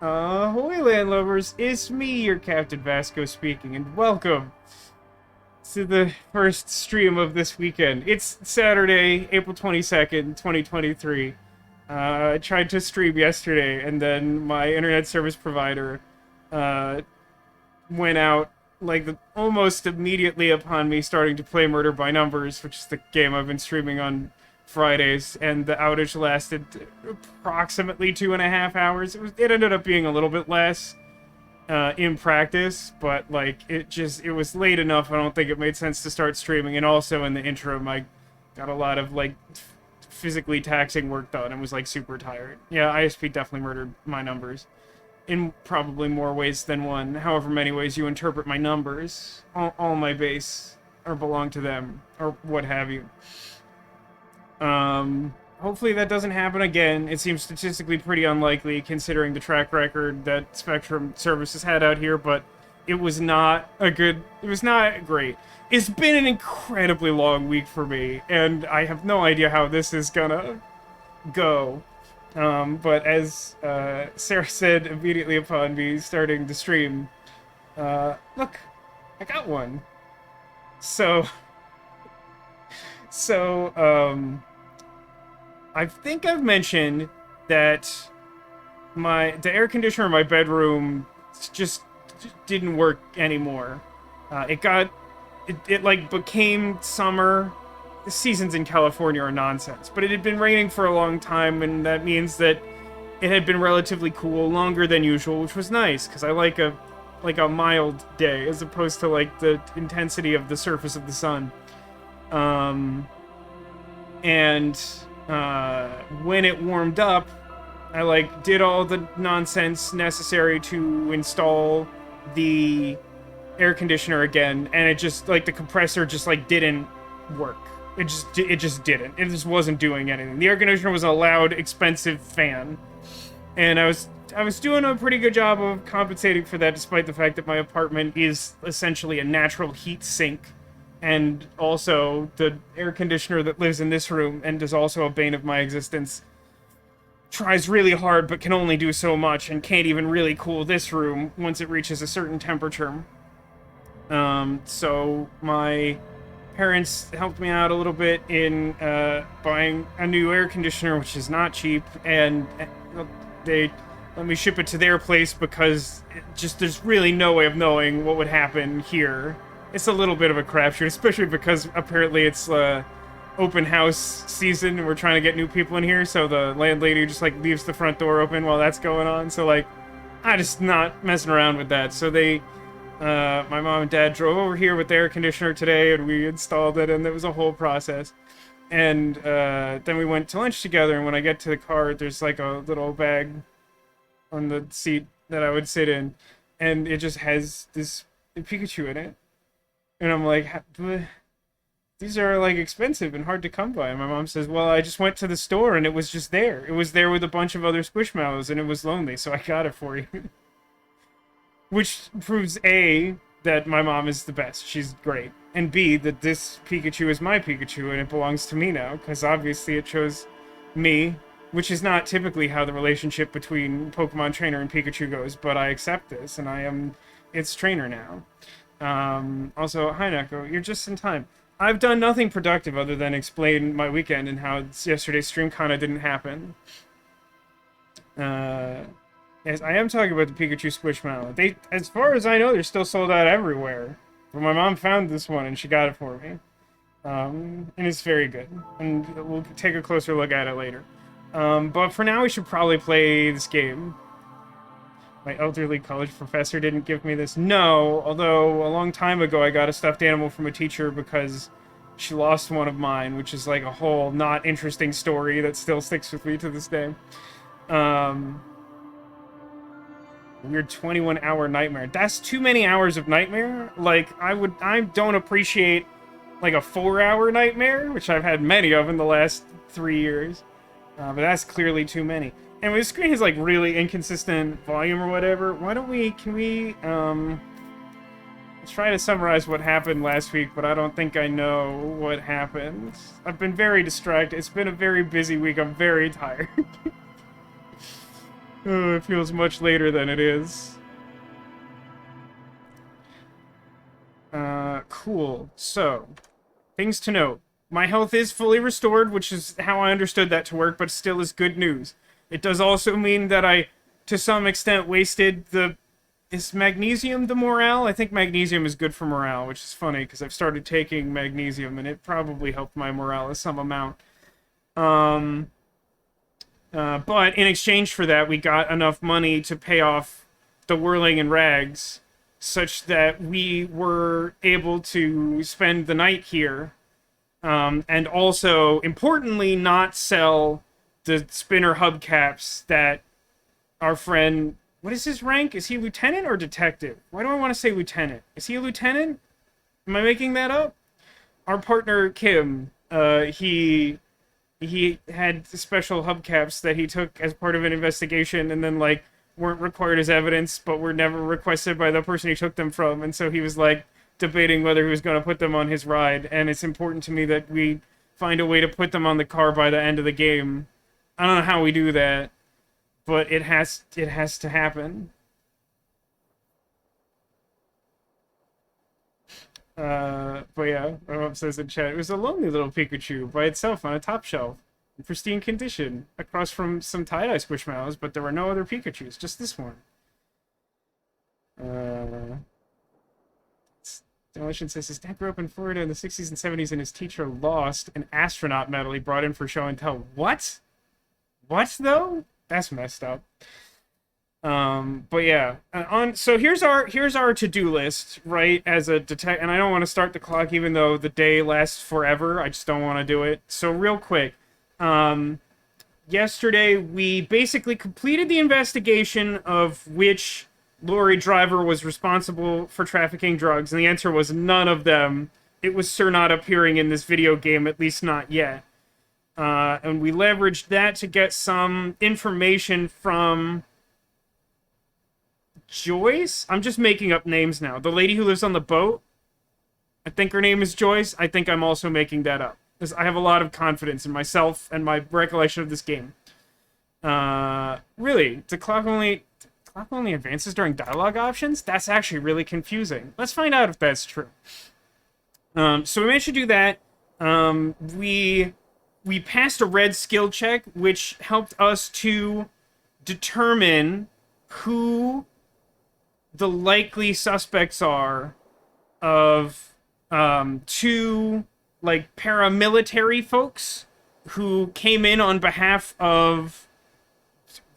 Ahoy landlubbers, it's me, your Captain Vasco speaking, and welcome to the first stream of this weekend. It's Saturday, April 22nd, 2023. I tried to stream yesterday, and then my internet service provider went out almost immediately upon me starting to play Murder by Numbers, which is the game I've been streaming on Fridays, and the outage lasted approximately 2.5 hours. It ended up being a little bit less in practice, but it was late enough. I don't think it made sense to start streaming. And also in the interim, I got a lot of physically taxing work done and was super tired. Yeah, ISP definitely murdered my numbers in probably more ways than one. However many ways you interpret my numbers, all my base or belong to them or what have you. Hopefully that doesn't happen again. It seems statistically pretty unlikely considering the track record that Spectrum Services had out here, but it was not great. It's been an incredibly long week for me, and I have no idea how this is gonna go. But as Sarah said immediately upon me starting the stream, look, I got one. So, I think I've mentioned that the air conditioner in my bedroom just didn't work anymore. It became summer. The seasons in California are nonsense, but it had been raining for a long time, and that means that it had been relatively cool, longer than usual, which was nice, because I like a mild day, as opposed to the intensity of the surface of the sun. When it warmed up, I did all the nonsense necessary to install the air conditioner again, and it just the compressor just didn't work. It just didn't. It just wasn't doing anything. The air conditioner was a loud, expensive fan, and I was doing a pretty good job of compensating for that, despite the fact that my apartment is essentially a natural heat sink. And also, the air conditioner that lives in this room, and is also a bane of my existence, tries really hard but can only do so much, and can't even really cool this room once it reaches a certain temperature. So my parents helped me out a little bit in buying a new air conditioner, which is not cheap, and they let me ship it to their place because there's really no way of knowing what would happen here. It's a little bit of a crapshoot, especially because apparently it's open house season and we're trying to get new people in here, so the landlady just leaves the front door open while that's going on. So I just not messing around with that. So my mom and dad drove over here with the air conditioner today, and we installed it, and it was a whole process. And then we went to lunch together, and when I get to the car, there's a little bag on the seat that I would sit in, and it just has this Pikachu in it. And I'm like, these are expensive and hard to come by. And my mom says, well, I just went to the store and it was just there. It was there with a bunch of other Squishmallows and it was lonely, so I got it for you. Which proves A, that my mom is the best. She's great. And B, that this Pikachu is my Pikachu and it belongs to me now, because obviously it chose me, which is not typically how the relationship between Pokemon Trainer and Pikachu goes, but I accept this and I am its trainer now. Also, hi Neko, you're just in time. I've done nothing productive other than explain my weekend and how yesterday's stream kind of didn't happen. Yes, I am talking about the Pikachu Squishmallow. As far as I know, they're still sold out everywhere. But my mom found this one and she got it for me. And it's very good. And we'll take a closer look at it later. But for now, we should probably play this game. My elderly college professor didn't give me this. No, although a long time ago I got a stuffed animal from a teacher because she lost one of mine, which is a whole not interesting story that still sticks with me to this day. Weird 21-hour nightmare. That's too many hours of nightmare. I don't appreciate a 4-hour nightmare, which I've had many of in the last 3 years. But that's clearly too many. And when the screen has really inconsistent volume or whatever, can we try to summarize what happened last week, but I don't think I know what happened. I've been very distracted. It's been a very busy week. I'm very tired. Oh, it feels much later than it is. Cool. So, things to note. My health is fully restored, which is how I understood that to work, but still is good news. It does also mean that I, to some extent, wasted the... Is magnesium the morale? I think magnesium is good for morale, which is funny, because I've started taking magnesium, and it probably helped my morale a some amount. But in exchange for that, we got enough money to pay off the whirling and rags, such that we were able to spend the night here, and also, importantly, not sell the spinner hubcaps that our friend... What is his rank? Is he lieutenant or detective? Why do I want to say lieutenant? Is he a lieutenant? Am I making that up? Our partner, Kim, he had special hubcaps that he took as part of an investigation and then, like, weren't required as evidence, but were never requested by the person he took them from. And so he was, like, debating whether he was going to put them on his ride. And it's important to me that we find a way to put them on the car by the end of the game. I don't know how we do that, but it has to happen. But yeah, my mom says in chat, it was a lonely little Pikachu by itself on a top shelf, in pristine condition, across from some tie-dye Squishmallows, but there were no other Pikachus, just this one. Demolition says his dad grew up in Florida in the 60s and 70s, and his teacher lost an astronaut medal he brought in for show and tell. What? What, though? That's messed up. But yeah, so here's our to-do list, right? As a detect, and I don't want to start the clock, even though the day lasts forever. I just don't want to do it. So real quick, yesterday we basically completed the investigation of which lorry driver was responsible for trafficking drugs, and the answer was none of them. It was Sir not appearing in this video game, at least not yet. And we leveraged that to get some information from Joyce? I'm just making up names now. The lady who lives on the boat? I think her name is Joyce. I think I'm also making that up, because I have a lot of confidence in myself and my recollection of this game. Really? The clock only advances during dialogue options? That's actually really confusing. Let's find out if that's true. So we managed to do that. We passed a red skill check, which helped us to determine who the likely suspects are of two, like, paramilitary folks who came in on behalf of,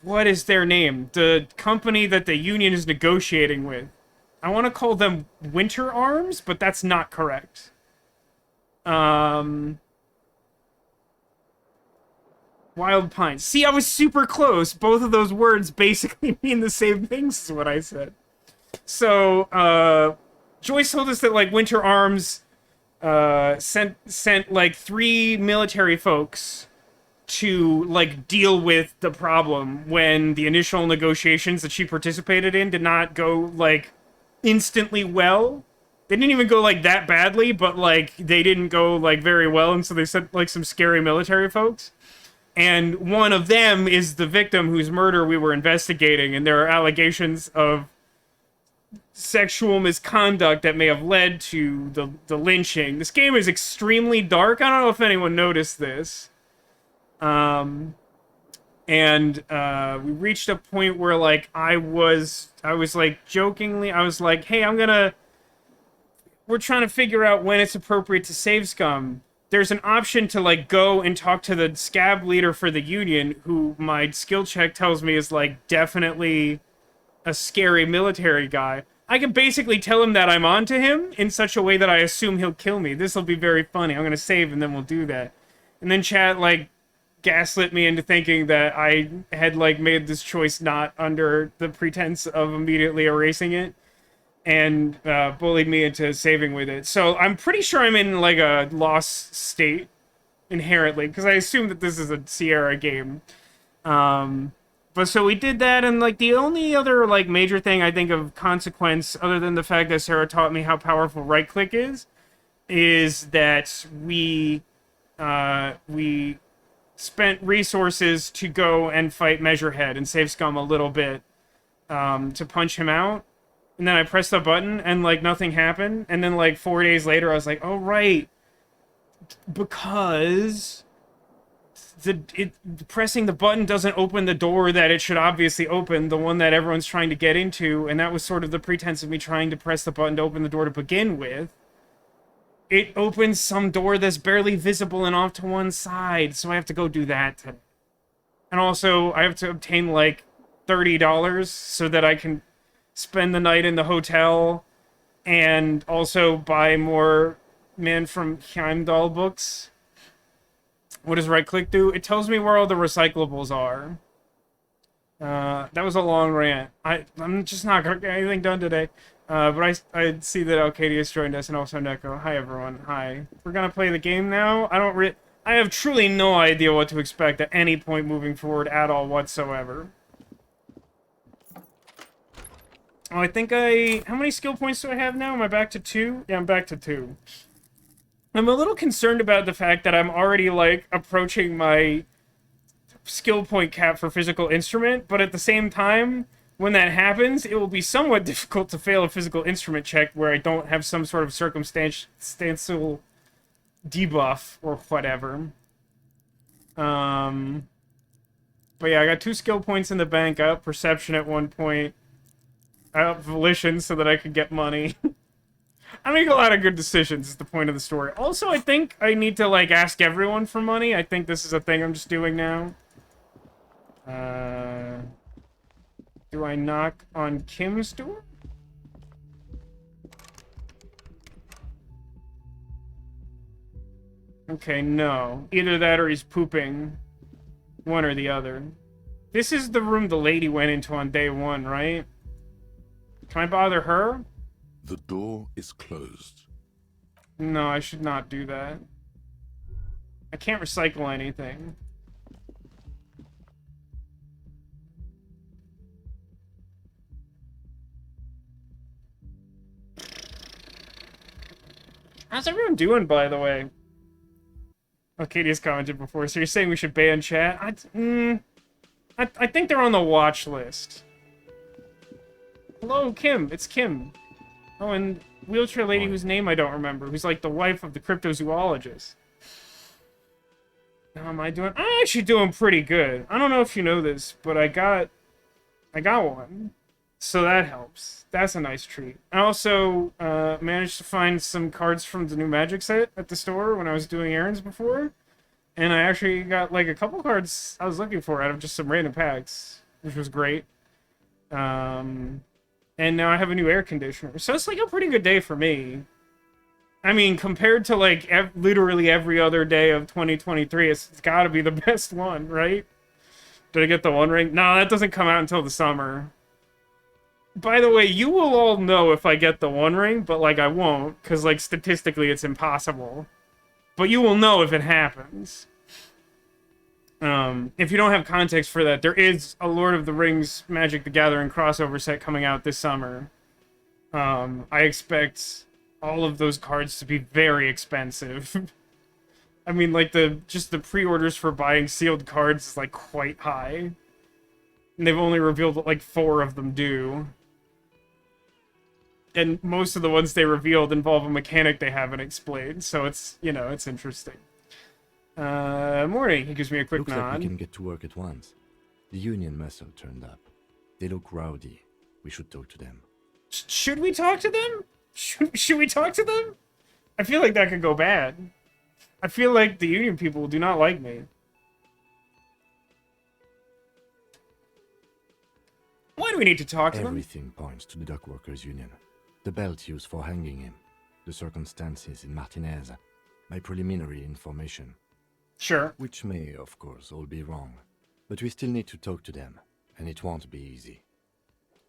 what is their name? The company that the Union is negotiating with. I want to call them Winter Arms, but that's not correct. Wild Pines. See, I was super close. Both of those words basically mean the same things as what I said. So, Joyce told us that, like, Winter Arms sent like 3 military folks to, like, deal with the problem when the initial negotiations that she participated in did not go, like, instantly well. They didn't even go, like, that badly, but, like, they didn't go, like, very well, and so they sent, like, some scary military folks. And one of them is the victim whose murder we were investigating, and there are allegations of sexual misconduct that may have led to the lynching. This game is extremely dark. I don't know if anyone noticed this. And we reached a point where, like, I was like, jokingly, I was like, hey, we're trying to figure out when it's appropriate to save scum. There's an option to, like, go and talk to the scab leader for the Union, who my skill check tells me is, like, definitely a scary military guy. I can basically tell him that I'm on to him in such a way that I assume he'll kill me. This will be very funny. I'm gonna save and then we'll do that. And then chat, like, gaslit me into thinking that I had, like, made this choice not under the pretense of immediately erasing it, and bullied me into saving with it. So I'm pretty sure I'm in, like, a lost state inherently, because I assume that this is a Sierra game. But so we did that, and, like, the only other, like, major thing I think of consequence, other than the fact that Sarah taught me how powerful right-click is that we spent resources to go and fight Measurehead and save Scum a little bit to punch him out. And then I pressed the button and, like, nothing happened. And then, like, 4 days later, I was like, oh, right. Because pressing the button doesn't open the door that it should obviously open, the one that everyone's trying to get into. And that was sort of the pretense of me trying to press the button to open the door to begin with. It opens some door that's barely visible and off to one side. So I have to go do that today. And also, I have to obtain, like, $30 so that I can spend the night in the hotel and also buy more Man from Heimdall books. What does right click do? It tells me where all the recyclables are. That was a long rant. I'm just not gonna get anything done today. But I see that Alcadius joined us and also Neko. Hi everyone. Hi. We're gonna play the game now. I have truly no idea what to expect at any point moving forward at all whatsoever. Oh, I think how many skill points do I have now? Am I back to 2? Yeah, I'm back to 2. I'm a little concerned about the fact that I'm already, like, approaching my skill point cap for physical instrument, but at the same time, when that happens, it will be somewhat difficult to fail a physical instrument check where I don't have some sort of circumstantial debuff or whatever. But yeah, I got 2 skill points in the bank. I up perception at one point. I up volition so that I could get money. I make a lot of good decisions is the point of the story. Also, I think I need to, like, ask everyone for money. I think this is a thing I'm just doing now. Do I knock on Kim's door? Okay, no. Either that or he's pooping. One or the other. This is the room the lady went into on day 1, right? Can I bother her? The door is closed. No, I should not do that. I can't recycle anything. How's everyone doing, by the way? Oh, Katie's commented before, so you're saying we should ban chat? I think they're on the watch list. Hello, Kim. It's Kim. Oh, and wheelchair lady whose name I don't remember, who's like the wife of the cryptozoologist. How am I doing? I'm actually doing pretty good. I don't know if you know this, but I got one. So that helps. That's a nice treat. I also managed to find some cards from the new Magic set at the store when I was doing errands before. And I actually got like a couple cards I was looking for out of just some random packs, which was great. And now I have a new air conditioner. So it's like a pretty good day for me. I mean, compared to like literally every other day of 2023, it's got to be the best one, right? Did I get the One Ring? No, that doesn't come out until the summer. By the way, you will all know if I get the One Ring, but like I won't, because like statistically it's impossible. But you will know if it happens. If you don't have context for that, there is a Lord of the Rings Magic the Gathering crossover set coming out this summer. I expect all of those cards to be very expensive. I mean, like, just the pre-orders for buying sealed cards is, like, quite high. And they've only revealed, like, 4 of them do. And most of the ones they revealed involve a mechanic they haven't explained, so it's, you know, it's interesting. Morning. He gives me a quick Looks nod. like we can get to work at once. The union must have turned up. They look rowdy. We should talk to them. Should we talk to them? Should we talk to them? I feel like that could go bad. I feel like the union people do not like me. Why do we need to talk to them? Everything points to the dockworkers' union. The belt used for hanging him. The circumstances in Martinez. My preliminary information. Sure. Which may, of course, all be wrong. But we still need to talk to them, and it won't be easy.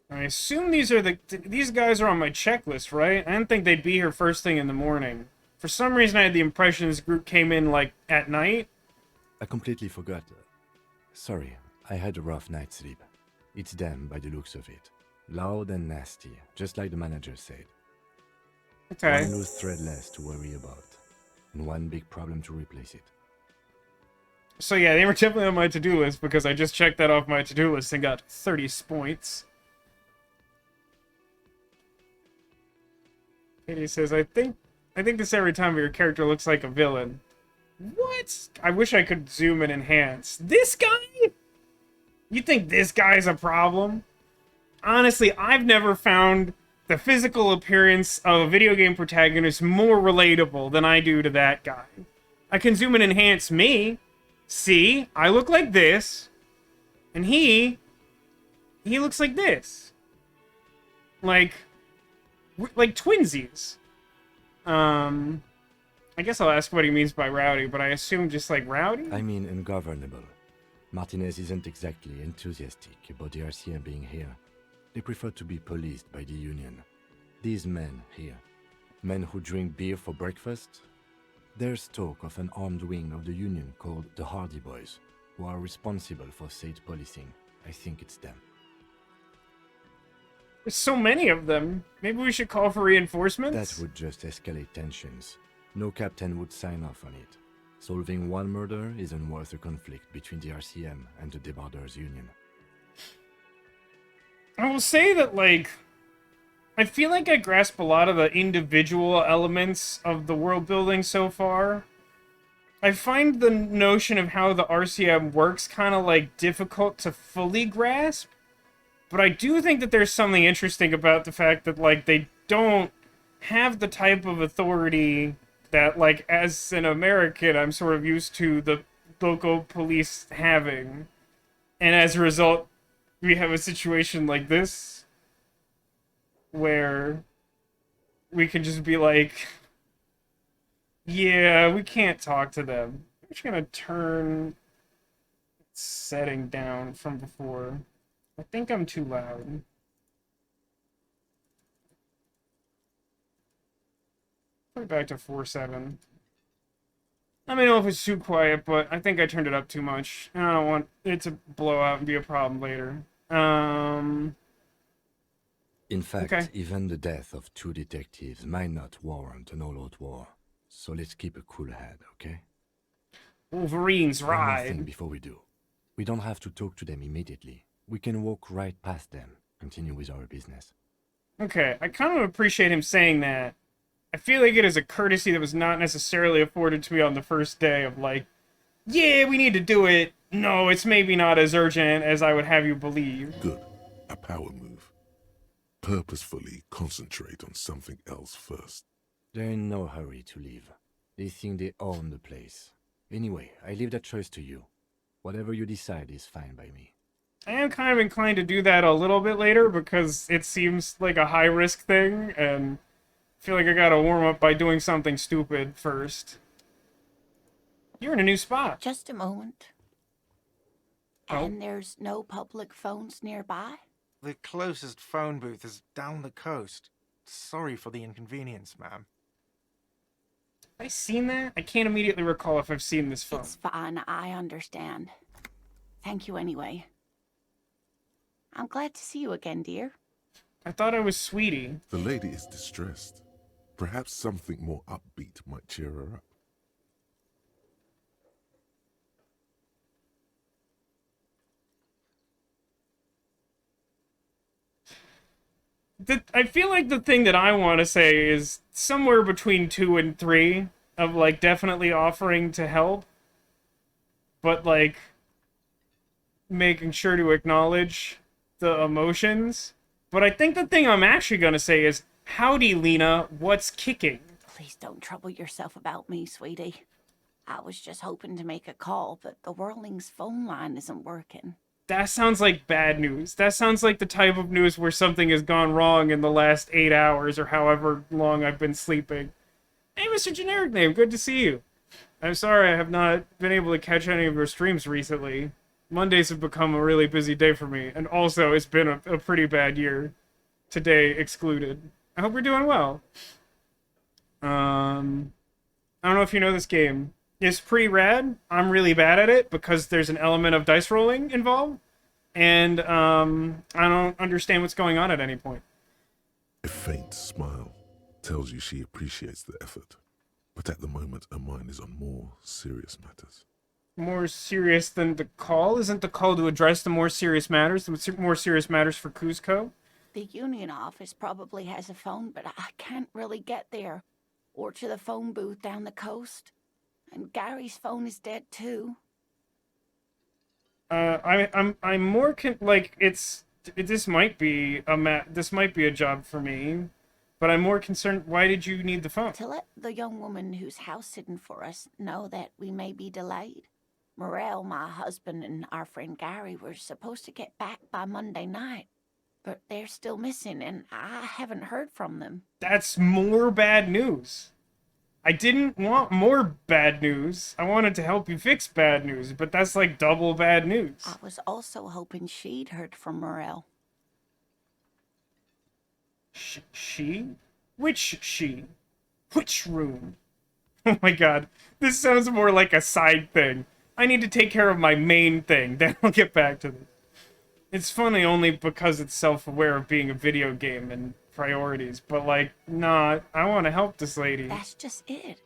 I assume these guys are on my checklist, right? I didn't think they'd be here first thing in the morning. For some reason, I had the impression this group came in, like, at night. I completely forgot. Sorry, I had a rough night's sleep. It's them by the looks of it. Loud and nasty, just like the manager said. Okay. One loose thread less to worry about, and one big problem to replace it. So yeah, they were definitely on my to-do list because I just checked that off my to-do list and got 30 points. Katie says, I think this every time your character looks like a villain. What? I wish I could zoom and enhance. This guy? You think this guy's a problem? Honestly, I've never found the physical appearance of a video game protagonist more relatable than I do to that guy. I can zoom and enhance me. See? I look like this. And he looks like this. Like twinsies. I guess I'll ask what he means by rowdy, but I assume just like rowdy? I mean ungovernable. Martinez isn't exactly enthusiastic about the RCM being here. They prefer to be policed by the Union. These men here, men who drink beer for breakfast, there's talk of an armed wing of the Union called the Hardy Boys, who are responsible for state policing. I think it's them. There's so many of them. Maybe we should call for reinforcements? That would just escalate tensions. No captain would sign off on it. Solving one murder isn't worth a conflict between the RCM and the Debarders Union. I will say that, like, I feel like I grasp a lot of the individual elements of the world building so far. I find the notion of how the RCM works kind of, like, difficult to fully grasp. But I do think that there's something interesting about the fact that, like, they don't have the type of authority that, like, as an American, I'm sort of used to the local police having. And as a result, we have a situation like this, where we can just be like, yeah, we can't talk to them. I'm just gonna turn setting down from before. I think I'm too loud. Put it back to 4.7. Let me know if it's too quiet, but I think I turned it up too much. And I don't want it to blow out and be a problem later. In fact, okay. Even the death of 2 detectives might not warrant an all-out war. So let's keep a cool head, okay? Wolverine's One more ride. thing before we do. We don't have to talk to them immediately. We can walk right past them, continue with our business. Okay, I kind of appreciate him saying that. I feel like it is a courtesy that was not necessarily afforded to me on the first day of like, yeah, we need to do it. No, it's maybe not as urgent as I would have you believe. Good. A power move. Purposefully concentrate on something else first. They're in no hurry to leave. They think they own the place. Anyway, I leave that choice to you. Whatever you decide is fine by me. I am kind of inclined to do that a little bit later because it seems like a high-risk thing, and I feel like I gotta warm up by doing something stupid first. You're in a new spot. Just a moment. Oh. And there's no public phones nearby? The closest phone booth is down the coast. Sorry for the inconvenience, ma'am. Have I seen that? I can't immediately recall if I've seen this phone. It's fine, I understand. Thank you anyway. I'm glad to see you again, dear. I thought I was Sweetie. The lady is distressed. Perhaps something more upbeat might cheer her up. I feel like the thing that I want to say is somewhere between 2 and 3 of, like, definitely offering to help, but, like, making sure to acknowledge the emotions. But I think the thing I'm actually going to say is, howdy, Lena, what's kicking? Please don't trouble yourself about me, sweetie. I was just hoping to make a call, but the Whirling's phone line isn't working. That sounds like bad news. That sounds like the type of news where something has gone wrong in the last 8 hours or however long I've been sleeping. Hey, Mr. Generic Name, good to see you. I'm sorry I have not been able to catch any of your streams recently. Mondays have become a really busy day for me, and also it's been a pretty bad year. Today excluded. I hope you're doing well. I don't know if you know this game. It's pretty rad. I'm really bad at it because there's an element of dice rolling involved, and I don't understand what's going on at any point. A faint smile tells you she appreciates the effort, but at the moment her mind is on more serious matters. more serious than the call? Isn't the call to address the more serious matters, more serious matters for Cuzco? The union office probably has a phone, but I can't really get there. Or to the phone booth down the coast. And Gary's phone is dead too. I'm more this might be a job for me, but I'm more concerned. Why did you need the phone? To let the young woman who's house sitting for us know that we may be delayed. Morel, my husband, and our friend Gary were supposed to get back by Monday night, but they're still missing, and I haven't heard from them. That's more bad news. I didn't want more bad news. I wanted to help you fix bad news, but that's like double bad news. I was also hoping she'd heard from Morel. She? Which she? Which room? Oh my god. This sounds more like a side thing. I need to take care of my main thing, then I'll get back to this. It's funny only because it's self-aware of being a video game and priorities, but like, nah, I want to help this lady. That's just it.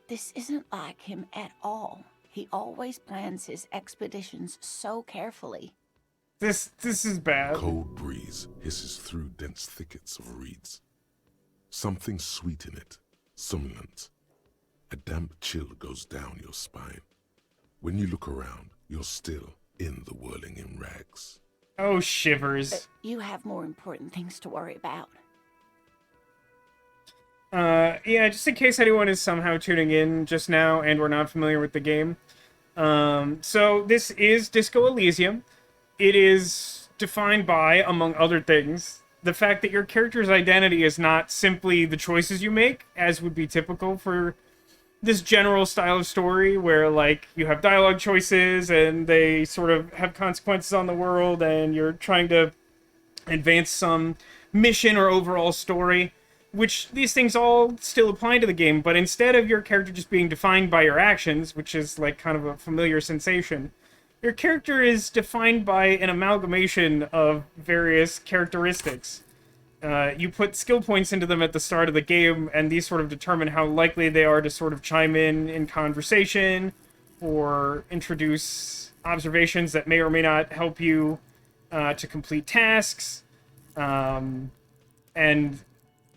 This isn't like him at all. He always plans his expeditions so carefully. This is bad. Cold breeze hisses through dense thickets of reeds. Something sweet in it, somnolent. A damp chill goes down your spine. When you look around, you're still in the whirling in rags. Oh, shivers. You have more important things to worry about. Yeah, just in case anyone is somehow tuning in just now and we're not familiar with the game. So this is Disco Elysium. It is defined by, among other things, the fact that your character's identity is not simply the choices you make, as would be typical for this general style of story where, like, you have dialogue choices and they sort of have consequences on the world and you're trying to advance some mission or overall story, which these things all still apply to the game, but instead of your character just being defined by your actions, which is, like, kind of a familiar sensation, your character is defined by an amalgamation of various characteristics. You put skill points into them at the start of the game, and these sort of determine how likely they are to sort of chime in conversation or introduce observations that may or may not help you to complete tasks. And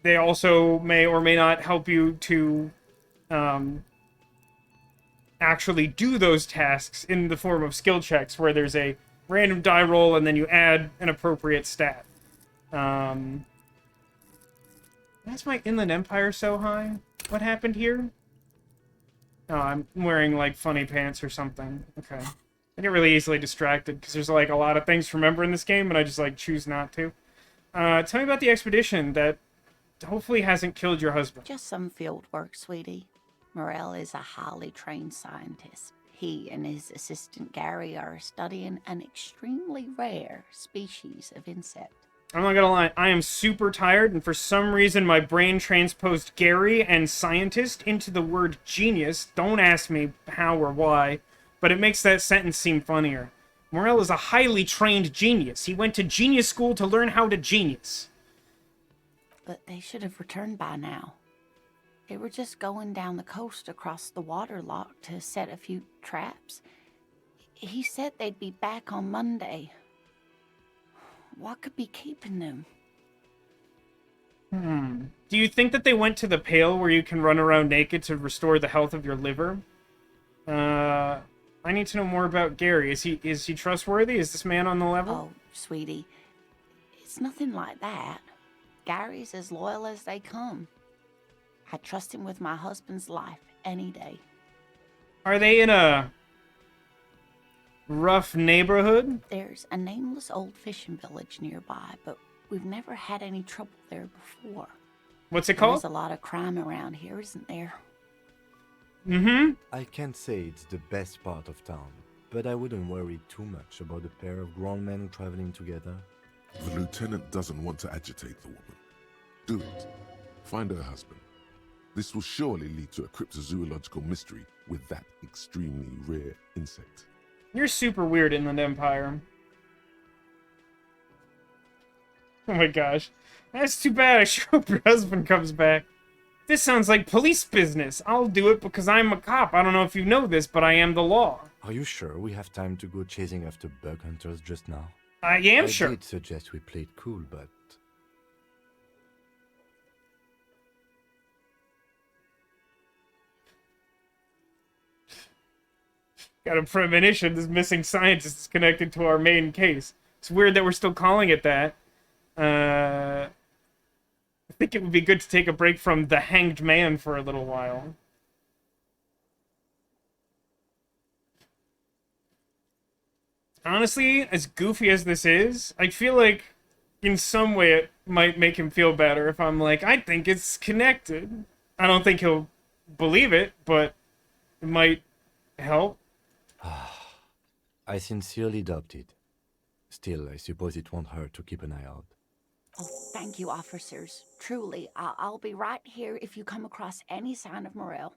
they also may or may not help you to actually do those tasks in the form of skill checks, where there's a random die roll and then you add an appropriate stat. That's my Inland Empire so high? What happened here? Oh, I'm wearing, like, funny pants or something. Okay. I get really easily distracted, because there's, like, a lot of things to remember in this game, and I just, like, choose not to. Tell me about the expedition that hopefully hasn't killed your husband. Just some field work, sweetie. Morel is a highly trained scientist. He and his assistant Gary are studying an extremely rare species of insect. I'm not gonna lie, I am super tired, and for some reason my brain transposed Gary and scientist into the word genius. Don't ask me how or why, but it makes that sentence seem funnier. Morel is a highly trained genius. He went to genius school to learn how to genius. But they should have returned by now. They were just going down the coast across the water lock to set a few traps. He said they'd be back on Monday. What could be keeping them? Do you think that they went to the Pale where you can run around naked to restore the health of your liver? I need to know more about Gary. Is he trustworthy? Is this man on the level? Oh, sweetie, it's nothing like that. Gary's as loyal as they come. I trust him with my husband's life any day. Are they in a rough neighborhood? There's a nameless old fishing village nearby, but we've never had any trouble there before. What's it called? There's a lot of crime around here, isn't there? Mm-hmm. I can't say it's the best part of town, but I wouldn't worry too much about a pair of grown men traveling together. The lieutenant doesn't want to agitate the woman. Do it. Find her husband. This will surely lead to a cryptozoological mystery with that extremely rare insect. You're super weird, Inland Empire. Oh my gosh. That's too bad. I sure hope your husband comes back. This sounds like police business. I'll do it because I'm a cop. I don't know if you know this, but I am the law. Are you sure we have time to go chasing after bug hunters just now? I am I sure. did suggest we play it cool, but... Got a premonition this missing scientist is connected to our main case. It's weird that we're still calling it that. I think it would be good to take a break from the hanged man for a little while. Honestly, as goofy as this is, I feel like in some way it might make him feel better if I'm like, I think it's connected. I don't think he'll believe it, but it might help. I sincerely doubt it. Still, I suppose it won't hurt to keep an eye out. Oh, thank you, officers. Truly, I'll be right here if you come across any sign of Morel.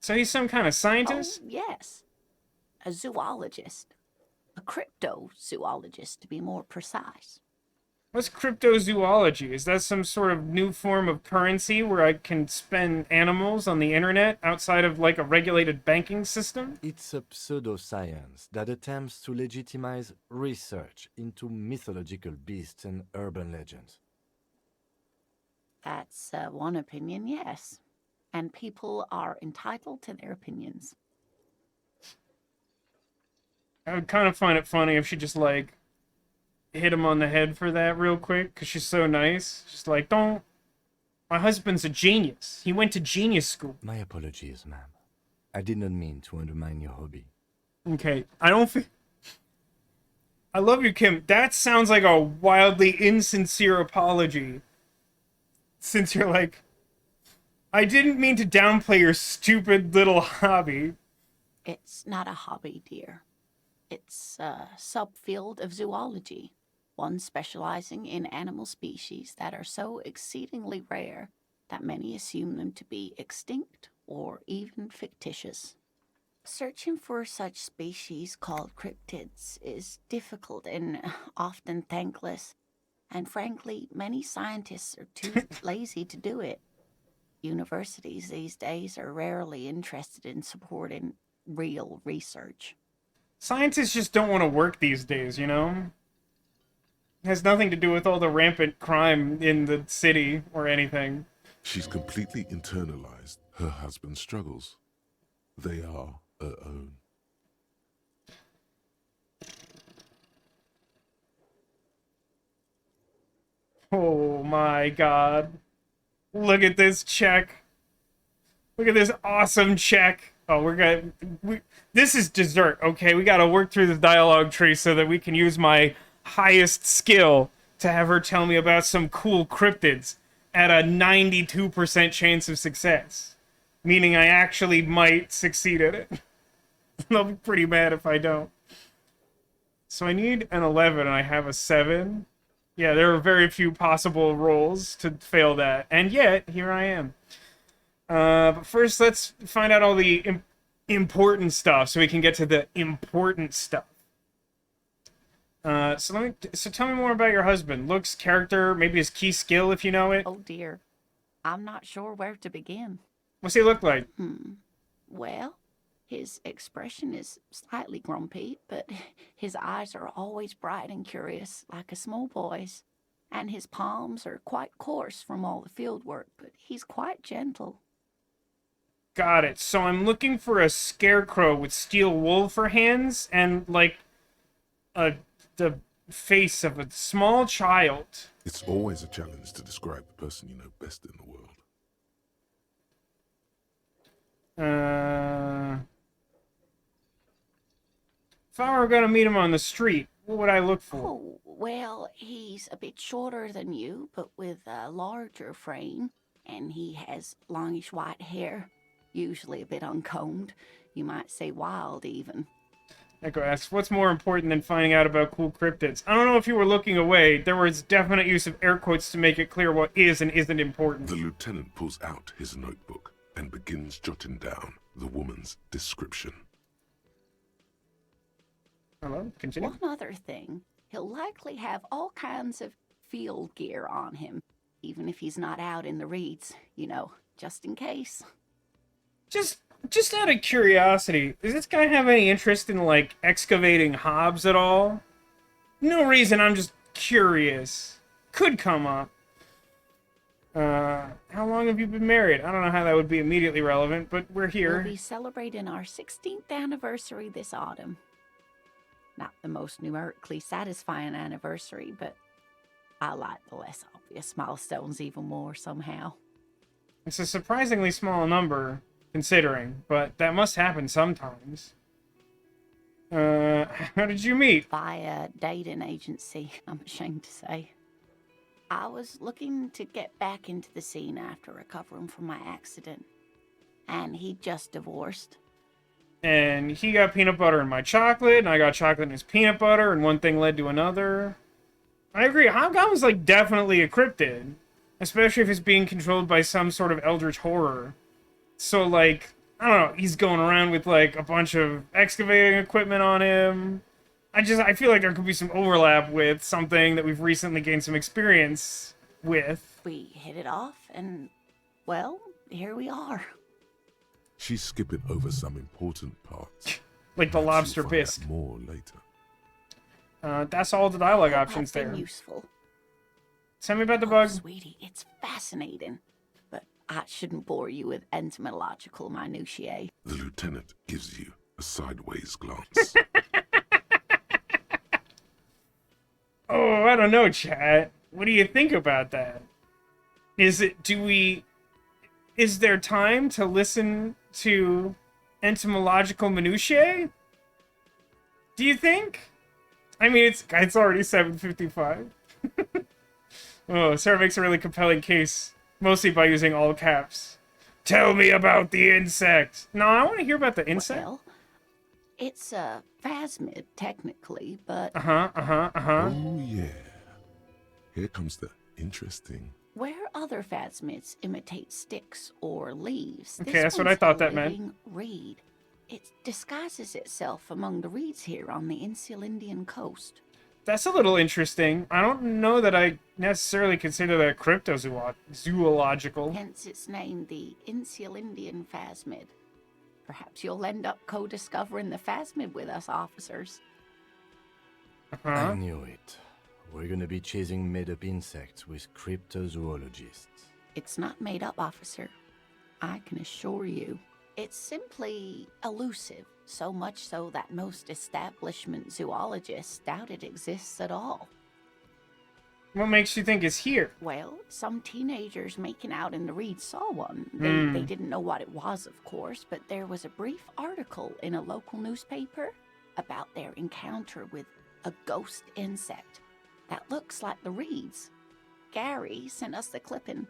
So he's some kind of Oh, scientist? yes. A zoologist. A cryptozoologist, to be more precise. What's cryptozoology? Is that some sort of new form of currency where I can spend animals on the internet outside of like a regulated banking system? It's a pseudoscience that attempts to legitimize research into mythological beasts and urban legends. That's one opinion, yes. And people are entitled to their opinions. I would kind of find it funny if she just like hit him on the head for that real quick, because she's so nice. Just like, don't. My husband's a genius. He went to genius school. My apologies, ma'am. I did not mean to undermine your hobby. Okay, I don't feel. I love you, Kim. That sounds like a wildly insincere apology. Since you're like, I didn't mean to downplay your stupid little hobby. It's not a hobby, dear. It's a subfield of zoology, one specializing in animal species that are so exceedingly rare that many assume them to be extinct or even fictitious. Searching for such species called cryptids is difficult and often thankless, and frankly, many scientists are too lazy to do it. Universities these days are rarely interested in supporting real research. Scientists just don't want to work these days, you know? It has nothing to do with all the rampant crime in the city or anything. She's completely internalized her husband's struggles. They are her own. Oh my god. Look at this check. Look at this awesome check. Oh, this is dessert, okay? We gotta work through the dialogue tree so that we can use my highest skill to have her tell me about some cool cryptids at a 92% chance of success. Meaning I actually might succeed at it. I'll be pretty mad if I don't. So I need an 11 and I have a 7. Yeah, there are very few possible rolls to fail that. And yet, here I am. But first, let's find out all the important stuff so we can get to the important stuff. So tell me more about your husband. Looks, character, maybe his key skill if you know it. Oh dear, I'm not sure where to begin. What's he look like? Well, his expression is slightly grumpy, but his eyes are always bright and curious, like a small boy's. And his palms are quite coarse from all the field work, but he's quite gentle. Got it. So I'm looking for a scarecrow with steel wool for hands and, like, the face of a small child. It's always a challenge to describe the person you know best in the world. If I were gonna meet him on the street, what would I look for? Oh, well, he's a bit shorter than you, but with a larger frame, and he has longish white hair, usually a bit uncombed. You might say wild, even. Echo asks, what's more important than finding out about cool cryptids? I don't know if you were looking away. There was definite use of air quotes to make it clear what is and isn't important. The lieutenant pulls out his notebook and begins jotting down the woman's description. Hello? Continue. One other thing, he'll likely have all kinds of field gear on him, even if he's not out in the reeds, you know, just in case. Just Just out of curiosity, does this guy have any interest in, like, excavating hobs at all? No reason, I'm just curious. Could come up. How long have you been married? I don't know how that would be immediately relevant, but we're here. We'll be celebrating our 16th anniversary this autumn. Not the most numerically satisfying anniversary, but I like the less obvious milestones even more somehow. It's a surprisingly small number, considering, but that must happen sometimes. How did you meet? Via dating agency, I'm ashamed to say. I was looking to get back into the scene after recovering from my accident, and he just divorced. And he got peanut butter in my chocolate, and I got chocolate in his peanut butter, and one thing led to another. I agree, Hobgoblin's like definitely a cryptid, especially if it's being controlled by some sort of eldritch horror. So like, I don't know, he's going around with like a bunch of excavating equipment on him. I feel like there could be some overlap with something that we've recently gained some experience with. We hit it off, and, well, here we are. She's skipping over some important parts. Like the Perhaps lobster you'll find out bisque. more later. That's all the dialogue Hope options I've been there. useful. Tell me about the Oh, bug. sweetie, it's fascinating. But I shouldn't bore you with entomological minutiae. The lieutenant gives you a sideways glance. Oh, I don't know, chat. What do you think about that? Is there time to listen to entomological minutiae? Do you think? I mean, it's already 7:55. Oh, Sarah makes a really compelling case, mostly by using all caps. Tell me about the insect. No, I want to hear about the insect. Well, it's a phasmid, technically, but Oh, yeah. Here comes the interesting. where other phasmids imitate sticks or leaves, Okay, this that's what I one's thought a that meant. living reed. It disguises itself among the reeds here on the Insular Indian coast. That's a little interesting. I don't know that I necessarily consider that cryptozoological. Hence its name, the Insular Indian phasmid. Perhaps you'll end up co-discovering the phasmid with us, officers. I knew it. We're gonna be chasing made-up insects with cryptozoologists. It's not made up, officer. I can assure you. It's simply elusive, so much so that most establishment zoologists doubt it exists at all. What makes you think it's here? Well, some teenagers making out in the reeds saw one. They didn't know what it was, of course, but there was a brief article in a local newspaper about their encounter with a ghost insect that looks like the reeds. Gary sent us the clipping.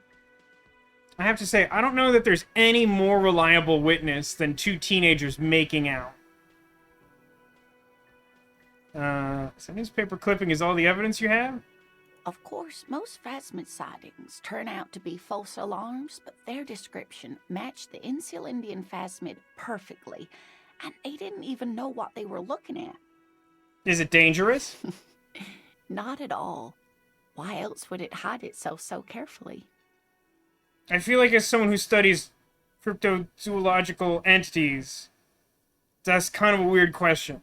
I have to say, I don't know that there's any more reliable witness than two teenagers making out. So newspaper clipping is all the evidence you have? Of course, most phasmid sightings turn out to be false alarms, but their description matched the Insular Indian phasmid perfectly, and they didn't even know what they were looking at. Is it dangerous? Not at all. Why else would it hide itself so carefully? I feel like as someone who studies cryptozoological entities, that's kind of a weird question.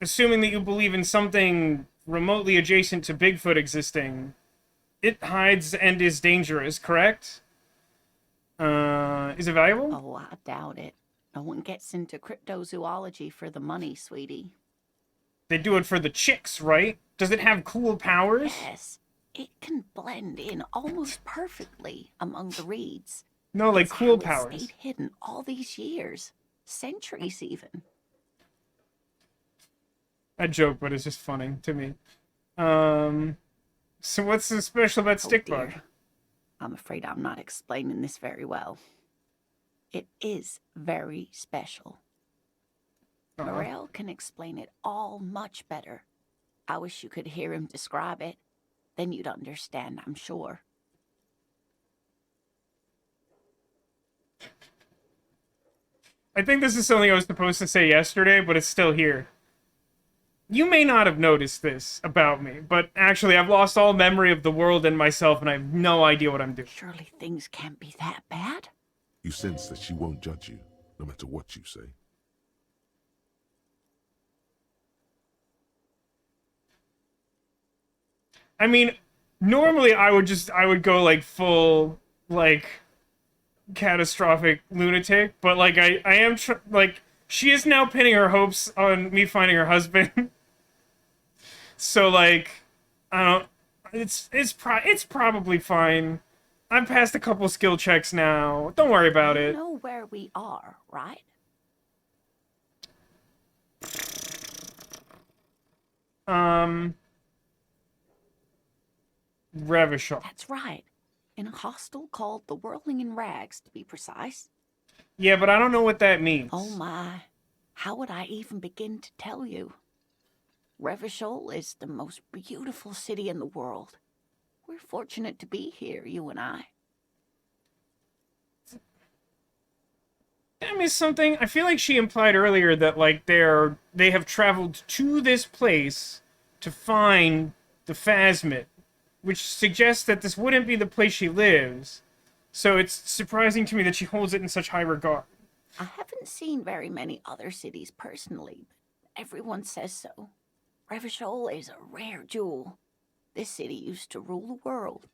Assuming that you believe in something remotely adjacent to Bigfoot existing, it hides and is dangerous, correct? Is it valuable? Oh, I doubt it. No one gets into cryptozoology for the money, sweetie. They do it for the chicks, right? Does it have cool powers? Yes, it can blend in almost perfectly among the reeds. No, like It's cool how it powers. stayed hidden all these years, centuries even. A joke, but it's just funny to me. So what's so special about Oh, stickbug? dear. I'm afraid I'm not explaining this very well. It is very special. Morel can explain it all much better. I wish you could hear him describe it. Then you'd understand, I'm sure. I think this is something I was supposed to say yesterday, but it's still here. You may not have noticed this about me, but actually I've lost all memory of the world and myself, and I have no idea what I'm doing. Surely things can't be that bad? You sense that she won't judge you, no matter what you say. I mean, normally I would go like full like catastrophic lunatic, but like I am like she is now pinning her hopes on me finding her husband. So like I don't it's probably fine. I'm past a couple skill checks now. Don't worry about You it. know where we are, right? Revachol. That's right. In a hostel called the Whirling in Rags, to be precise. Yeah, but I don't know what that means. Oh my. How would I even begin to tell you? Revachol is the most beautiful city in the world. We're fortunate to be here, you and I. Did I miss something? I feel like she implied earlier that like they have traveled to this place to find the phasmid, which suggests that this wouldn't be the place she lives. So it's surprising to me that she holds it in such high regard. I haven't seen very many other cities personally, but everyone says so. Revachol is a rare jewel. This city used to rule the world,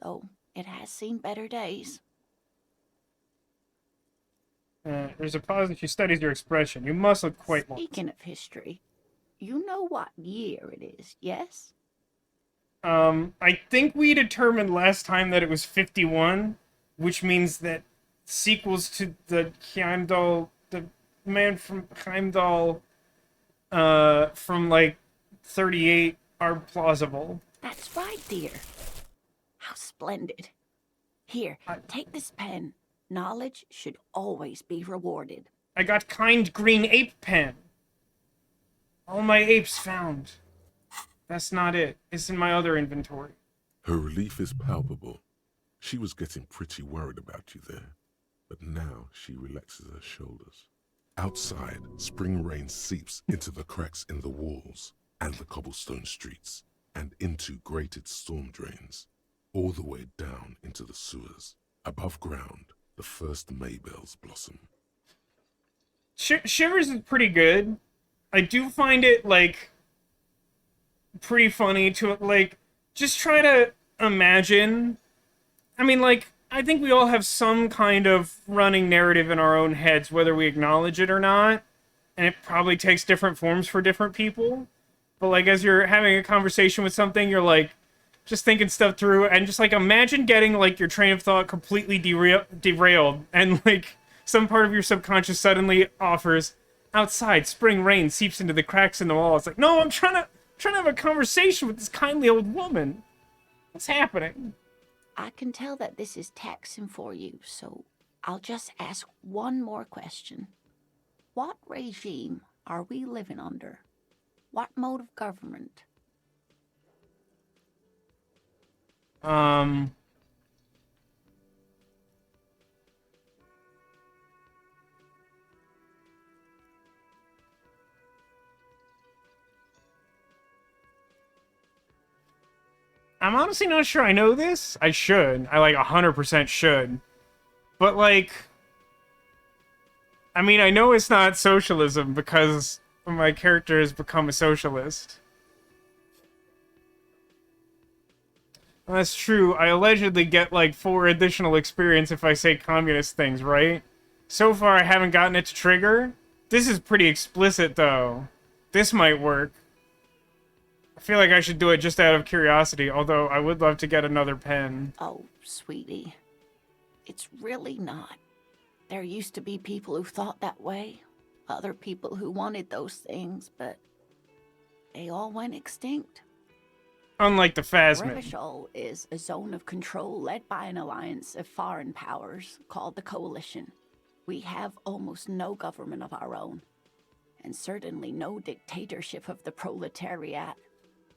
though it has seen better days. There's a pause and she studies your expression. You must look quite lost. Speaking of history, you know what year it is, yes? I think we determined last time that it was 51, which means that sequels to the Heimdall, the man from Heimdall, from like 38 are plausible. That's right, dear. How splendid. Here, take this pen. Knowledge should always be rewarded. I got kind green ape pen. All my apes found. That's not it. It's in my other inventory. Her relief is palpable. She was getting pretty worried about you there, but now she relaxes her shoulders. Outside, spring rain seeps into the cracks in the walls and the cobblestone streets, and into grated storm drains, all the way down into the sewers. Above ground, the first maybells blossom. Shivers is pretty good. I do find it, like, pretty funny to, like, just try to imagine. I mean, like, I think we all have some kind of running narrative in our own heads, whether we acknowledge it or not. And it probably takes different forms for different people. But, like, as you're having a conversation with something, you're, like, just thinking stuff through. And just, like, imagine getting, like, your train of thought completely derailed. And, like, some part of your subconscious suddenly offers, outside, spring rain seeps into the cracks in the wall. It's like, no, I'm trying to have a conversation with this kindly old woman. What's happening? I can tell that this is taxing for you, so I'll just ask one more question. What regime are we living under? What mode of government? I'm honestly not sure I know this. I should. I, like, 100% should. But, like, I mean, I know it's not socialism because my character has become a socialist. Well, that's true. I allegedly get, like, 4 additional experience if I say communist things, right? So far, I haven't gotten it to trigger. This is pretty explicit, though. This might work. I feel like I should do it just out of curiosity, although I would love to get another pen. Oh, sweetie. It's really not. There used to be people who thought that way. Other people who wanted those things, but they all went extinct. Unlike the phasmid. Revachol is a zone of control led by an alliance of foreign powers called the Coalition. We have almost no government of our own, and certainly no dictatorship of the proletariat.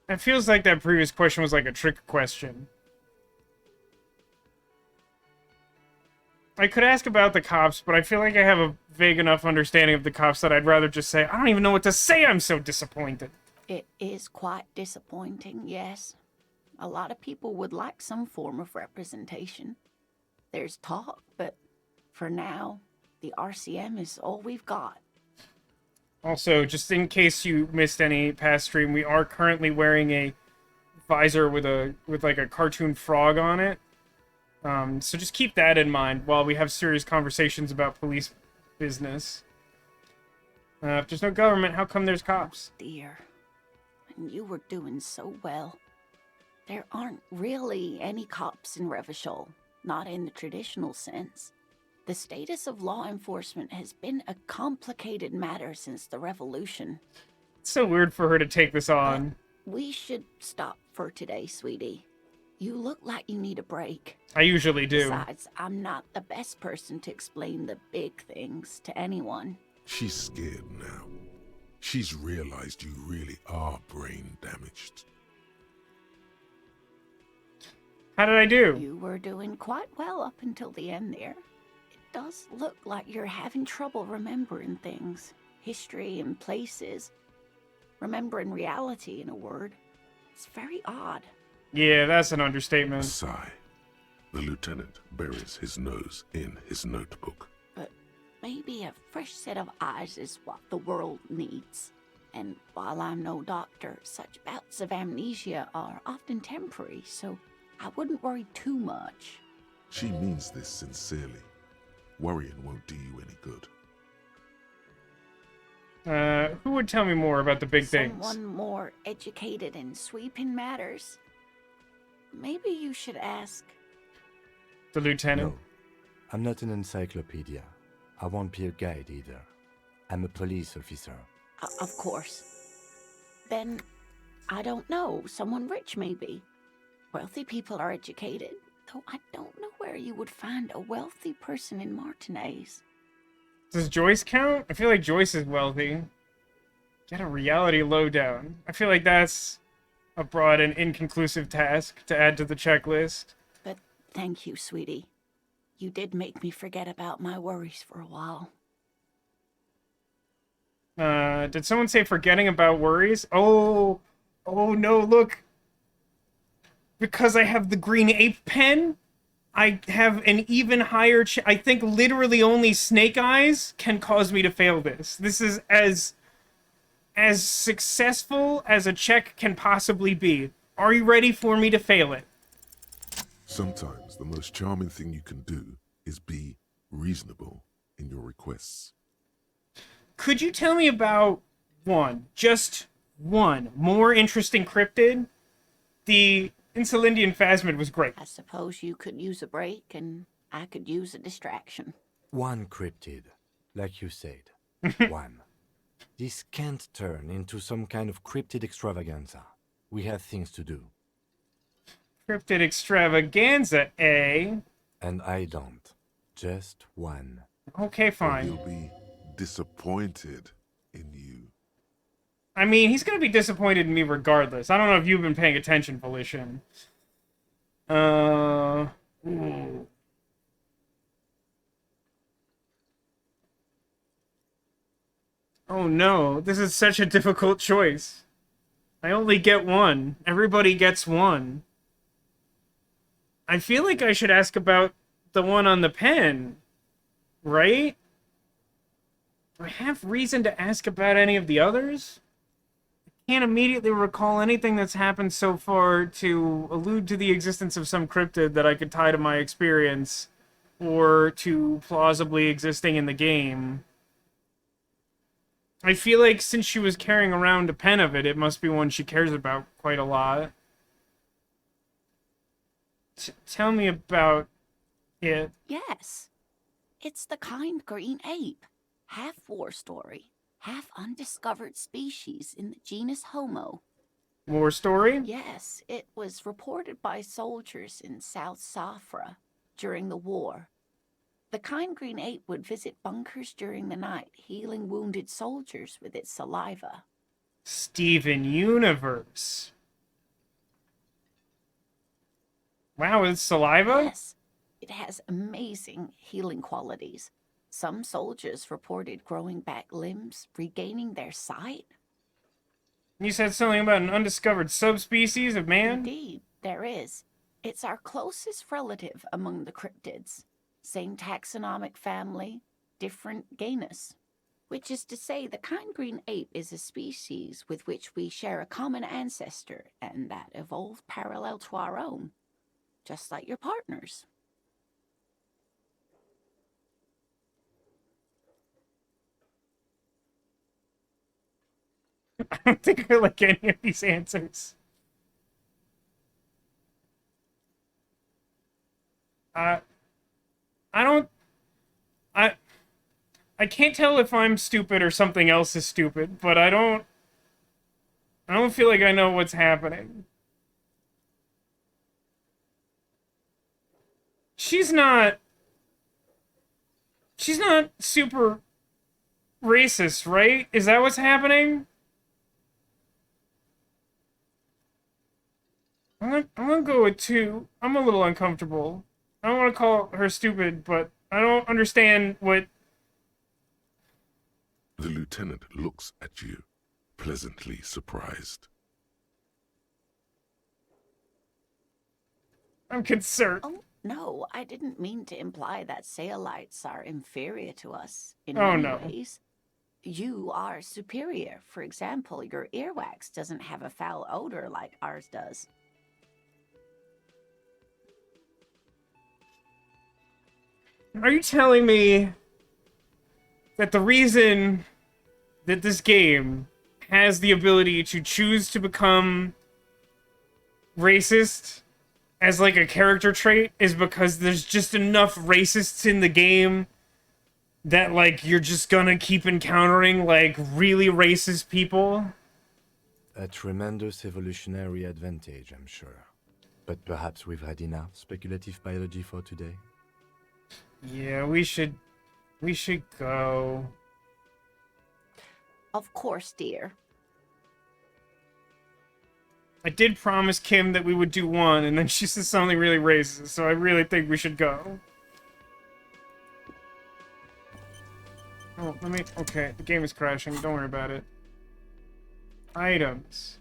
It feels like that previous question was like a trick question. I could ask about the cops, but I feel like I have a vague enough understanding of the cops that I'd rather just say, I don't even know what to say, I'm so disappointed. It is quite disappointing, yes. A lot of people would like some form of representation. There's talk, but For now, the RCM is all we've got. Also, just in case you missed any past stream, we are currently wearing a visor with like a cartoon frog on it. So just keep that in mind while we have serious conversations about police business. If there's no government, how come there's cops? Dear, and you were doing so well. There aren't really any cops in Revachol, not in the traditional sense. The status of law enforcement has been a complicated matter since the revolution. It's so weird for her to take this on. We should stop for today, sweetie. You look like you need a break. I usually do. Besides, I'm not the best person to explain the big things to anyone. She's scared now. She's realized you really are brain damaged. How did I do? You were doing quite well up until the end there. It does look like you're having trouble remembering things. History and places. Remembering reality, in a word. It's very odd. Yeah, that's an A understatement. sigh. The lieutenant buries his nose in his notebook. But maybe a fresh set of eyes is what the world needs. And while I'm no doctor, such bouts of amnesia are often temporary, so I wouldn't worry too much. She means this sincerely. Worrying won't do you any good. Who would tell me more about the big things? Someone more educated in sweeping matters. Maybe you should ask. The lieutenant? No, I'm not an encyclopedia. I won't be a guide either. I'm a police officer. Of course. Then, I don't know, someone rich maybe. Wealthy people are educated, though I don't know where you would find a wealthy person in Martinez. Does Joyce count? I feel like Joyce is wealthy. Get a reality lowdown. I feel like that's a broad and inconclusive task to add to the checklist. But thank you, sweetie. You did make me forget about my worries for a while. Did someone say forgetting about worries? Oh no, look. Because I have the green ape pen, I have an even higher I think literally only snake eyes can cause me to fail this. This is as successful as a check can possibly be. Are you ready for me to fail it? Sometimes the most charming thing you can do is be reasonable in your requests. Could you tell me about just one more interesting cryptid? The Insulindian phasmid was great. I suppose you could use a break, and I could use a distraction. One cryptid, like you said. One. This can't turn into some kind of cryptid extravaganza. We have things to do. Cryptid extravaganza, eh? And I don't. Just one. Okay, Or fine. he'll be disappointed in you. I mean, he's gonna be disappointed in me regardless. I don't know if you've been paying attention, Volition. Ooh. Oh no, this is such a difficult choice. I only get one. Everybody gets one. I feel like I should ask about the one on the pen, right? Do I have reason to ask about any of the others? Can't immediately recall anything that's happened so far to allude to the existence of some cryptid that I could tie to my experience or to plausibly existing in the game. I feel like since she was carrying around a pen of it, it must be one she cares about quite a lot. Tell me about it. Yes. It's the kind green ape. Half war story. Half undiscovered species in the genus Homo. War story? Yes, it was reported by soldiers in South Safra during the war. The kind green ape would visit bunkers during the night, healing wounded soldiers with its saliva. Steven Universe. Wow, it's saliva? Yes, it has amazing healing qualities. Some soldiers reported growing back limbs, regaining their sight. You said something about an undiscovered subspecies of man? Indeed, there is. It's our closest relative among the cryptids. Same taxonomic family, different genus. Which is to say, the kind green ape is a species with which we share a common ancestor, and that evolved parallel to our own, just like your partners. I don't think I like any of these answers. I don't. I can't tell if I'm stupid or something else is stupid, but I don't feel like I know what's happening. She's not super racist, right? Is that what's happening? I'm gonna go with 2. I'm a little uncomfortable. I don't want to call her stupid, but I don't understand what... The lieutenant looks at you, pleasantly surprised. I'm concerned. Oh, no, I didn't mean to imply that Saolites are inferior to us in Oh, many no. ways. You are superior. For example, your earwax doesn't have a foul odor like ours does. Are you telling me that the reason that this game has the ability to choose to become racist as like a character trait is because there's just enough racists in the game that like you're just gonna keep encountering like really racist people? A tremendous evolutionary advantage, I'm sure. But perhaps we've had enough speculative biology for today? Yeah, we should go. Of course, dear. I did promise Kim that we would do 1, and then she said something really racist, so I really think we should go. Oh, okay, the game is crashing, don't worry about it. Items.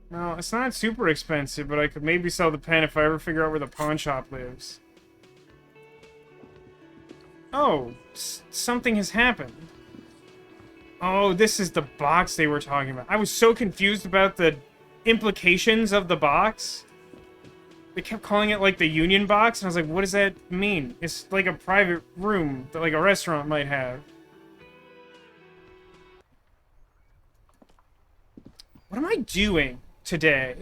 No, it's not super expensive, but I could maybe sell the pen if I ever figure out where the pawn shop lives. Oh, something has happened. Oh, this is the box they were talking about. I was so confused about the implications of the box. They kept calling it like the Union box, and I was like, what does that mean? It's like a private room that like a restaurant might have. What am I doing today?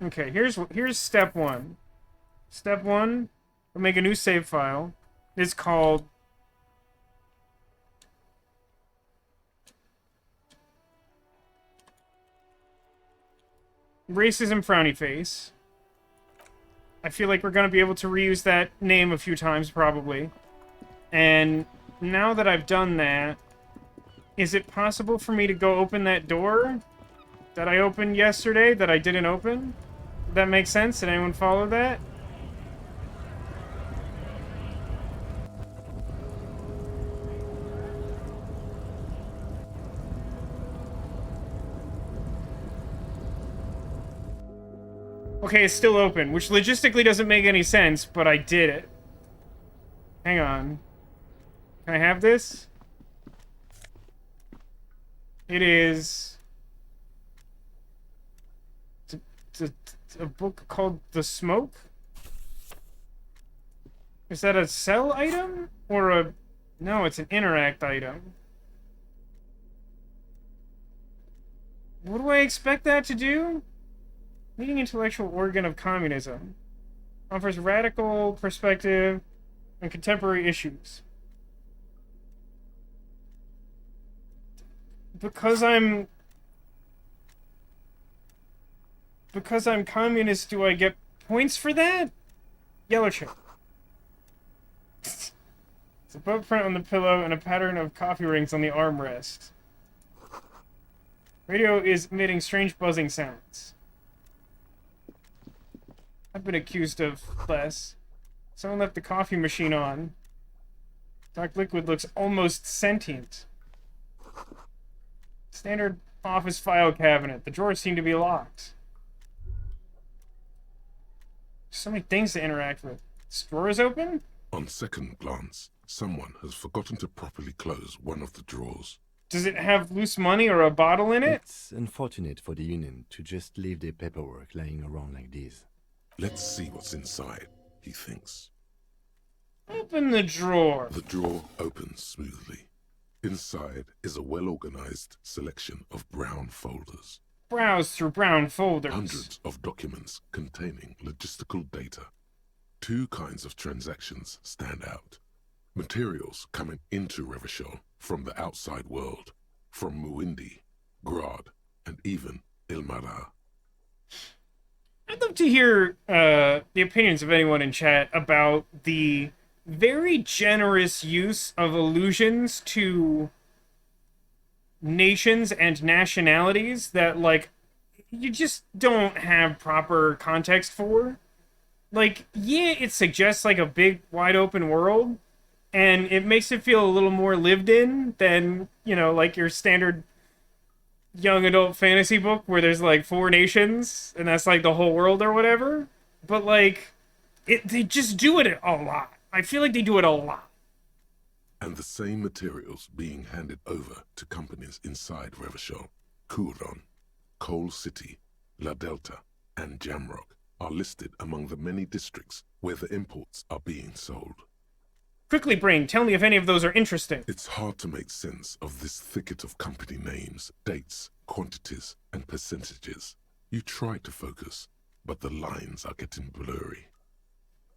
Okay, here's step 1. Step 1, we'll make a new save file. It's called Racism Frowny Face. I feel like we're gonna be able to reuse that name a few times probably. And now that I've done that, is it possible for me to go open that door that I opened yesterday that I didn't open? Did that make sense? Did anyone follow that? Okay, it's still open, which logistically doesn't make any sense, but I did it. Hang on. Can I have this? It is... It's a book called The Smoke? Is that a sell item? Or a... No, it's an interact item. What do I expect that to do? Leading intellectual organ of communism. Offers radical perspective on contemporary issues. Because I'm communist, do I get points for that? Yellow chip. It's a boat print on the pillow and a pattern of coffee rings on the armrest. Radio is emitting strange buzzing sounds. I've been accused of less. Someone left the coffee machine on. Dark liquid looks almost sentient. Standard Office file cabinet. The drawers seem to be locked. So many things to interact with. This drawer is open? On second glance, someone has forgotten to properly close one of the drawers. Does it have loose money or a bottle in it? It's unfortunate for the Union to just leave their paperwork lying around like this. Let's see what's inside, he thinks. Open the drawer. The drawer opens smoothly. Inside is a well-organized selection of brown folders. Browse through brown folders. Hundreds of documents containing logistical data. 2 kinds of transactions stand out. Materials coming into Revachol from the outside world, from Muindi, Grad, and even Ilmara. I'd love to hear the opinions of anyone in chat about the very generous use of allusions to nations and nationalities that, like, you just don't have proper context for. Like, yeah, it suggests, like, a big, wide-open world, and it makes it feel a little more lived in than, you know, like your standard young adult fantasy book where there's, like, 4 nations, and that's, like, the whole world or whatever. But, like, they just do it a lot. I feel like they do it a lot. And the same materials being handed over to companies inside Revachol, Kuron, Coal City, La Delta, and Jamrock are listed among the many districts where the imports are being sold. Quickly, Brain, tell me if any of those are interesting. It's hard to make sense of this thicket of company names, dates, quantities, and percentages. You try to focus, but the lines are getting blurry.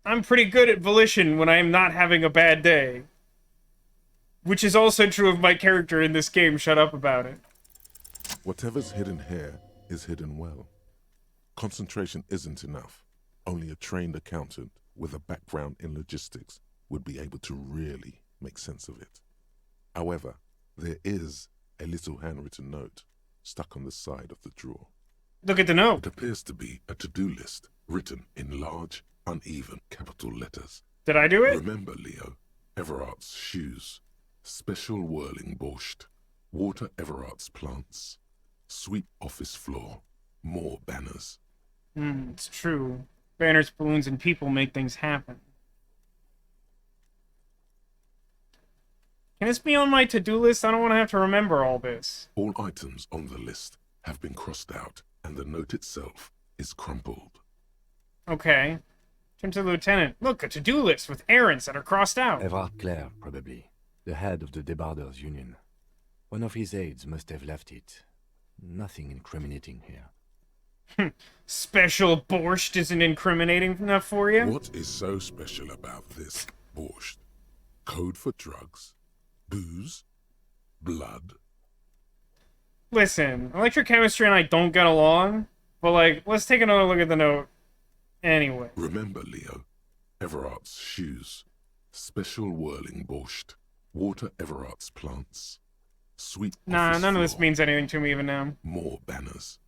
I'm pretty good at volition when I am not having a bad day. Which is also true of my character in this game, shut up about it. Whatever's hidden here is hidden well. Concentration isn't enough. Only a trained accountant with a background in logistics would be able to really make sense of it. However, there is a little handwritten note stuck on the side of the drawer. Look at the note. It appears to be a to-do list written in large, uneven capital letters. Did I do it? Remember, Leo, Everard's shoes, special whirling borscht, water Everard's plants, sweep office floor, more banners. It's true. Banners, balloons, and people make things happen. Can this be on my to-do list? I don't want to have to remember all this. All items on the list have been crossed out, and the note itself is crumpled. Okay. Turn to the lieutenant. Look, a to-do list with errands that are crossed out. Everard Clare, probably. The head of the Debarders Union. One of his aides must have left it. Nothing incriminating here. Special borscht isn't incriminating enough for you? What is so special about this borscht? Code for drugs? Booze? Blood? Listen, electrochemistry and I don't get along, but, like, let's take another look at the note. Anyway. Remember, Leo, Everard's shoes, special whirling borscht, water Everard's plants, sweet Nah, office none of this floor, means anything to me even now. more banners.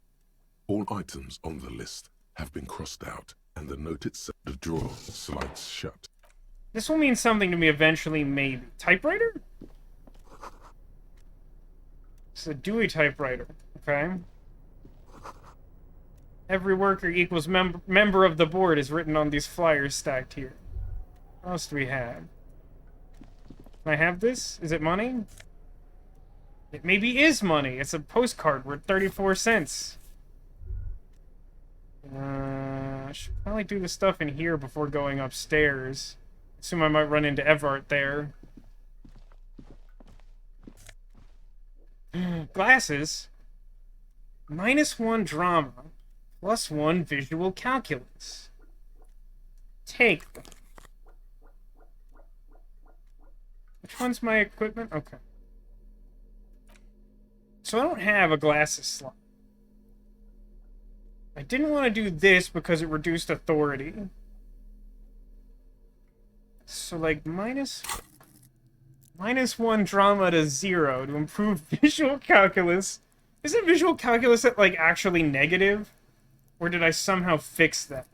All items on the list have been crossed out, and the note itself, the drawer slides shut. This will mean something to me eventually, maybe. Typewriter? It's a Dewey typewriter, okay? Every worker equals member of the board is written on these flyers stacked here. What else do we have? Can I have this? Is it money? It maybe is money. It's a postcard worth 34 cents. I should probably do the stuff in here before going upstairs. Assume I might run into Everard there. Glasses. -1 drama. +1 visual calculus. Take them. Which one's my equipment? Okay. So I don't have a glasses slot. I didn't want to do this because it reduced authority. So, like, -1 drama to 0 to improve visual calculus. Isn't visual calculus at, like, actually negative? Or did I somehow fix that?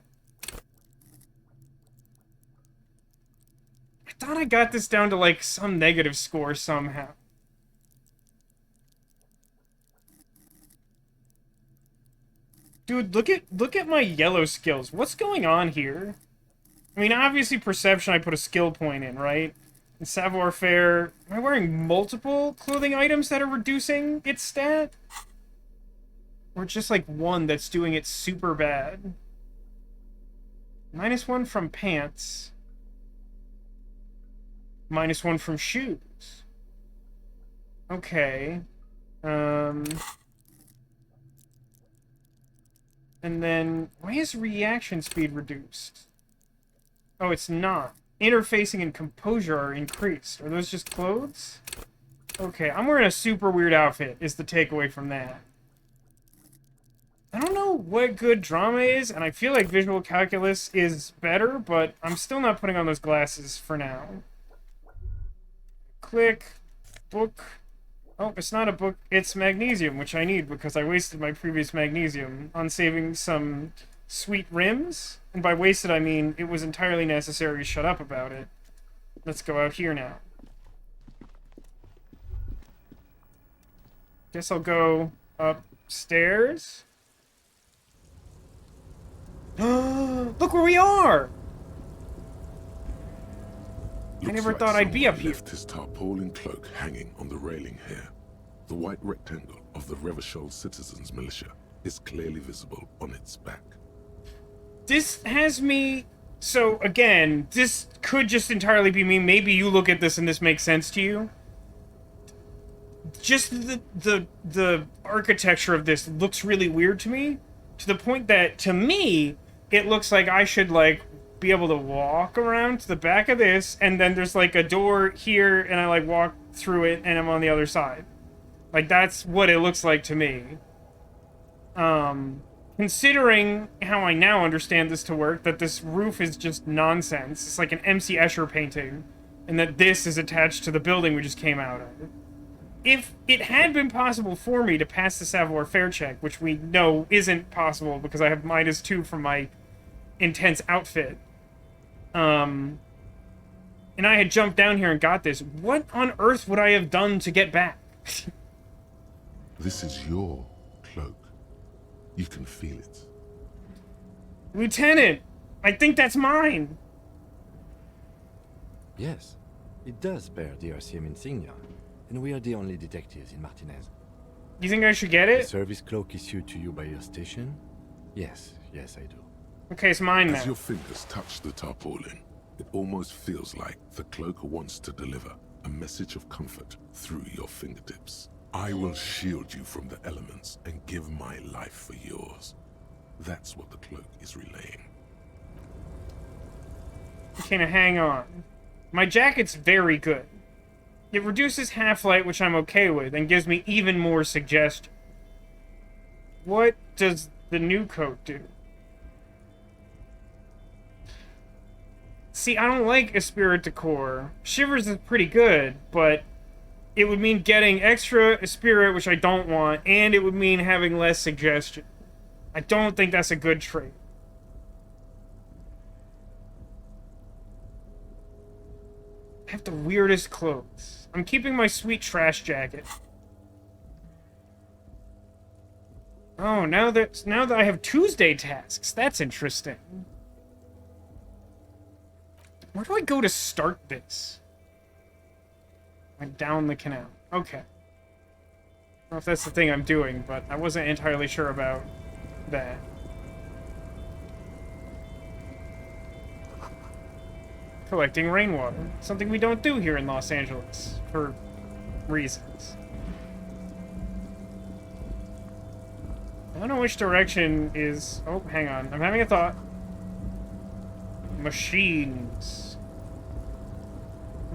I thought I got this down to, like, some negative score somehow. Dude, look at my yellow skills. What's going on here? I mean, obviously perception I put a skill point in, right? In savoir-faire, am I wearing multiple clothing items that are reducing its stat? Or just like one that's doing it super bad? -1 from pants. -1 from shoes. Okay. And then, why is reaction speed reduced? Oh, it's not. Interfacing and composure are increased. Are those just clothes? Okay, I'm wearing a super weird outfit, is the takeaway from that. I don't know what good drama is, and I feel like visual calculus is better, but I'm still not putting on those glasses for now. Click. Book. Oh, it's not a book, it's magnesium, which I need because I wasted my previous magnesium on saving some sweet rims. And by wasted, I mean it was entirely necessary to shut up about it. Let's go out here now. Guess I'll go upstairs. Look where we are! I never thought I'd be up here. Left his tarpaulin cloak hanging on the railing here. The white rectangle of the Revachol citizens' militia is clearly visible on its back. This has me... So, again, this could just entirely be me. Maybe you look at this and this makes sense to you. Just the architecture of this looks really weird to me. To the point that, to me, it looks like I should, like, be able to walk around to the back of this, and then there's like a door here, and I like walk through it, and I'm on the other side. Like, that's what it looks like to me. Considering how I now understand this to work, that this roof is just nonsense. It's like an MC Escher painting, and that this is attached to the building we just came out of. If it had been possible for me to pass the savoir-faire check, which we know isn't possible because I have -2 from my intense outfit, and I had jumped down here and got this, what on earth would I have done to get back? This is your cloak. You can feel it. Lieutenant, I think that's mine. Yes, it does bear the RCM insignia, and we are the only detectives in Martinez. You think I should get The it? service cloak issued to you by your station? Yes, yes I do. Okay, it's mine now. As your fingers touch the tarpaulin, it almost feels like the cloak wants to deliver a message of comfort through your fingertips. I will shield you from the elements and give my life for yours. That's what the cloak is relaying. Okay, now hang on. My jacket's very good. It reduces half-light, which I'm okay with, and gives me even more suggestion. What does the new coat do? See, I don't like Esprit de Corps. Shivers is pretty good, but it would mean getting extra Esprit, which I don't want, and it would mean having less suggestion. I don't think that's a good trait. I have the weirdest clothes. I'm keeping my sweet trash jacket. Oh, now that I have Tuesday tasks, that's interesting. Where do I go to start this? Like down the canal. Okay. I don't know if that's the thing I'm doing, but I wasn't entirely sure about that. Collecting rainwater. Something we don't do here in Los Angeles, for reasons. I don't know which direction is... Oh, hang on. I'm having a thought. Machines.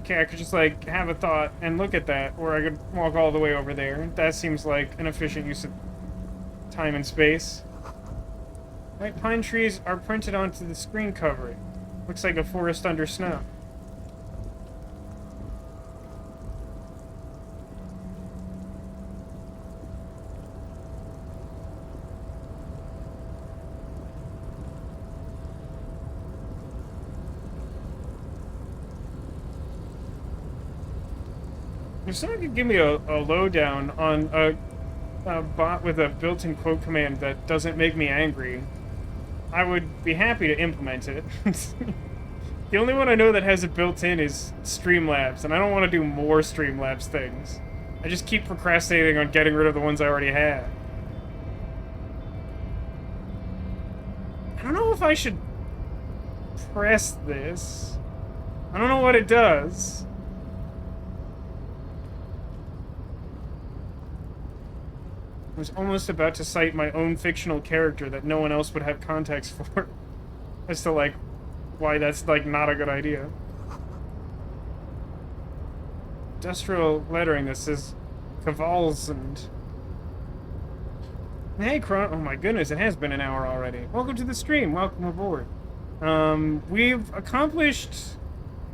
Okay, I could just, like, have a thought and look at that, or I could walk all the way over there. That seems like an efficient use of time and space. White pine trees are printed onto the screen covering. Looks like a forest under snow. If someone could give me a lowdown on a bot with a built-in quote command that doesn't make me angry, I would be happy to implement it. The only one I know that has it built in is Streamlabs, and I don't want to do more Streamlabs things. I just keep procrastinating on getting rid of the ones I already have. I don't know if I should press this. I don't know what it does. I was almost about to cite my own fictional character that no one else would have context for. As to, like, why that's, like, not a good idea. Industrial lettering that says Cavals and... Hey, oh my goodness, it has been an hour already. Welcome to the stream. Welcome aboard. We've accomplished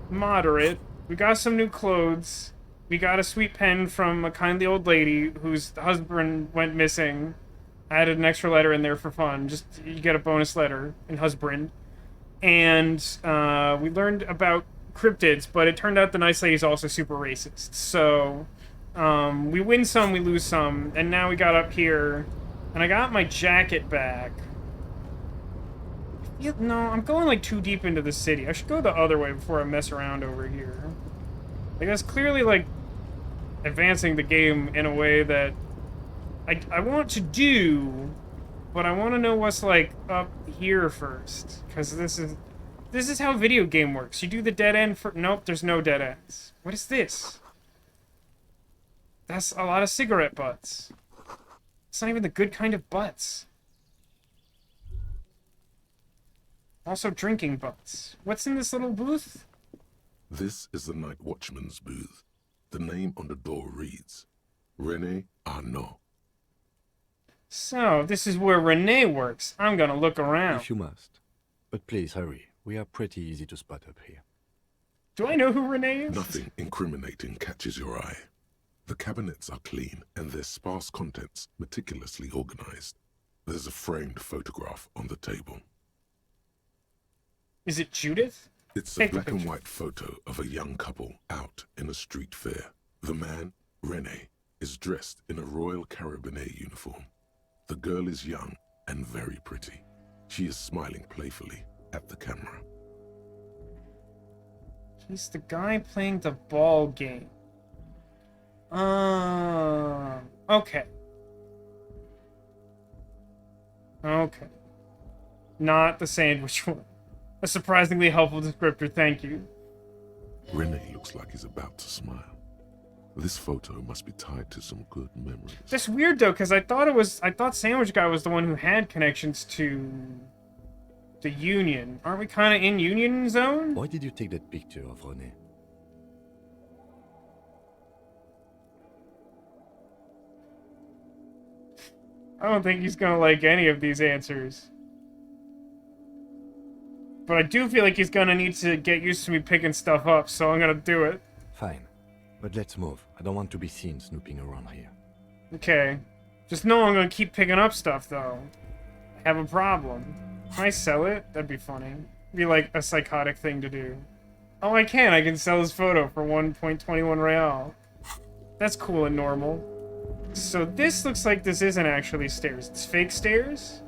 moderate. We got some new clothes. We got a sweet pen from a kindly old lady whose husband went missing. I added an extra letter in there for fun. Just, you get a bonus letter in husband. And, we learned about cryptids, but it turned out the nice lady's also super racist. So, we win some, we lose some, and now we got up here, and I got my jacket back. No, I'm going, like, too deep into the city. I should go the other way before I mess around over here. Like, that's clearly, like, advancing the game in a way that I want to do, but I want to know what's, like, up here first. Because this is how video game works. You do the dead end for... Nope, there's no dead ends. What is this? That's a lot of cigarette butts. It's not even the good kind of butts. Also drinking butts. What's in this little booth? This is the Night Watchman's booth. The name on the door reads, René Arnaud. So, this is where Renee works. I'm gonna look around. If you must. But please hurry. We are pretty easy to spot up here. Do I know who Renee is? Nothing incriminating catches your eye. The cabinets are clean and their sparse contents meticulously organized. There's a framed photograph on the table. Is it Judith? It's a Take the black and picture. white photo of a young couple out in a street fair. The man, René, is dressed in a Royal Carabinier uniform. The girl is young and very pretty. She is smiling playfully at the camera. He's the guy playing the ball game. Okay. Okay. Not the sandwich one. A surprisingly helpful descriptor, thank you. René looks like he's about to smile. This photo must be tied to some good memories. That's weird though, because I thought Sandwich Guy was the one who had connections to the Union. Aren't we kind of in Union Zone? Why did you take that picture of René? I don't think he's gonna like any of these answers. But I do feel like he's gonna need to get used to me picking stuff up, so I'm gonna do it. Fine. But let's move. I don't want to be seen snooping around here. Okay. Just know I'm gonna keep picking up stuff, though. I have a problem. Can I sell it? That'd be funny. Be like a psychotic thing to do. Oh, I can. I can sell his photo for 1.21 real. That's cool and normal. So this looks like this isn't actually stairs. It's fake stairs?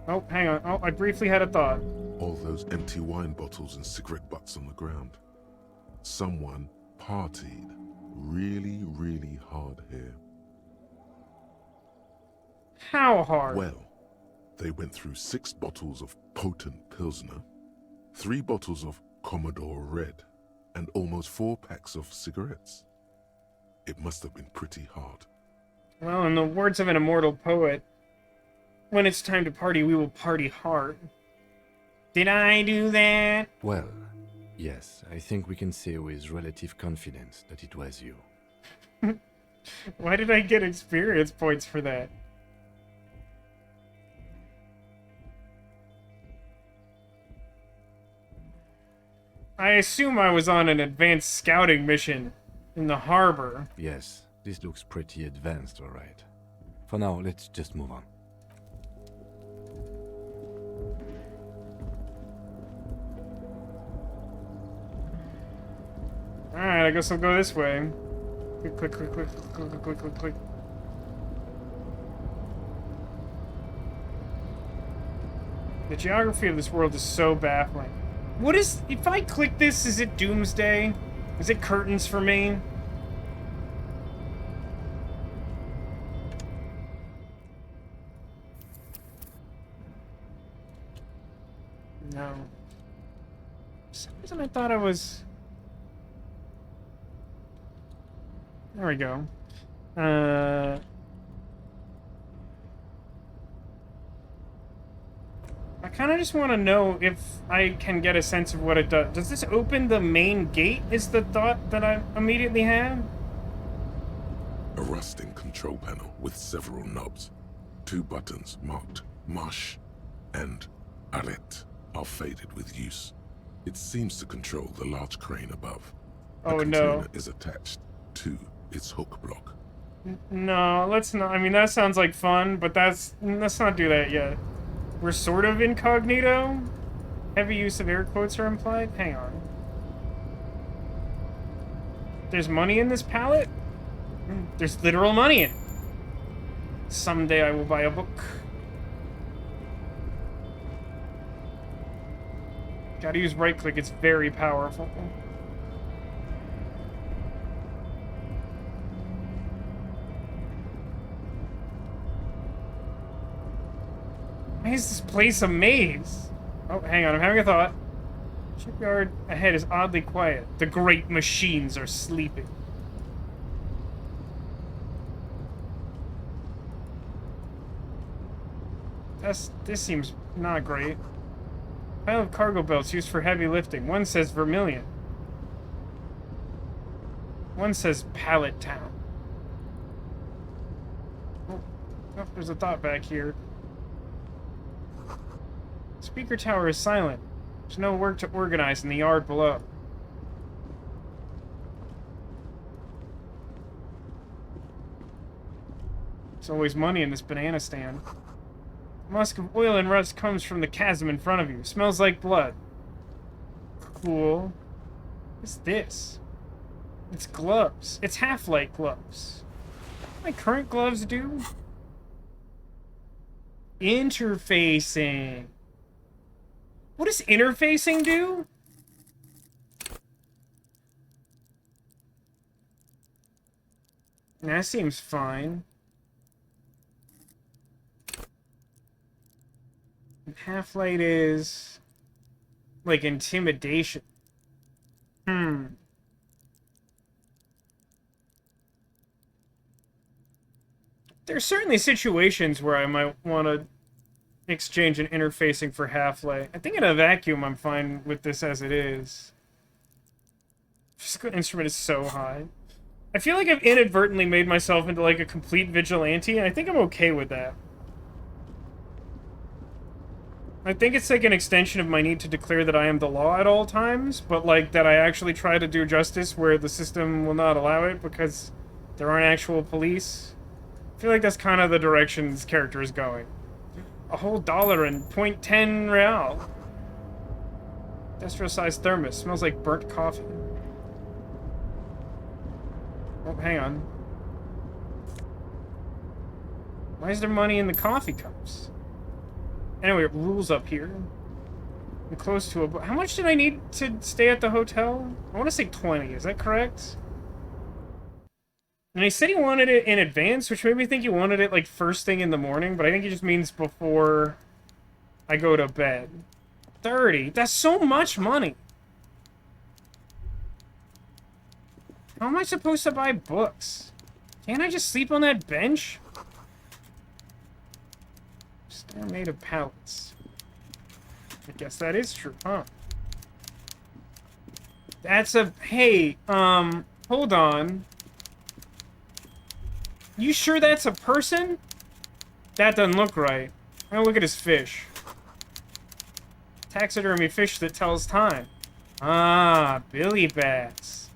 Oh, hang on. Oh, I briefly had a thought. All those empty wine bottles and cigarette butts on the ground. Someone partied really, really hard here. How hard? Well, they went through 6 bottles of potent Pilsner, 3 bottles of Commodore Red, and almost 4 packs of cigarettes. It must have been pretty hard. Well, in the words of an immortal poet, when it's time to party, we will party hard. Did I do that? Well, yes, I think we can say with relative confidence that it was you. Why did I get experience points for that? I assume I was on an advanced scouting mission in the harbor. Yes, this looks pretty advanced, alright. For now, let's just move on. Alright, I guess I'll go this way. Click, click, click, click, click, click, click, click, click. The geography of this world is so baffling. What is... If I click this, is it doomsday? Is it curtains for me? No. For some reason I thought I was... There we go. I kind of just want to know if I can get a sense of what it does. Does this open the main gate, is the thought that I immediately had? A rusting control panel with several knobs. 2 buttons marked Marche and Arrête are faded with use. It seems to control the large crane above. Oh, a no. container is attached to its hook block. No, let's not. I mean, that sounds like fun, but let's not do that yet. We're sort of incognito. Heavy use of air quotes are implied. Hang on. There's money in this pallet? There's literal money in it. Someday I will buy a book. Gotta use right click, it's very powerful. Why is this place a maze? Oh, hang on, I'm having a thought. Shipyard ahead is oddly quiet. The great machines are sleeping. This seems not great. Pile of cargo belts used for heavy lifting. One says Vermilion. One says Pallet Town. Oh, there's a thought back here. Speaker tower is silent. There's no work to organize in the yard below. There's always money in this banana stand. Musk of oil and rust comes from the chasm in front of you. Smells like blood. Cool. What's this? It's gloves. It's half-light gloves. What do my current gloves do? Interfacing. What does interfacing do? That seems fine. Half-light is... like intimidation. There's certainly situations where I might want to exchange an interfacing for half-light. I think in a vacuum I'm fine with this as it is. Physical instrument is so high. I feel like I've inadvertently made myself into like a complete vigilante, and I think I'm okay with that. I think it's like an extension of my need to declare that I am the law at all times, but like that I actually try to do justice where the system will not allow it because there aren't actual police. I feel like that's kind of the direction this character is going. A whole $1 and 0.10 real. Industrial-sized thermos. Smells like burnt coffee. Oh, hang on. Why is there money in the coffee cups? Anyway, rules up here. I'm close to a... How much did I need to stay at the hotel? I want to say 20. Is that correct? And he said he wanted it in advance, which made me think he wanted it, like, first thing in the morning, but I think he just means before I go to bed. 30? That's so much money! How am I supposed to buy books? Can't I just sleep on that bench? They're made of pallets. I guess that is true, huh? That's a... Hey, hold on. You sure that's a person? That doesn't look right. I'm gonna look at his fish. Taxidermy fish that tells time. Ah, billy bats.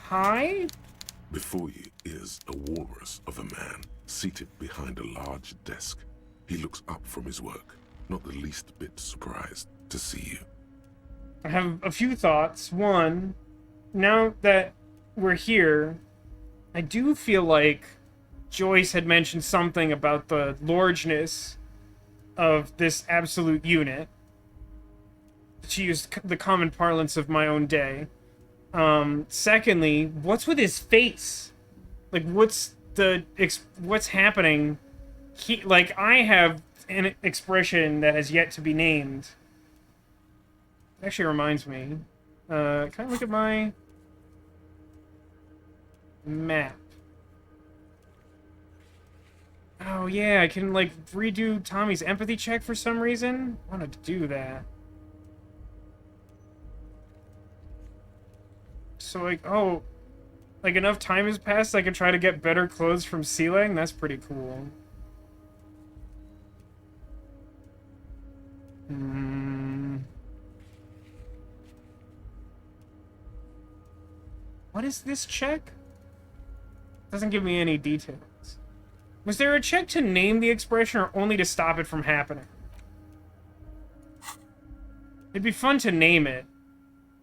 Hi? Before you is a walrus of a man, seated behind a large desk. He looks up from his work, not the least bit surprised to see you. I have a few thoughts. One, now that we're here, I do feel like Joyce had mentioned something about the largeness of this absolute unit. She used the common parlance of my own day. Secondly, what's with his face? Like, what's happening? I have an expression that has yet to be named. It actually reminds me. Can I look at my map? Oh yeah, I can like redo Tommy's empathy check for some reason. I wanted to do that. So like, oh, like enough time has passed I can try to get better clothes from Sealing? That's pretty cool. What is this check? Doesn't give me any details. Was there a check to name the expression or only to stop it from happening? It'd be fun to name it,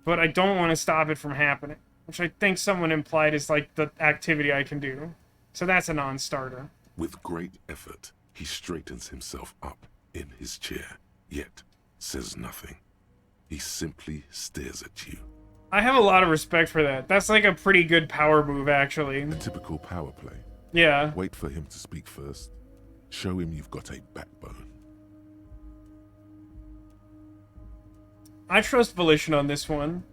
but I don't want to stop it from happening, which I think someone implied is like the activity I can do. So that's a non-starter. With great effort, he straightens himself up in his chair, yet says nothing. He simply stares at you. I have a lot of respect for that. That's like a pretty good power move, actually. A typical power play. Yeah. Wait for him to speak first. Show him you've got a backbone. I trust Volition on this one.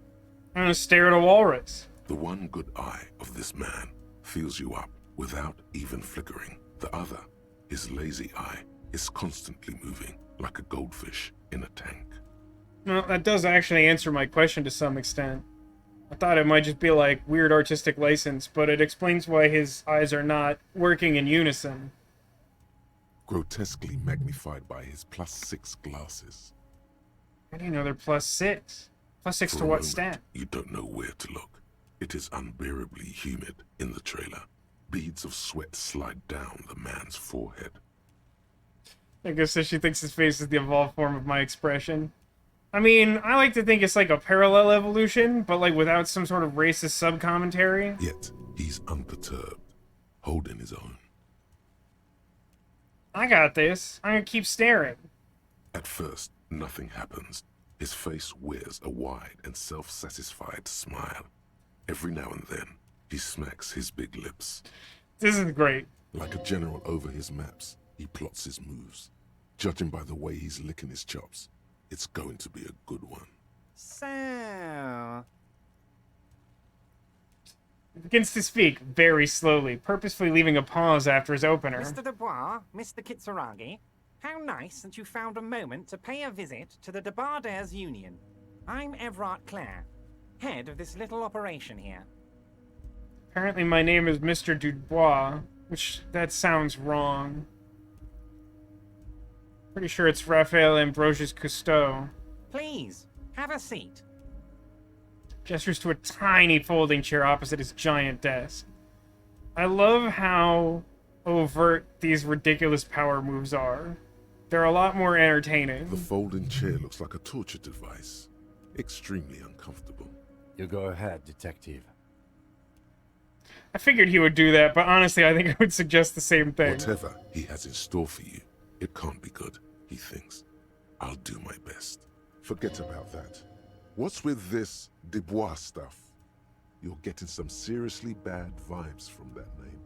I'm gonna stare at a walrus. The one good eye of this man fills you up without even flickering. The other, his lazy eye, is constantly moving like a goldfish in a tank. Well, that does actually answer my question to some extent. I thought it might just be like weird artistic license, but it explains why his eyes are not working in unison. Grotesquely magnified by his +6 glasses. How do you know they're +6? +6 For to a what moment, stat? You don't know where to look. It is unbearably humid in the trailer. Beads of sweat slide down the man's forehead. I guess so she thinks his face is the evolved form of my expression. I mean, I like to think it's like a parallel evolution, but like without some sort of racist sub-commentary. Yet, he's unperturbed, holding his own. I got this. I'm gonna keep staring. At first, nothing happens. His face wears a wide and self-satisfied smile. Every now and then, he smacks his big lips. This is great. Like a general over his maps, he plots his moves. Judging by the way he's licking his chops, it's going to be a good one. So... He begins to speak very slowly, purposefully leaving a pause after his opener. Mr. Dubois, Mr. Kisturagi, how nice that you found a moment to pay a visit to the Debardairs Union. I'm Everard Clare, head of this little operation here. Apparently my name is Mr. Dubois, which that sounds wrong. Pretty sure it's Raphael Ambrosius Cousteau. Please, have a seat. Gestures to a tiny folding chair opposite his giant desk. I love how overt these ridiculous power moves are. They're a lot more entertaining. The folding chair looks like a torture device. Extremely uncomfortable. You go ahead, detective. I figured he would do that, but honestly, I think I would suggest the same thing. Whatever he has in store for you, it can't be good, he thinks. I'll do my best. Forget about that. What's with this Dubois stuff? You're getting some seriously bad vibes from that name.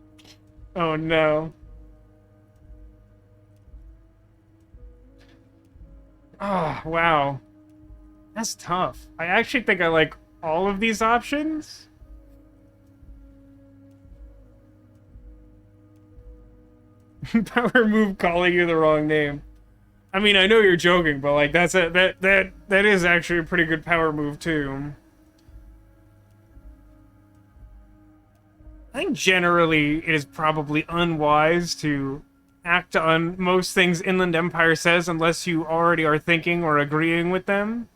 Oh no. Oh, wow. That's tough. I actually think I like all of these options. Power move calling you the wrong name. I mean, I know you're joking, but like that is actually a pretty good power move too. I think generally it is probably unwise to act on most things Inland Empire says unless you already are thinking or agreeing with them.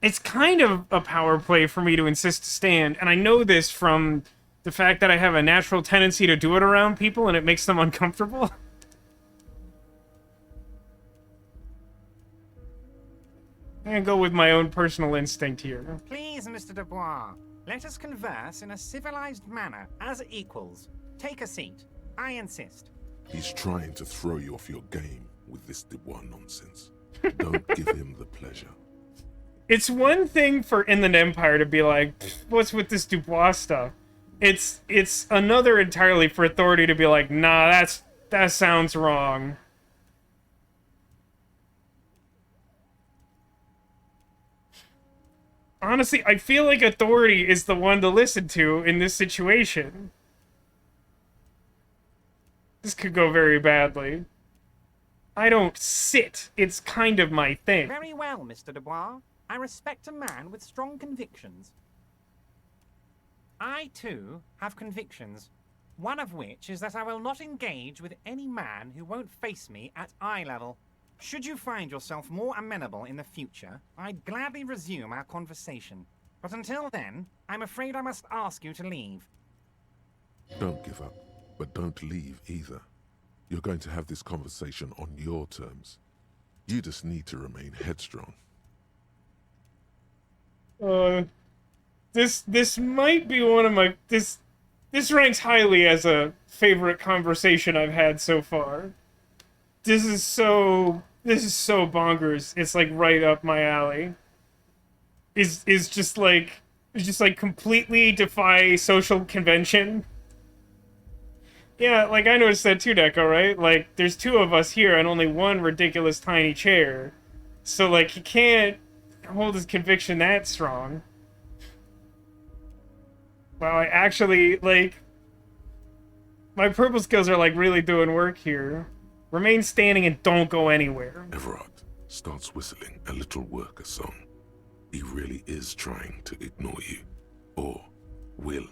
It's kind of a power play for me to insist to stand, and I know this from the fact that I have a natural tendency to do it around people and it makes them uncomfortable. gonna go with my own personal instinct here. Please, Mr. Dubois, let us converse in a civilized manner, as equals. Take a seat. I insist. He's trying to throw you off your game with this Dubois nonsense. Don't give him the pleasure. It's one thing for Inland Empire to be like, what's with this Dubois stuff? It's another entirely for Authority to be like, nah, that sounds wrong. Honestly, I feel like Authority is the one to listen to in this situation. This could go very badly. I don't sit. It's kind of my thing. Very well, Mr. Dubois. I respect a man with strong convictions. I, too, have convictions. One of which is that I will not engage with any man who won't face me at eye level. Should you find yourself more amenable in the future, I'd gladly resume our conversation. But until then, I'm afraid I must ask you to leave. Don't give up, but don't leave either. You're going to have this conversation on your terms. You just need to remain headstrong. This might be one of my this ranks highly as a favorite conversation I've had so far. This is so bonkers. It's like right up my alley. Is just like completely defy social convention. Yeah, like I noticed that too, Deco, right? Like there's two of us here and only one ridiculous tiny chair. So like he can't hold his conviction that strong. Wow, I actually, like, my purple skills are, like, really doing work here. Remain standing and don't go anywhere. Everard starts whistling a little worker song. He really is trying to ignore you, or will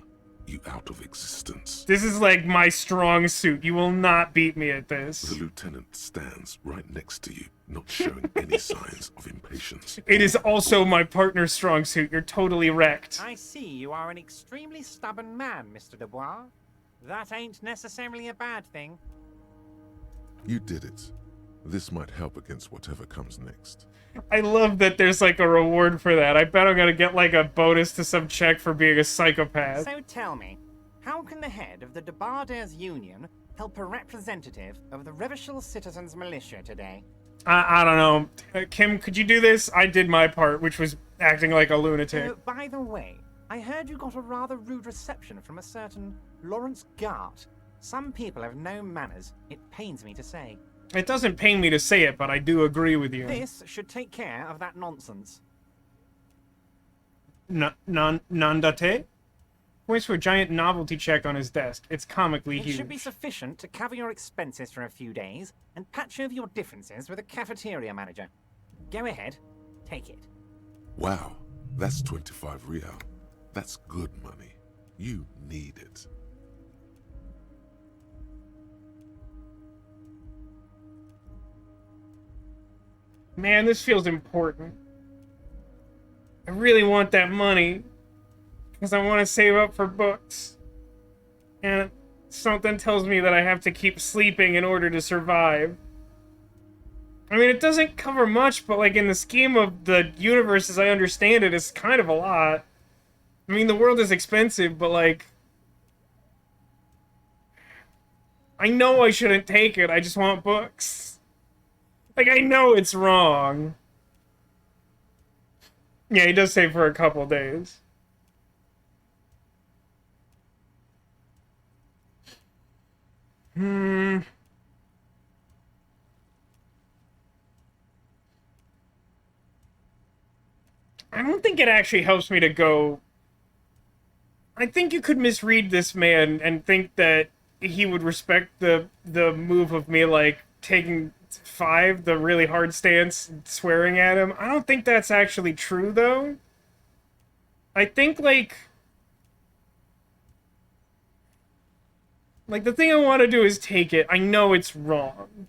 you out of existence. This is, like, my strong suit. You will not beat me at this. The lieutenant stands right next to you, not showing any signs of impatience. It is also my partner's strong suit. You're totally wrecked. I see you are an extremely stubborn man, Mr. Dubois. That ain't necessarily a bad thing. You did it. This might help against whatever comes next. I love that there's, like, a reward for that. I bet I'm gonna get, like, a bonus to some check for being a psychopath. So tell me, how can the head of the Debarders Union help a representative of the Revachol Citizens Militia today? I don't know. Kim, could you do this? I did my part, which was acting like a lunatic. By the way, I heard you got a rather rude reception from a certain Lawrence Gart. Some people have no manners, it pains me to say. It doesn't pain me to say it, but I do agree with you. This should take care of that nonsense. Nandate? Points to a giant novelty check on his desk. It's comically It huge. should be sufficient to cover your expenses for a few days and patch over your differences with a cafeteria manager. Go ahead, take it. Wow, that's 25 real. That's good money. You need it. Man, this feels important. I really want that money. Because I want to save up for books. And something tells me that I have to keep sleeping in order to survive. I mean, it doesn't cover much, but like in the scheme of the universe as I understand it, it's kind of a lot. I mean, the world is expensive, but like... I know I shouldn't take it, I just want books. Like, I know it's wrong. Yeah, he does say for a couple days. I don't think it actually helps me to go... I think you could misread this man and think that he would respect the move of me, like, taking 5, the really hard stance, and swearing at him. I don't think that's actually true, though. I think, like, the thing I want to do is take it. I know it's wrong.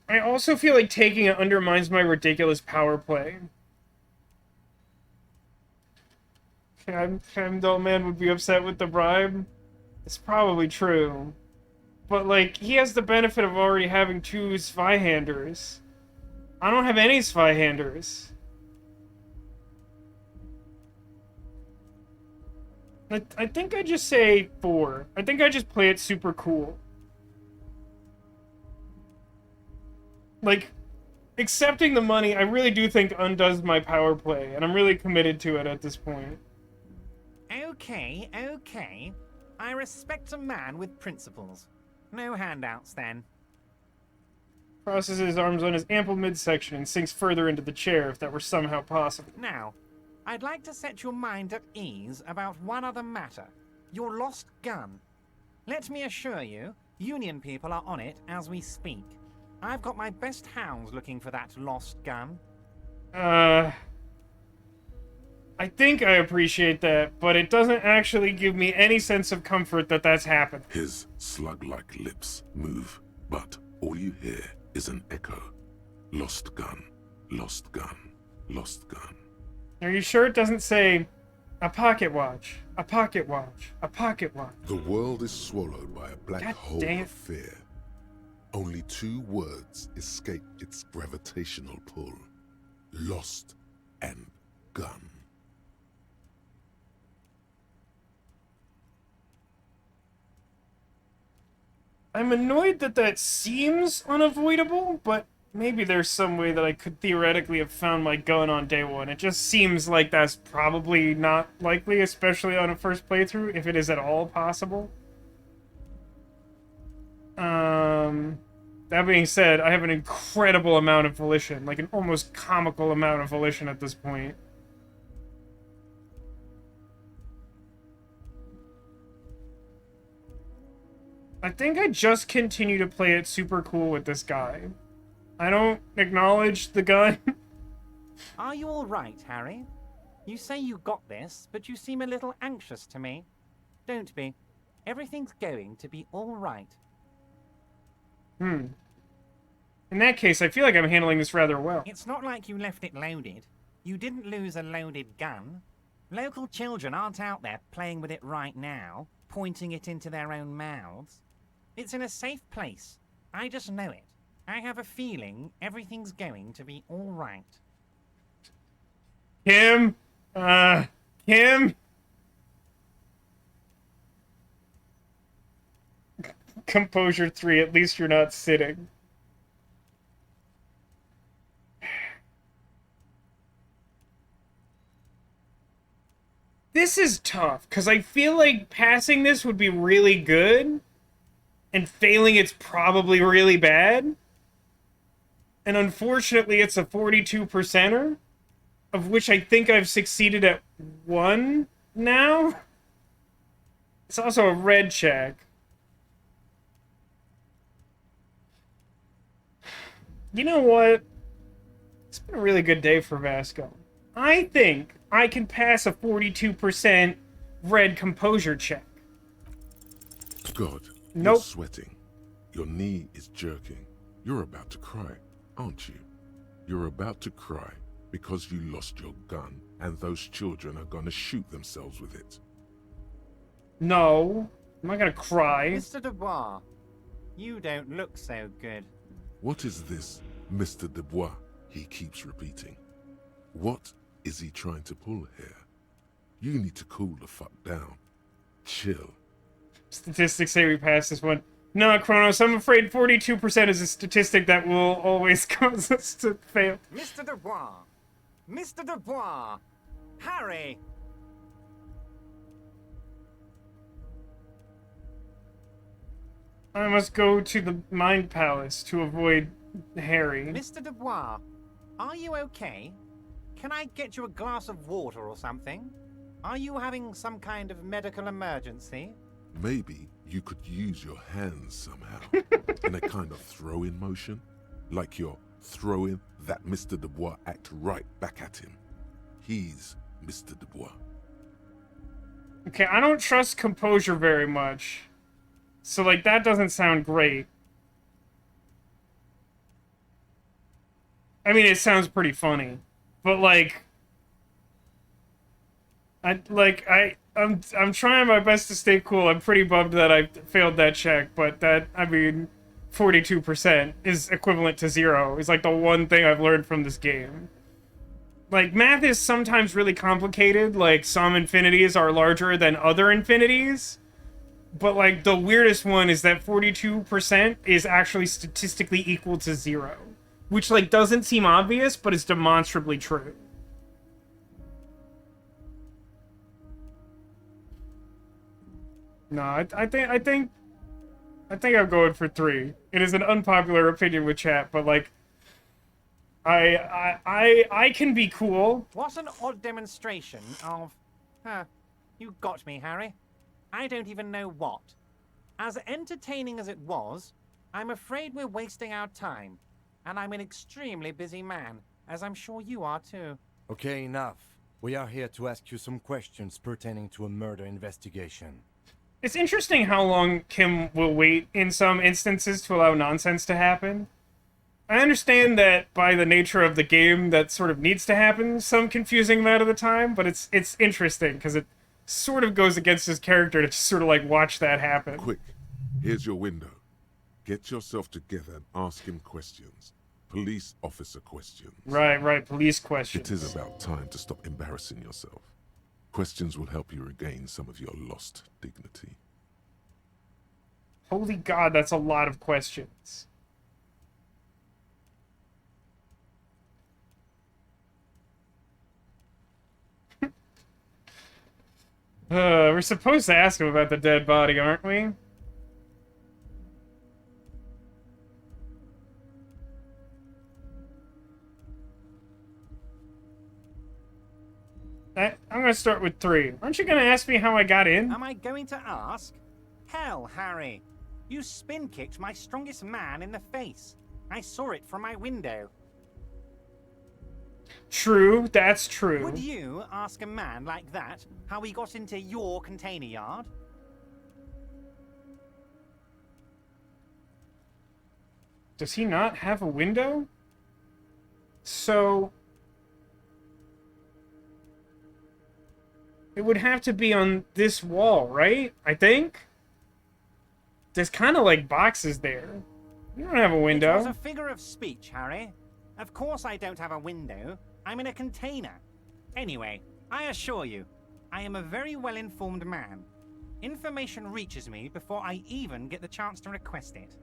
I also feel like taking it undermines my ridiculous power play. Heimdall man would be upset with the bribe. It's probably true. but, like, he has the benefit of already having 2 Zweihanders. I don't have any Zweihanders. I think I just say 4. I think I just play it super cool. Like, accepting the money, I really do think undoes my power play, and I'm really committed to it at this point. Okay, okay. I respect a man with principles. No handouts, then. Crosses his arms on his ample midsection and sinks further into the chair if that were somehow possible. Now, I'd like to set your mind at ease about one other matter. Your lost gun. Let me assure you, Union people are on it as we speak. I've got my best hounds looking for that lost gun. I think I appreciate that, but it doesn't actually give me any sense of comfort that that's happened. His slug-like lips move, but all you hear is an echo. Lost gun, lost gun, lost gun. Are you sure it doesn't say, a pocket watch, a pocket watch, a pocket watch? The world is swallowed by a black God hole damn. of fear. Only 2 words escape its gravitational pull. Lost and gun. I'm annoyed that that seems unavoidable, but maybe there's some way that I could theoretically have found my gun on day 1. It just seems like that's probably not likely, especially on a first playthrough, if it is at all possible. That being said, I have an incredible amount of volition, like an almost comical amount of volition at this point. I think I just continue to play it super cool with this guy. I don't acknowledge the gun. Are you all right, Harry? You say you got this, but you seem a little anxious to me. Don't be. Everything's going to be all right. In that case, I feel like I'm handling this rather well. It's not like you left it loaded. You didn't lose a loaded gun. Local children aren't out there playing with it right now, pointing it into their own mouths. It's in a safe place. I just know it. I have a feeling everything's going to be all right. Kim? Kim? Composure 3, at least you're not sitting. This is tough, because I feel like passing this would be really good, and failing it's probably really bad. And unfortunately, it's a 42%er, of which I think I've succeeded at 1 now. It's also a red check. You know what? It's been a really good day for Vasco. I think I can pass a 42% red composure check. God, Nope. You're sweating. Your knee is jerking. You're about to cry, aren't you? You're about to cry because you lost your gun and those children are gonna shoot themselves with it. No, I'm not gonna cry. Mr. Dubois, you don't look so good. What is this, Mr. Dubois? He keeps repeating. What is he trying to pull here? You need to cool the fuck down. Chill. Statistics say we passed this one. No, Kronos, I'm afraid 42% is a statistic that will always cause us to fail. Mr. Dubois! Mr. Dubois! Harry! I must go to the Mind Palace to avoid Harry. Mr. Dubois, are you okay? Can I get you a glass of water or something? Are you having some kind of medical emergency? Maybe you could use your hands somehow, in a kind of throw-in motion, like you're throwing that Mr. Dubois act right back at him. He's Mr. Dubois. Okay, I don't trust composure very much. So, like, that doesn't sound great. I mean, it sounds pretty funny. But, like... I'm trying my best to stay cool. I'm pretty bummed that I failed that check, but that, I mean, 42% is equivalent to 0. Is like the one thing I've learned from this game. Like, math is sometimes really complicated, like some infinities are larger than other infinities, but like the weirdest one is that 42% is actually statistically equal to 0, which like doesn't seem obvious, but is demonstrably true. No, I think I'm going for 3. It is an unpopular opinion with chat, but like, I can be cool. What an odd demonstration of... you got me, Harry. I don't even know what. As entertaining as it was, I'm afraid we're wasting our time. And I'm an extremely busy man, as I'm sure you are too. Okay, enough. We are here to ask you some questions pertaining to a murder investigation. It's interesting how long Kim will wait in some instances to allow nonsense to happen. I understand that by the nature of the game that sort of needs to happen some confusing amount of the time, but it's interesting because it sort of goes against his character to just sort of like watch that happen. Quick, here's your window. Get yourself together and ask him questions. Police officer questions. Right, police questions. It is about time to stop embarrassing yourself. Questions will help you regain some of your lost dignity. Holy God, that's a lot of questions. We're supposed to ask him about the dead body, aren't we? I'm gonna start with 3. Aren't you gonna ask me how I got in? Am I going to ask? Hell, Harry. You spin-kicked my strongest man in the face. I saw it from my window. True, that's true. Would you ask a man like that how he got into your container yard? Does he not have a window? So... it would have to be on this wall, right? I think? There's kind of like boxes there. You don't have a window. It was a figure of speech, Harry. Of course I don't have a window. I'm in a container. Anyway, I assure you, I am a very well-informed man. Information reaches me before I even get the chance to request it.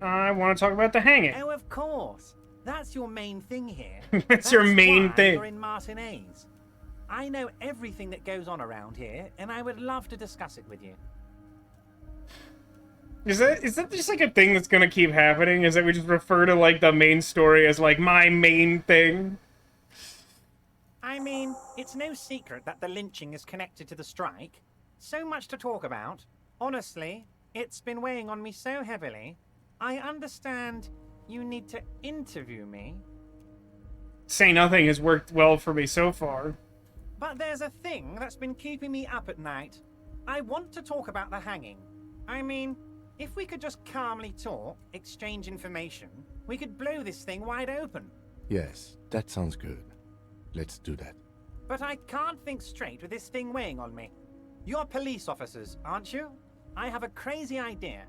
I want to talk about the hanging. Oh, of course. That's your main thing here. That's your main why thing. You're in Martinez. I know everything that goes on around here, and I would love to discuss it with you. Is that just like a thing that's gonna keep happening? Is that we just refer to like the main story as like my main thing? I mean, it's no secret that the lynching is connected to the strike. So much to talk about. Honestly, it's been weighing on me so heavily. I understand you need to interview me. Say nothing has worked well for me so far. But there's a thing that's been keeping me up at night. I want to talk about the hanging. I mean, if we could just calmly talk, exchange information, we could blow this thing wide open. Yes, that sounds good. Let's do that. But I can't think straight with this thing weighing on me. You're police officers, aren't you? I have a crazy idea.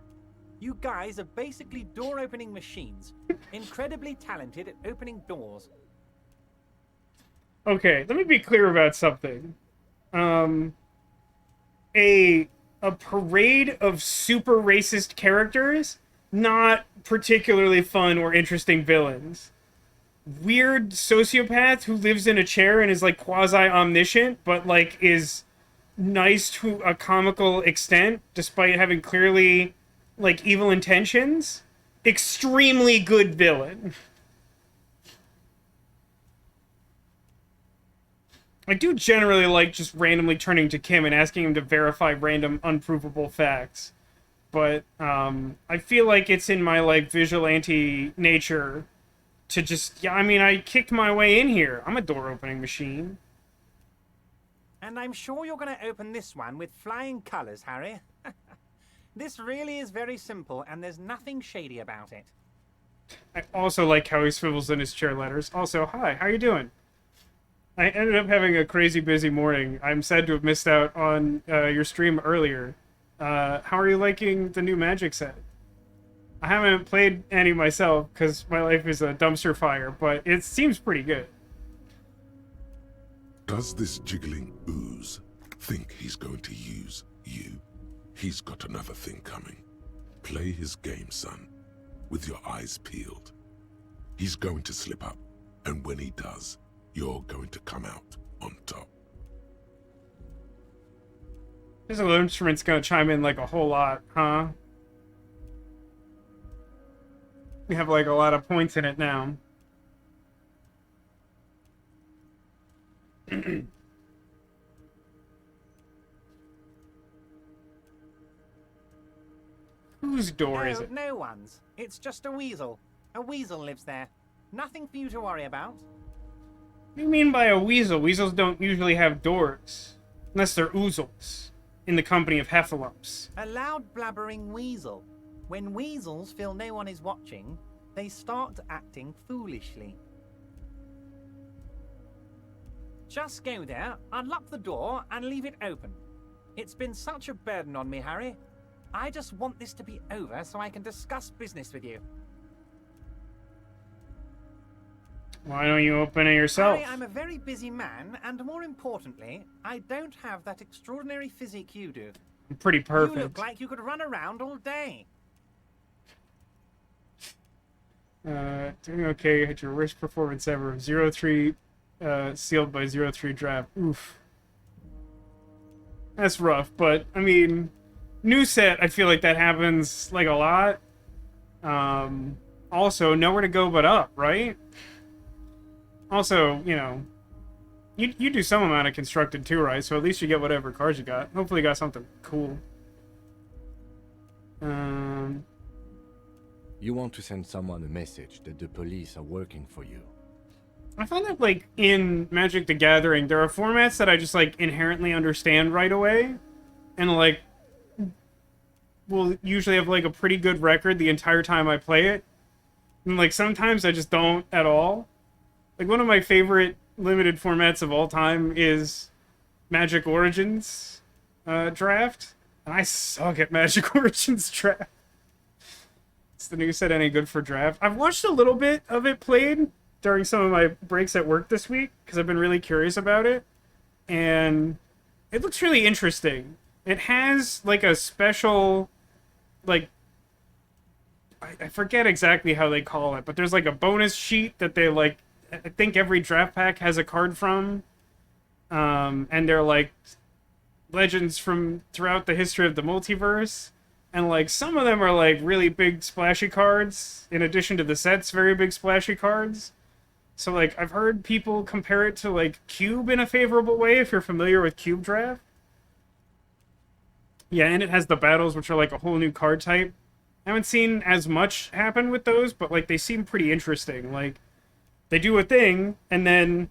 You guys are basically door-opening machines, incredibly talented at opening doors. Okay, let me be clear about something. A parade of super racist characters, not particularly fun or interesting villains. Weird sociopath who lives in a chair and is like quasi-omniscient, but like is nice to a comical extent, despite having clearly like evil intentions. Extremely good villain. I do generally like just randomly turning to Kim and asking him to verify random unprovable facts. But I feel like it's in my like vigilante nature to just, yeah, I mean, I kicked my way in here. I'm a door opening machine. And I'm sure you're going to open this one with flying colors, Harry. This really is very simple, and there's nothing shady about it. I also like how he swivels in his chair letters. Also, hi, how you doing? I ended up having a crazy busy morning. I'm sad to have missed out on your stream earlier. How are you liking the new Magic set? I haven't played any myself because my life is a dumpster fire, but it seems pretty good. Does this jiggling ooze think he's going to use you? He's got another thing coming. Play his game, son, with your eyes peeled. He's going to slip up, and when he does, you're going to come out on top. Physical instrument's gonna chime in like a whole lot, huh? We have like a lot of points in it now. Whose door is it? No one's. It's just a weasel. A weasel lives there. Nothing for you to worry about. What do you mean by a weasel? Weasels don't usually have doors. Unless they're oozles. In the company of heffalumps. A loud blabbering weasel. When weasels feel no one is watching, they start acting foolishly. Just go there, unlock the door, and leave it open. It's been such a burden on me, Harry. I just want this to be over so I can discuss business with you. Why don't you open it yourself? Harry, I'm a very busy man, and more importantly, I don't have that extraordinary physique you do. Pretty perfect. You look like you could run around all day. Doing okay. Had your worst performance ever. 0-3, sealed by 0-3 draft. Oof. That's rough, but, I mean, new set, I feel like that happens, like, a lot. Also, nowhere to go but up, right? Also, you know, you do some amount of constructed too, right? So at least you get whatever cards you got. Hopefully you got something cool. You want to send someone a message that the police are working for you. I find that, like, in Magic the Gathering, there are formats that I just, like, inherently understand right away. And, like, will usually have, like, a pretty good record the entire time I play it. And, like, sometimes I just don't at all. Like, one of my favorite limited formats of all time is Magic Origins draft. And I suck at Magic Origins draft. Is the new set any good for draft? I've watched a little bit of it played during some of my breaks at work this week, because I've been really curious about it. And it looks really interesting. It has, like, a special, like, I forget exactly how they call it, but there's, like, a bonus sheet that they, like, I think every draft pack has a card from. And they're, like, legends from throughout the history of the multiverse. And, like, some of them are, like, really big splashy cards, in addition to the set's very big splashy cards. So, like, I've heard people compare it to, like, Cube in a favorable way, if you're familiar with Cube Draft. Yeah, and it has the battles, which are, like, a whole new card type. I haven't seen as much happen with those, but, like, they seem pretty interesting. Like, they do a thing, and then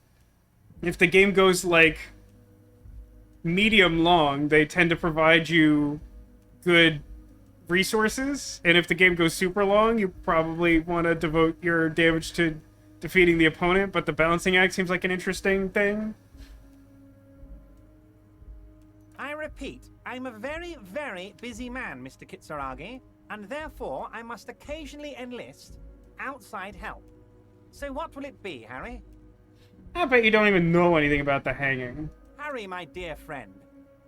if the game goes, like, medium long, they tend to provide you good resources, and if the game goes super long, you probably want to devote your damage to defeating the opponent, but the balancing act seems like an interesting thing. I repeat, I'm a very, very busy man, Mr. Kisturagi, and therefore I must occasionally enlist outside help. So what will it be, Harry? I bet you don't even know anything about the hanging. Harry, my dear friend,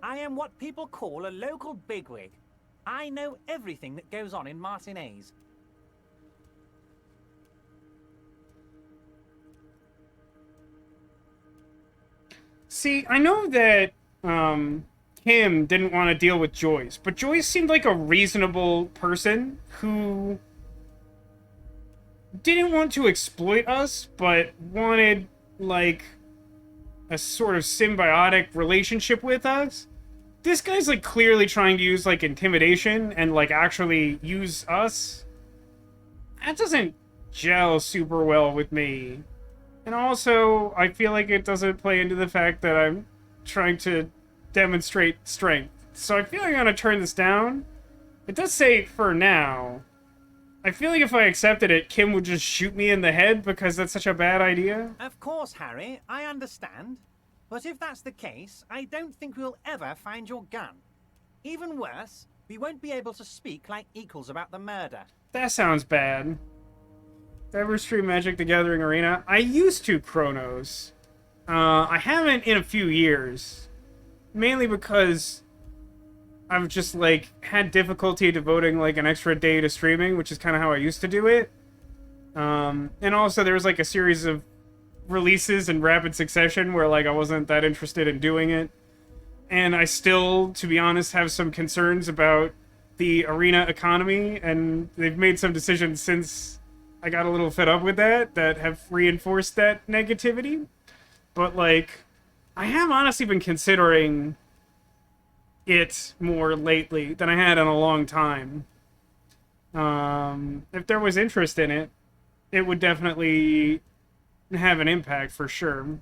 I am what people call a local bigwig. I know everything that goes on in Martinez. See, I know that Kim didn't want to deal with Joyce, but Joyce seemed like a reasonable person who didn't want to exploit us, but wanted, like, a sort of symbiotic relationship with us. This guy's, like, clearly trying to use, like, intimidation and, like, actually use us. That doesn't gel super well with me. And also, I feel like it doesn't play into the fact that I'm trying to demonstrate strength. So I feel like I'm gonna turn this down. It does say, for now. I feel like if I accepted it, Kim would just shoot me in the head because that's such a bad idea. Of course, Harry, I understand. But if that's the case, I don't think we'll ever find your gun. Even worse, we won't be able to speak like equals about the murder. That sounds bad. Ever stream Magic the Gathering Arena? I used to, Chronos. I haven't in a few years. Mainly because I've just, like, had difficulty devoting, like, an extra day to streaming, which is kind of how I used to do it. And also there was, like, a series of releases in rapid succession where, like, I wasn't that interested in doing it. And I still, to be honest, have some concerns about the arena economy, and they've made some decisions since I got a little fed up with that have reinforced that negativity. But, like, I have honestly been considering it more lately than I had in a long time. If there was interest in it, it would definitely have an impact for sure.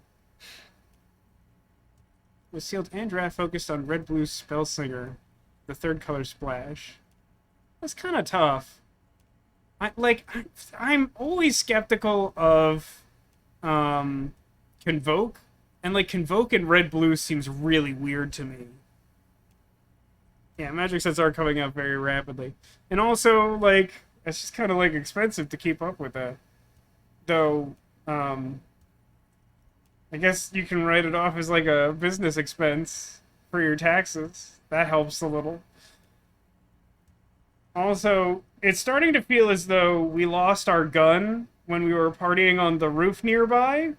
Was sealed and draft focused on red-blue Spellslinger, the third color splash. That's kind of tough. I'm always skeptical of Convoke, and like Convoke in red-blue seems really weird to me. Yeah, magic sets are coming out very rapidly, and also like it's just kind of like expensive to keep up with that. Though, I guess you can write it off as like a business expense for your taxes. That helps a little. Also, it's starting to feel as though we lost our gun when we were partying on the roof nearby.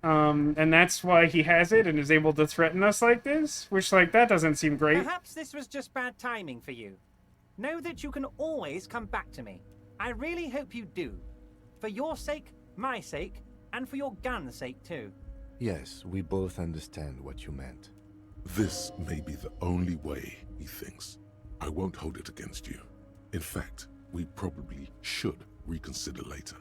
And that's why he has it and is able to threaten us like this, which, like, that doesn't seem great. Perhaps this was just bad timing for you. Know that you can always come back to me. I really hope you do. For your sake, my sake, and for your gun's sake too. Yes, we both understand what you meant. This may be the only way, he thinks. I won't hold it against you. In fact, we probably should reconsider later.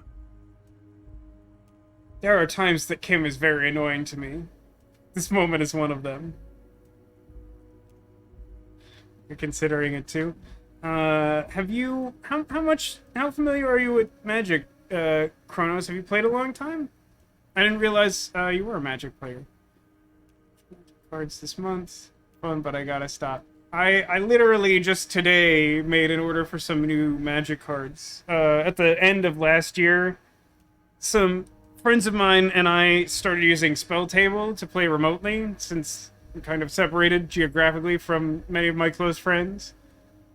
There are times that Kim is very annoying to me. This moment is one of them. You're considering it too. Have you... How familiar are you with Magic, Chronos? Have you played a long time? I didn't realize you were a Magic player. Cards this month. Fun, but I gotta stop. I literally just today made an order for some new Magic cards. At the end of last year, some friends of mine and I started using Spell Table to play remotely, since I'm kind of separated geographically from many of my close friends.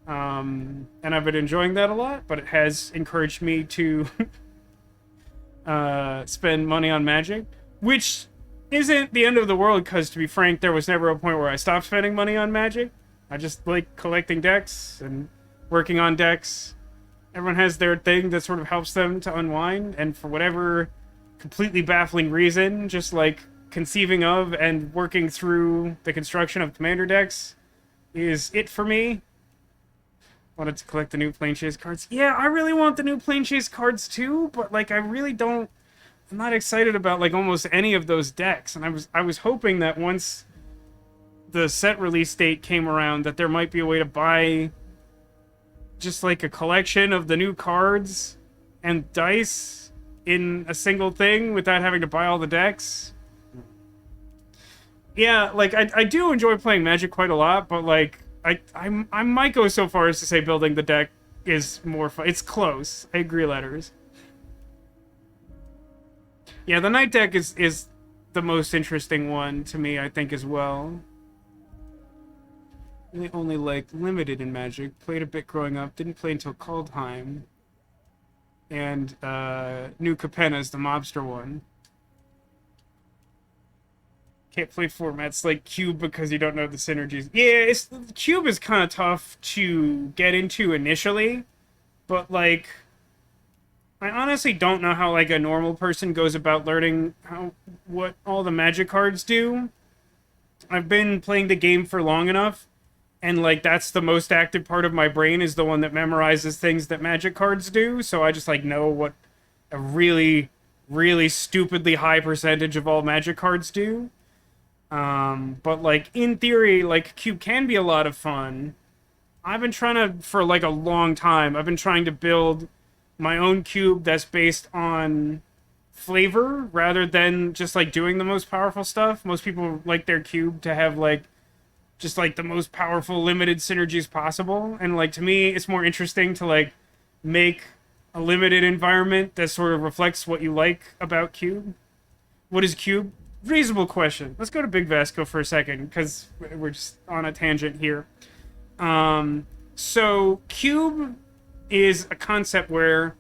And I've been enjoying that a lot, but it has encouraged me to spend money on Magic, which isn't the end of the world, because to be frank, there was never a point where I stopped spending money on Magic. I just like collecting decks and working on decks. Everyone has their thing that sort of helps them to unwind, and for whatever completely baffling reason, just like conceiving of and working through the construction of commander decks is it for me. Wanted to collect the new Plane Chase cards. Yeah, I really want the new Plane Chase cards too, but like I really don't... I'm not excited about like almost any of those decks, and I was hoping that once the set release date came around that there might be a way to buy just like a collection of the new cards and dice in a single thing without having to buy all the decks. Yeah, like I do enjoy playing Magic quite a lot, but like I might go so far as to say building the deck is more fun. It's close. I agree, letters. Yeah, the Knight deck is the most interesting one to me, I think, as well. Really only, like, limited in Magic. Played a bit growing up. Didn't play until Kaldheim. And, New Capenna's the mobster one. Can't play formats like Cube because you don't know the synergies. Yeah, Cube is kind of tough to get into initially. But, like... I honestly don't know how, like, a normal person goes about learning what all the Magic cards do. I've been playing the game for long enough, and, like, that's the most active part of my brain, is the one that memorizes things that Magic cards do, so I just, like, know what a really, really stupidly high percentage of all Magic cards do. But, like, in theory, like, Cube can be a lot of fun. I've been trying to, for like a long time, I've been trying to build my own cube that's based on flavor rather than just like doing the most powerful stuff. Most people like their cube to have like just like the most powerful limited synergies possible. And like to me, it's more interesting to like make a limited environment that sort of reflects what you like about cube. What is cube? Reasonable question. Let's go to Big Vasco for a second because we're just on a tangent here. So cube is a concept where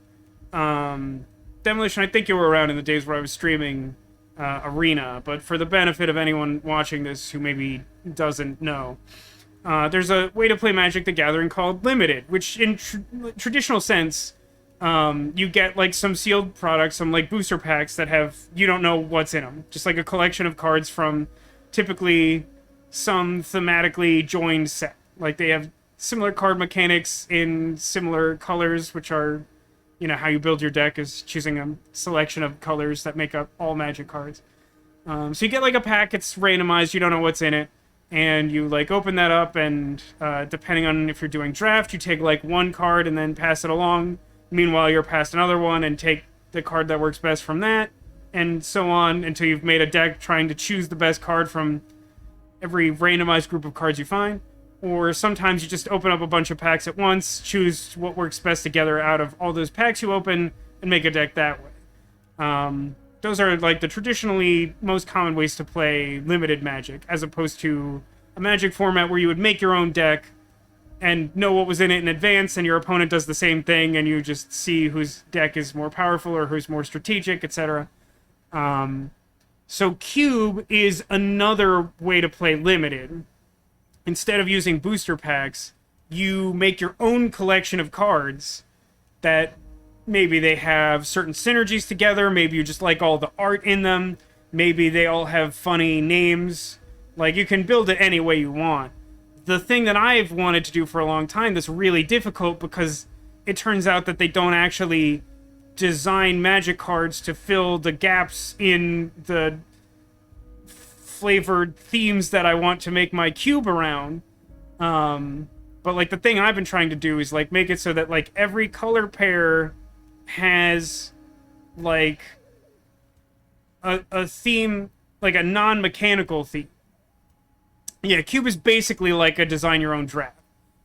Demolition, I think you were around in the days where I was streaming Arena, but for the benefit of anyone watching this who maybe doesn't know, there's a way to play Magic the Gathering called Limited, which in traditional sense, you get like some sealed products, some like booster packs that have, you don't know what's in them. Just like a collection of cards from typically some thematically joined set. Like they have similar card mechanics in similar colors, which are, you know, how you build your deck is choosing a selection of colors that make up all Magic cards. So you get like a pack, it's randomized, you don't know what's in it, and you like open that up, and depending on if you're doing draft, you take like one card and then pass it along. Meanwhile, you're past another one and take the card that works best from that, and so on until you've made a deck trying to choose the best card from every randomized group of cards you find. Or sometimes you just open up a bunch of packs at once, choose what works best together out of all those packs you open, and make a deck that way. Those are like the traditionally most common ways to play limited Magic, as opposed to a Magic format where you would make your own deck and know what was in it in advance, and your opponent does the same thing, and you just see whose deck is more powerful or who's more strategic, etc. So Cube is another way to play limited. Instead of using booster packs, you make your own collection of cards that maybe they have certain synergies together, maybe you just like all the art in them, maybe they all have funny names. Like, you can build it any way you want. The thing that I've wanted to do for a long time that's really difficult because it turns out that they don't actually design Magic cards to fill the gaps in the flavored themes that I want to make my cube around. But like the thing I've been trying to do is like make it so that like every color pair has like a theme, like a non-mechanical theme. Yeah, cube is basically like a design your own draft.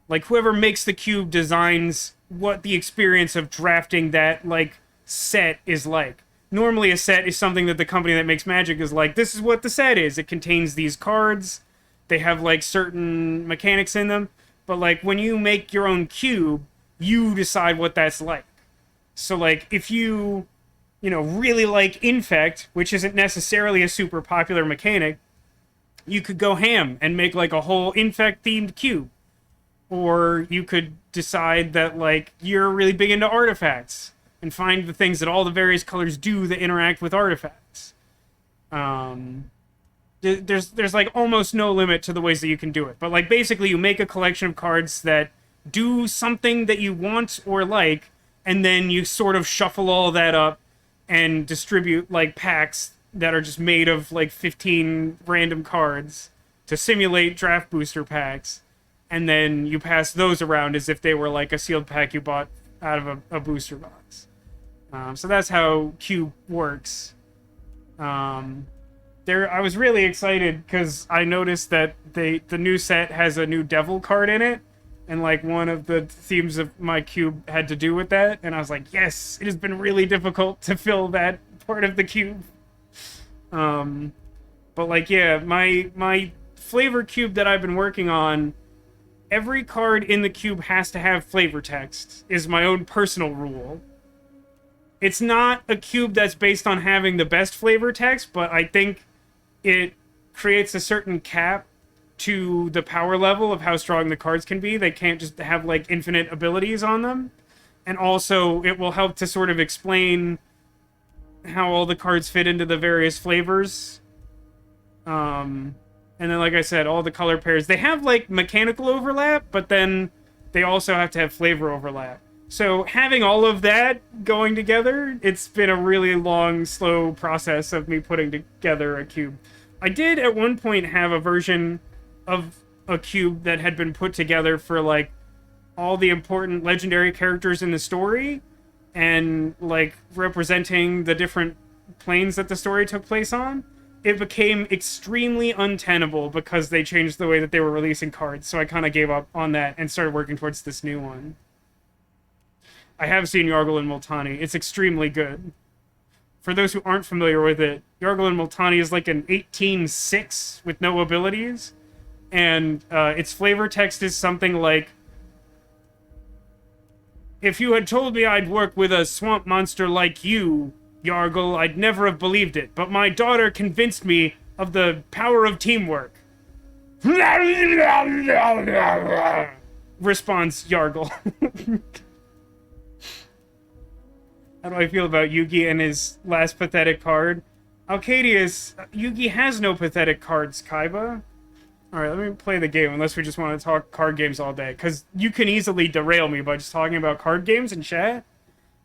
Like whoever makes the cube designs what the experience of drafting that like set is like. Normally a set is something that the company that makes Magic is like, this is what the set is. It contains these cards. They have like certain mechanics in them. But like when you make your own cube, you decide what that's like. So like if you really like Infect, which isn't necessarily a super popular mechanic, you could go ham and make like a whole Infect themed cube. Or you could decide that like you're really big into artifacts and find the things that all the various colors do that interact with artifacts. There's like almost no limit to the ways that you can do it. But like basically you make a collection of cards that do something that you want or like, and then you sort of shuffle all that up and distribute like packs that are just made of like 15 random cards to simulate draft booster packs. And then you pass those around as if they were like a sealed pack you bought out of a booster box. So that's how Cube works. I was really excited because I noticed that the new set has a new devil card in it, and like one of the themes of my cube had to do with that, and I was like, yes, it has been really difficult to fill that part of the cube. But like, yeah, my flavor cube that I've been working on, every card in the cube has to have flavor text, is my own personal rule. It's not a cube that's based on having the best flavor text, but I think it creates a certain cap to the power level of how strong the cards can be. They can't just have like infinite abilities on them. And also it will help to sort of explain how all the cards fit into the various flavors. And then, like I said, all the color pairs, they have like mechanical overlap, but then they also have to have flavor overlap. So having all of that going together, it's been a really long, slow process of me putting together a cube. I did at one point have a version of a cube that had been put together for like all the important legendary characters in the story and like representing the different planes that the story took place on, it became extremely untenable because they changed the way that they were releasing cards. So I kind of gave up on that and started working towards this new one. I have seen Yargle and Multani. It's extremely good. For those who aren't familiar with it, Yargle and Multani is like an 18-6 with no abilities. And its flavor text is something like, if you had told me I'd work with a swamp monster like you, Yargle, I'd never have believed it. But my daughter convinced me of the power of teamwork. Responds Yargle. How do I feel about Yugi and his last pathetic card? Alcadius, Yugi has no pathetic cards, Kaiba. Alright, let me play the game, unless we just want to talk card games all day. Because you can easily derail me by just talking about card games in chat.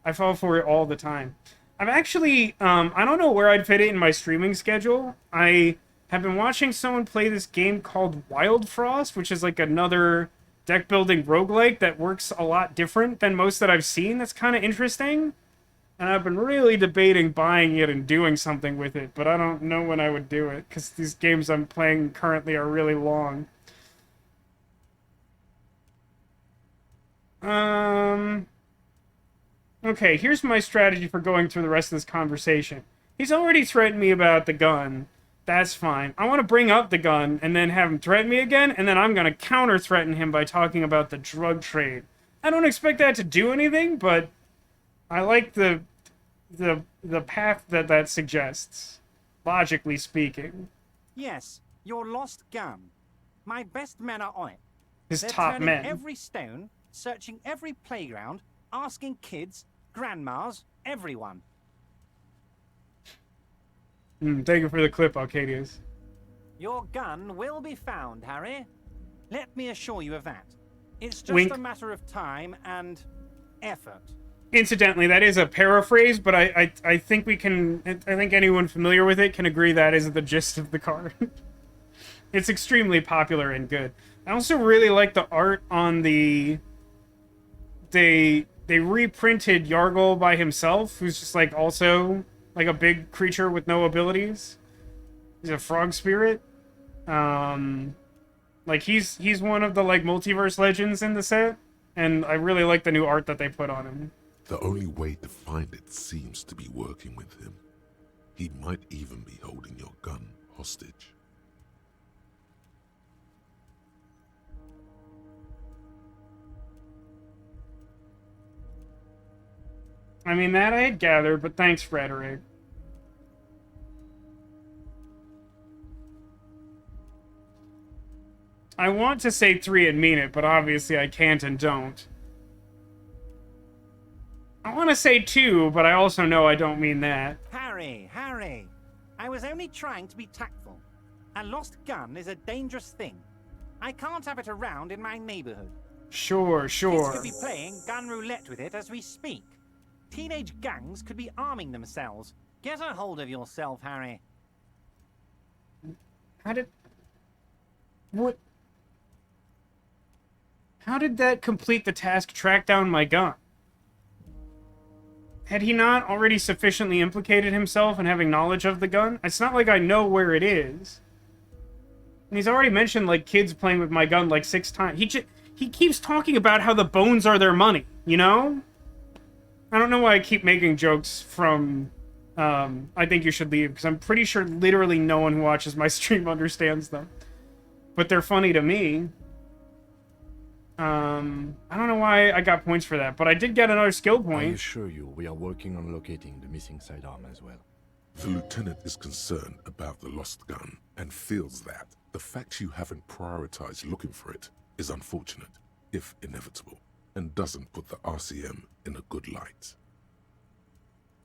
I fall for it all the time. I'm actually, I don't know where I'd fit it in my streaming schedule. I have been watching someone play this game called Wild Frost, which is like another deck-building roguelike that works a lot different than most that I've seen. That's kind of interesting. And I've been really debating buying it and doing something with it, but I don't know when I would do it, because these games I'm playing currently are really long. Okay, here's my strategy for going through the rest of this conversation. He's already threatened me about the gun. That's fine. I want to bring up the gun and then have him threaten me again, and then I'm going to counter-threaten him by talking about the drug trade. I don't expect that to do anything, but I like the path that suggests, logically speaking. Yes, your lost gun. My best men are on it. His They're top turning men. every stone, searching every playground, asking kids, grandmas, everyone. Thank you for the clip, Arcadius. Your gun will be found, Harry. Let me assure you of that. It's just Wink. a matter of time and effort. Incidentally, that is a paraphrase, but I think we can... I think anyone familiar with it can agree that is the gist of the card. It's extremely popular and good. I also really like the art on the... They reprinted Yargle by himself, who's just, like, also, like, a big creature with no abilities. He's a frog spirit. Like, he's one of the, like, multiverse legends in the set, and I really like the new art that they put on him. The only way to find it seems to be working with him. He might even be holding your gun hostage. I mean, that I had gathered, but thanks, Frederick. I want to say 3 and mean it, but obviously I can't and don't. I want to say 2, but I also know I don't mean that. Harry, I was only trying to be tactful. A lost gun is a dangerous thing. I can't have it around in my neighborhood. Sure. Kids could be playing gun roulette with it as we speak. Teenage gangs could be arming themselves. Get a hold of yourself, Harry. What? How did that complete the task track down my gun? Had he not already sufficiently implicated himself in having knowledge of the gun? It's not like I know where it is. And he's already mentioned, like, kids playing with my gun, like, 6 times. He keeps talking about how the bones are their money, you know? I don't know why I keep making jokes from, I think you should leave, because I'm pretty sure literally no one who watches my stream understands them. But they're funny to me. I don't know why I got points for that, but I did get another skill I point. assure you, we are working on locating the missing sidearm as well. The lieutenant is concerned about the lost gun and feels that the fact you haven't prioritized looking for it is unfortunate, if inevitable, and doesn't put the RCM in a good light.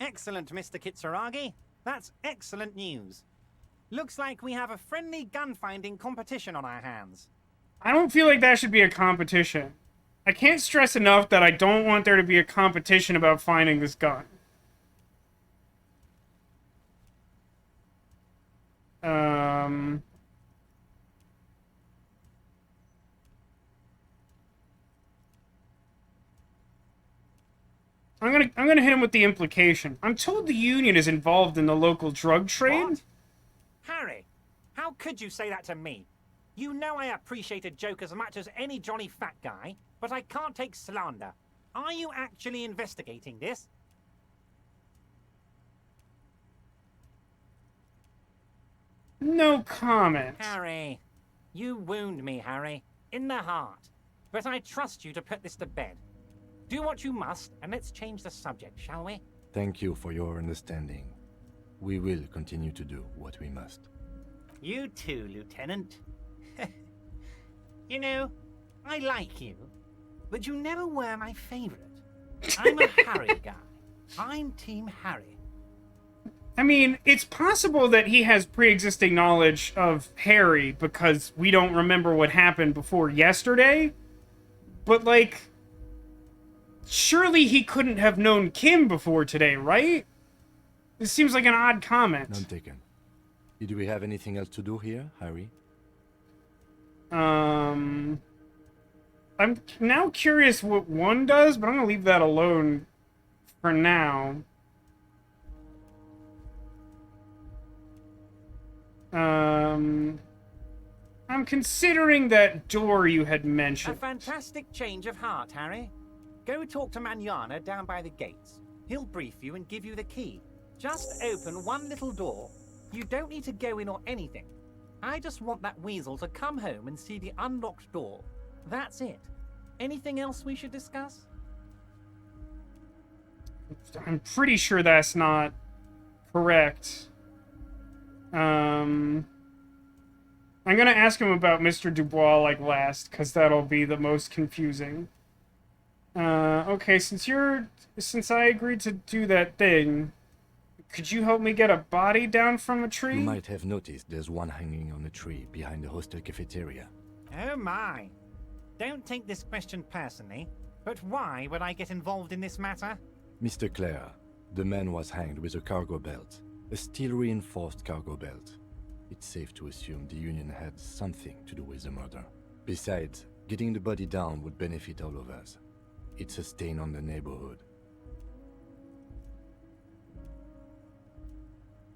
Excellent, Mr. Kisturagi. That's excellent news. Looks like we have a friendly gun-finding competition on our hands. I don't feel like that should be a competition. I can't stress enough that I don't want there to be a competition about finding this gun. I'm gonna hit him with the implication. I'm told the Union is involved in the local drug trade. What? Harry, how could you say that to me? You know I appreciate a joke as much as any Johnny Fat Guy, but I can't take slander. Are you actually investigating this? No comment. Harry, you wound me, Harry, in the heart. But I trust you to put this to bed. Do what you must, and let's change the subject, shall we? Thank you for your understanding. We will continue to do what we must. You too, Lieutenant. You know, I like you, but you never were my favorite. I'm a Harry guy. I'm Team Harry. I mean, it's possible that he has pre-existing knowledge of Harry because we don't remember what happened before yesterday. But, like, surely he couldn't have known Kim before today, right? This seems like an odd comment. None taken. Did we have anything else to do here, Harry? I'm now curious what one does, but I'm gonna leave that alone for now. I'm considering that door you had A mentioned. fantastic change of heart, Harry. Go talk to Manana down by the gates. He'll brief you and give you the key. Just open one little door. You don't need to go in or anything. I just want that weasel to come home and see the unlocked door. That's it. Anything else we should discuss? I'm pretty sure that's not correct. I'm gonna ask him about Mr. Dubois like last, because that'll be the most confusing. Okay, since I agreed to do that thing, could you help me get a body down from a tree? You might have noticed there's one hanging on a tree behind the hostel cafeteria. Oh my. Don't take this question personally, but why would I get involved in this matter? Mr. Clare, the man was hanged with a cargo belt. A steel-reinforced cargo belt. It's safe to assume the Union had something to do with the murder. Besides, getting the body down would benefit all of us. It's a stain on the neighborhood.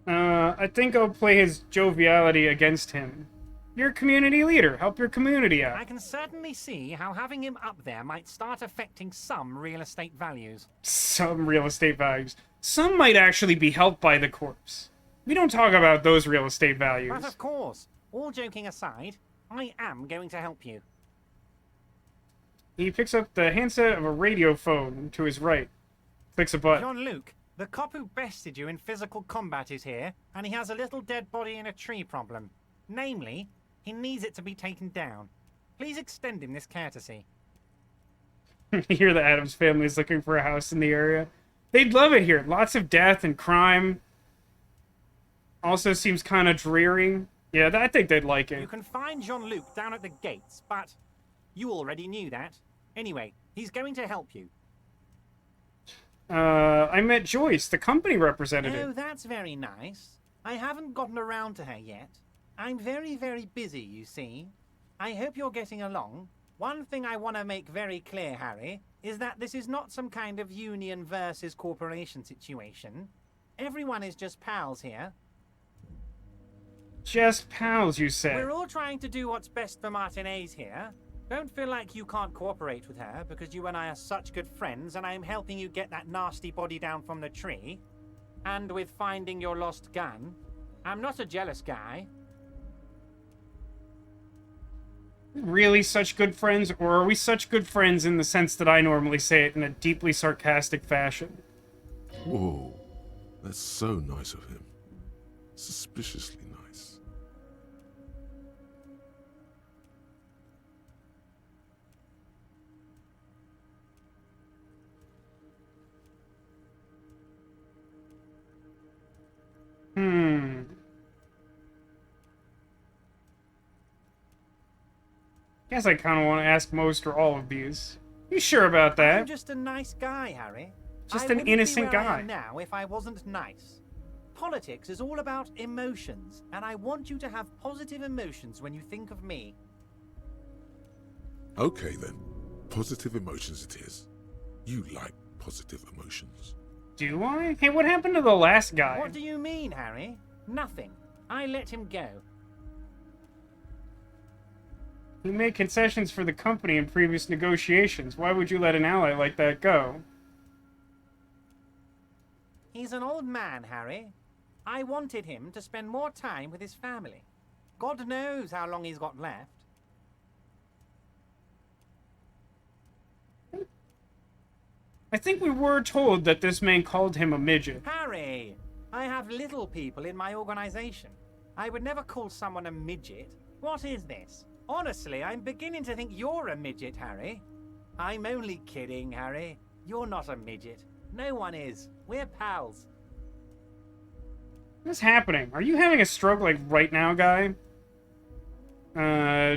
I think I'll play his joviality against him. You're a community leader. Help your community out. I can certainly see how having him up there might start affecting some real estate values. Some real estate values. Some might actually be helped by the corpse. We don't talk about those real estate values. But of course, all joking aside, I am going to help you. He picks up the handset of a radio phone to his right. Clicks a button. Jean-Luc, the cop who bested you in physical combat is here, and he has a little dead body in a tree problem. Namely, he needs it to be taken down. Please extend him this courtesy. You hear the Addams family is looking for a house in the area. They'd love it here. Lots of death and crime. Also seems kind of dreary. Yeah, I think they'd like You it. can find Jean-Luc down at the gates, but you already knew that. Anyway, he's going to help you. I met Joyce, the company Oh, representative. that's very nice. I haven't gotten around to her yet. I'm very, very busy, you see. I hope you're getting along. One thing I want to make very clear, Harry, is that this is not some kind of union versus corporation situation. Everyone is just pals here. Just pals, you said. We're all trying to do what's best for Martinez here. Don't feel like you can't cooperate with her because you and I are such good friends and I'm helping you get that nasty body down from the tree. And with finding your lost gun. I'm not a jealous guy. Really such good friends, or are we such good friends in the sense that I normally say it in a deeply sarcastic fashion? Whoa, that's so nice of him. Suspiciously nice. Guess I kind of want to ask most or all of these. You sure about that? I'm just a nice guy, Harry. Just I an wouldn't be innocent where I guy. am now if I wasn't nice. Politics is all about emotions, and I want you to have positive emotions when you think of me. Okay then, positive emotions it is. You like positive emotions. Do I? Hey, what happened to the last guy? What do you mean, Harry? Nothing. I let him go. You made concessions for the company in previous negotiations. Why would you let an ally like that go? He's an old man, Harry. I wanted him to spend more time with his family. God knows how long he's got left. I think we were told that this man called him a midget. Harry! I have little people in my organization. I would never call someone a midget. What is this? Honestly, I'm beginning to think you're a midget, Harry. I'm only kidding, Harry. You're not a midget. No one is. We're pals. What's happening? Are you having a stroke like right now, guy?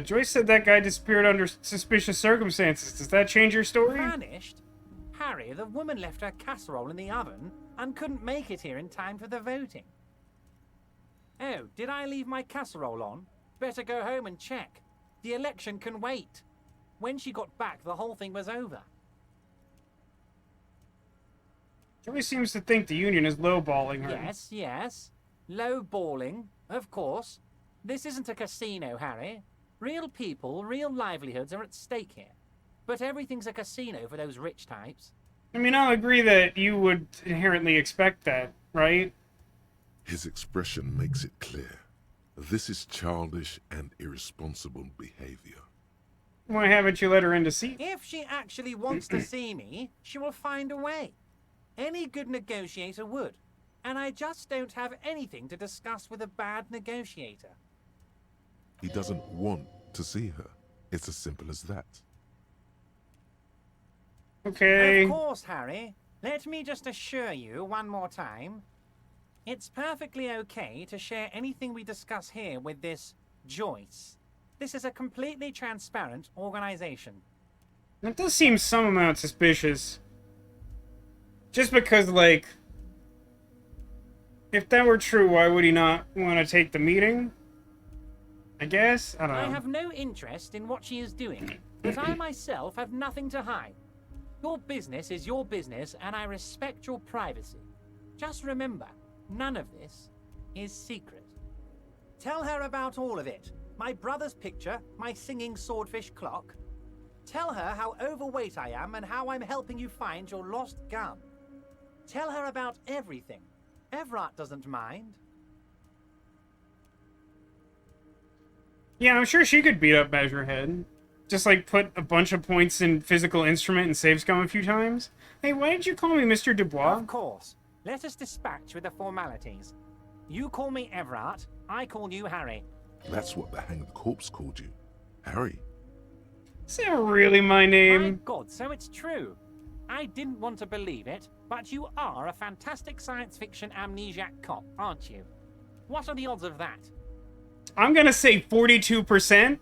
Joyce said that guy disappeared under suspicious circumstances. Does that change your story? Vanished? Harry, the woman left her casserole in the oven and couldn't make it here in time for the voting. Oh, did I leave my casserole on? Better go home and check. The election can wait. When she got back, the whole thing was over. Joyce seems to think the union is lowballing her. Yes, yes. Low balling, of course. This isn't a casino, Harry. Real people, real livelihoods are at stake here. But everything's a casino for those rich types. I mean, I'll agree that you would inherently expect that, right? His expression makes it clear. This is childish and irresponsible behavior. Why haven't you let her in to see? If she actually wants to see me, she will find a way. Any good negotiator would. And I just don't have anything to discuss with a bad negotiator. He doesn't want to see her. It's as simple as that. Okay. Of course, Harry. Let me just assure you one more time. It's perfectly okay to share anything we discuss here with this Joyce. This is a completely transparent organization. That does seem some amount suspicious. Just because, like, if that were true, why would he not want to take the meeting? I guess? I don't know. I have no interest in what she is doing, but I myself have nothing to hide. Your business is your business, and I respect your privacy. Just remember, none of this is secret. Tell her about all of it. My brother's picture, my singing swordfish clock. Tell her how overweight I am and how I'm helping you find your lost gun. Tell her about everything. Everett doesn't mind. Yeah, I'm sure she could beat up Measurehead. Just, like, put a bunch of points in physical instrument and save scum a few times. Hey, why did you call me Mr. Dubois? Of course. Let us dispatch with the formalities. You call me Everett, I call you Harry. That's what the hanged corpse called you. Harry. Is that really my name? My God, so it's true. I didn't want to believe it, but you are a fantastic science fiction amnesiac cop, aren't you? What are the odds of that? I'm gonna say 42%.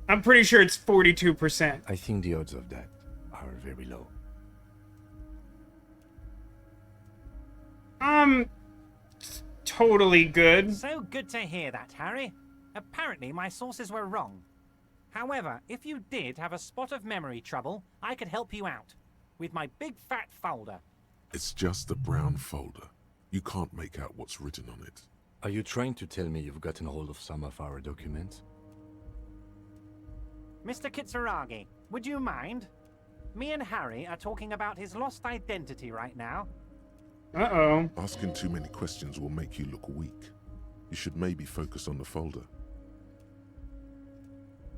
I'm pretty sure it's 42%. I think the odds of that are very low. Totally good. So good to hear that, Harry. Apparently my sources were wrong. However, if you did have a spot of memory trouble, I could help you out. With my big fat folder. It's just a brown folder. You can't make out what's written on it. Are you trying to tell me you've gotten hold of some of our documents? Mr. Kisturagi, would you mind? Me and Harry are talking about his lost identity right now. Uh-oh. Asking too many questions will make you look weak. You should maybe focus on the folder.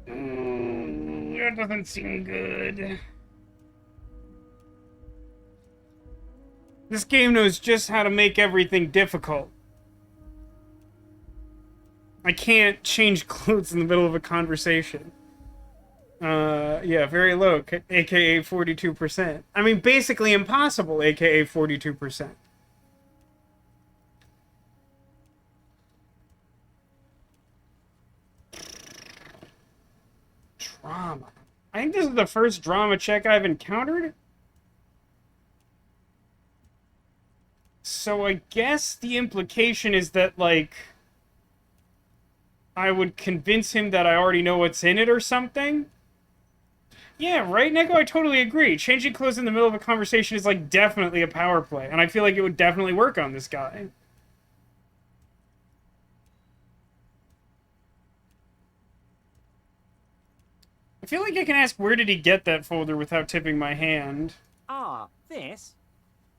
That doesn't seem good. This game knows just how to make everything difficult. I can't change clothes in the middle of a conversation. Yeah, very low, aka 42%. I mean, basically impossible, aka 42%. Drama. I think this is the first drama check I've encountered. So I guess the implication is that, like, I would convince him that I already know what's in it or something. Yeah, right, Neko? I totally agree. Changing clothes in the middle of a conversation is, like, definitely a power play, and I feel like it would definitely work on this guy. I feel like I can ask where did he get that folder without tipping my hand. Ah, this?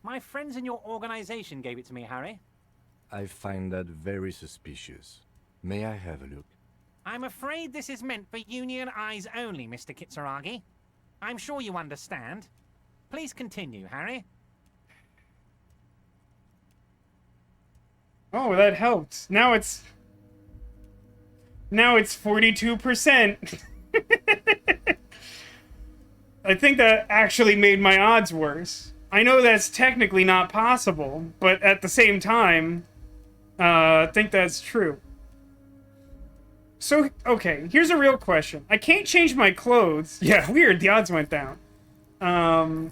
My friends in your organization gave it to me, Harry. I find that very suspicious. May I have a look? I'm afraid this is meant for Union eyes only, Mr. Kisturagi. I'm sure you understand. Please continue, Harry. Oh, that helped. Now it's 42%. I think that actually made my odds worse. I know that's technically not possible, but at the same time, I think that's true. So, okay, here's a real question. I can't change my clothes. Yeah, weird, the odds went down. I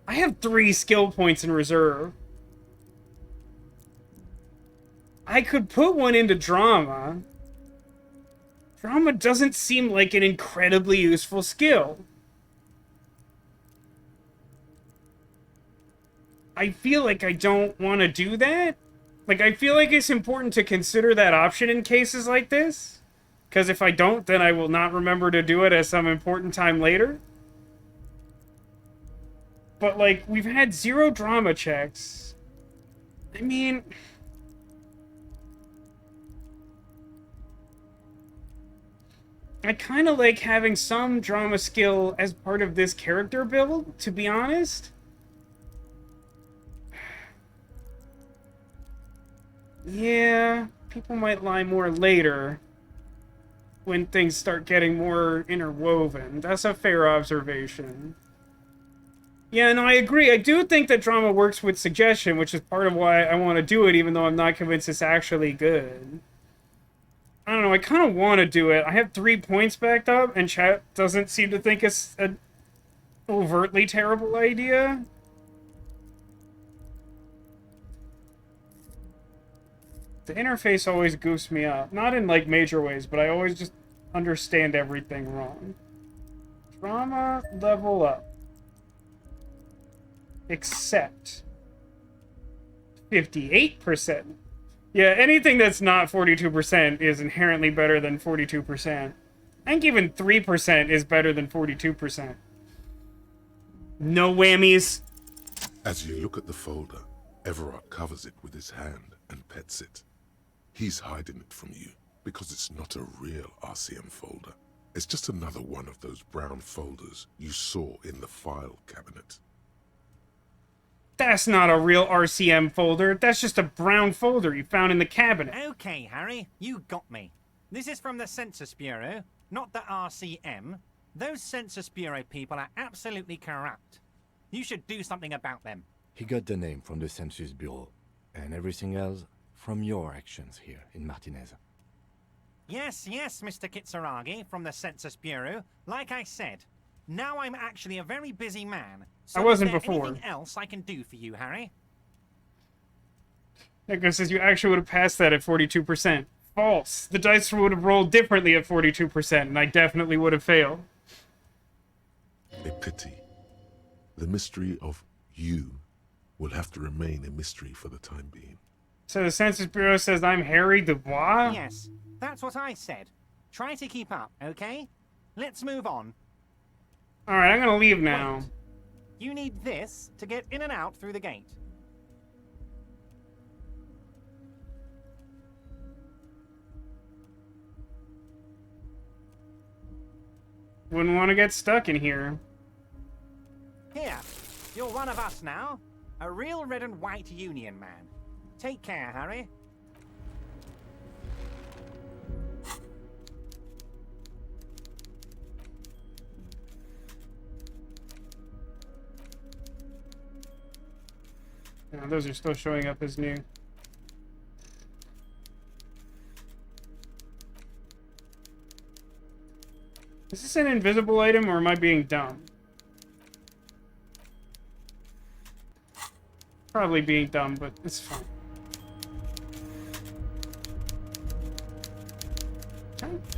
have 3 skill points in reserve. I could put one into drama. Drama doesn't seem like an incredibly useful skill. I feel like I don't want to do that. Like, I feel like it's important to consider that option in cases like this. Because if I don't, then I will not remember to do it at some important time later. But, like, we've had 0 drama checks. I mean... I kind of like having some drama skill as part of this character build, to be honest. Yeah, people might lie more later when things start getting more interwoven. That's a fair observation. Yeah, no, I agree. I do think that drama works with suggestion, which is part of why I want to do it, even though I'm not convinced it's actually good. I don't know, I kind of want to do it. I have 3 points backed up, and chat doesn't seem to think it's an overtly terrible idea. The interface always goofs me up. Not in, like, major ways, but I always just understand everything wrong. Drama, level up. Except 58%. Yeah, anything that's not 42% is inherently better than 42%. I think even 3% is better than 42%. No whammies. As you look at the folder, Everard covers it with his hand and pets it. He's hiding it from you because it's not a real RCM folder. It's just another one of those brown folders you saw in the file cabinet. That's not a real RCM folder. That's just a brown folder you found in the cabinet. Okay, Harry, you got me. This is from the Census Bureau, not the RCM. Those Census Bureau people are absolutely corrupt. You should do something about them. He got the name from the Census Bureau, and everything else from your actions here in Martinez. Yes, Mr. Kisturagi from the Census Bureau. Like I said, now I'm actually a very busy man. So I wasn't is there before. anything else I can do for you, Harry? Nico says you actually would have passed that at 42%. False. The dice would have rolled differently at 42%, and I definitely would have failed. A pity. The mystery of you will have to remain a mystery for the time being. So the Census Bureau says I'm Harry Dubois? Yes, that's what I said. Try to keep up, okay? Let's move on. Alright, I'm gonna leave now. Wait. You need this to get in and out through the gate. Wouldn't want to get stuck in here. Here, you're one of us now. A real red and white Union man. Take care, Harry. Yeah, those are still showing up as new. Is this an invisible item, or am I being dumb? Probably being dumb, but it's fine.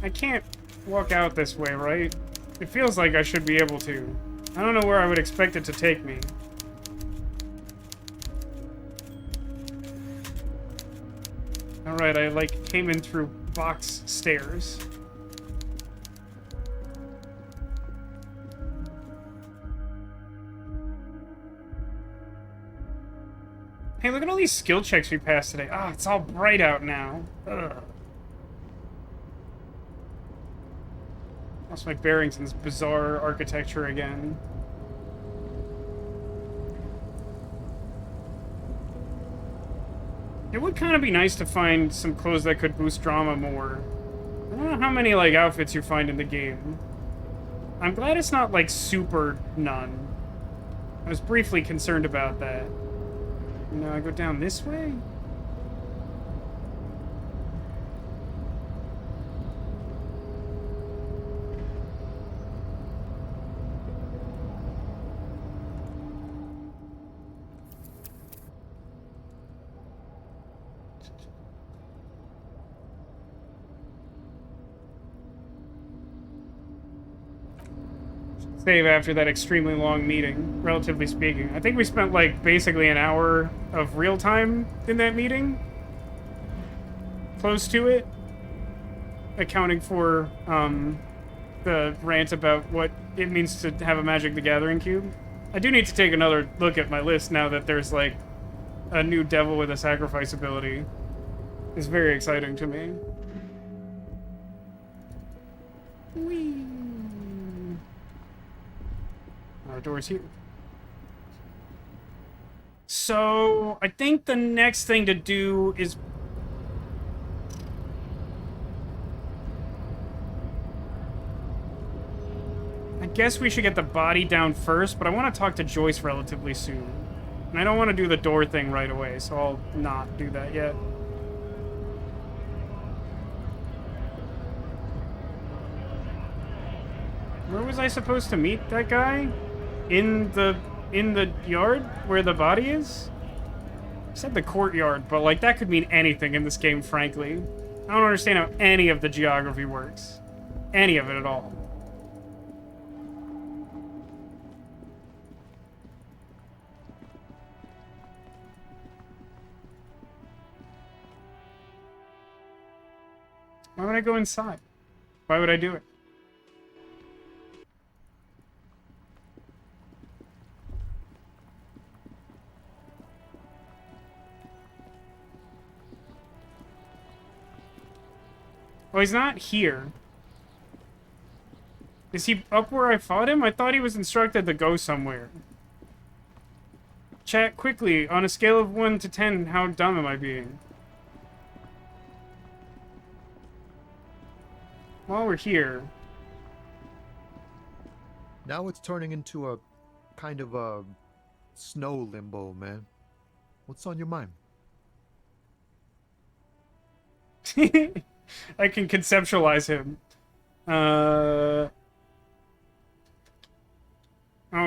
I can't walk out this way, right? It feels like I should be able to. I don't know where I would expect it to take me. Alright, I like came in through box stairs. Hey, look at all these skill checks we passed today. Ah, it's all bright out now. Ugh. Lost my bearings in this bizarre architecture again. It would kind of be nice to find some clothes that could boost drama more. I don't know how many, like, outfits you find in the game. I'm glad it's not, like, super none. I was briefly concerned about that. Now I go down this way? Save after that extremely long meeting, relatively speaking. I think we spent, like, basically an hour of real time in that meeting. Close to it. Accounting for, the rant about what it means to have a Magic the Gathering cube. I do need to take another look at my list now that there's, like, a new devil with a sacrifice ability. It's very exciting to me. Whee! Our door's here. So, I think the next thing to do is... I guess we should get the body down first, but I want to talk to Joyce relatively soon. And I don't want to do the door thing right away, so I'll not do that yet. Where was I supposed to meet that guy? In the yard where the body is? I said the courtyard, but like that could mean anything in this game, frankly. I don't understand how any of the geography works. Any of it at all. Why would I go inside? Why would I do it? Oh, he's not here. Is he up where I fought him? I thought he was instructed to go somewhere. Chat quickly. On a scale of 1 to 10, how dumb am I being? While we're here... Now it's turning into a kind of a snow limbo, man. What's on your mind? I can conceptualize him. Oh,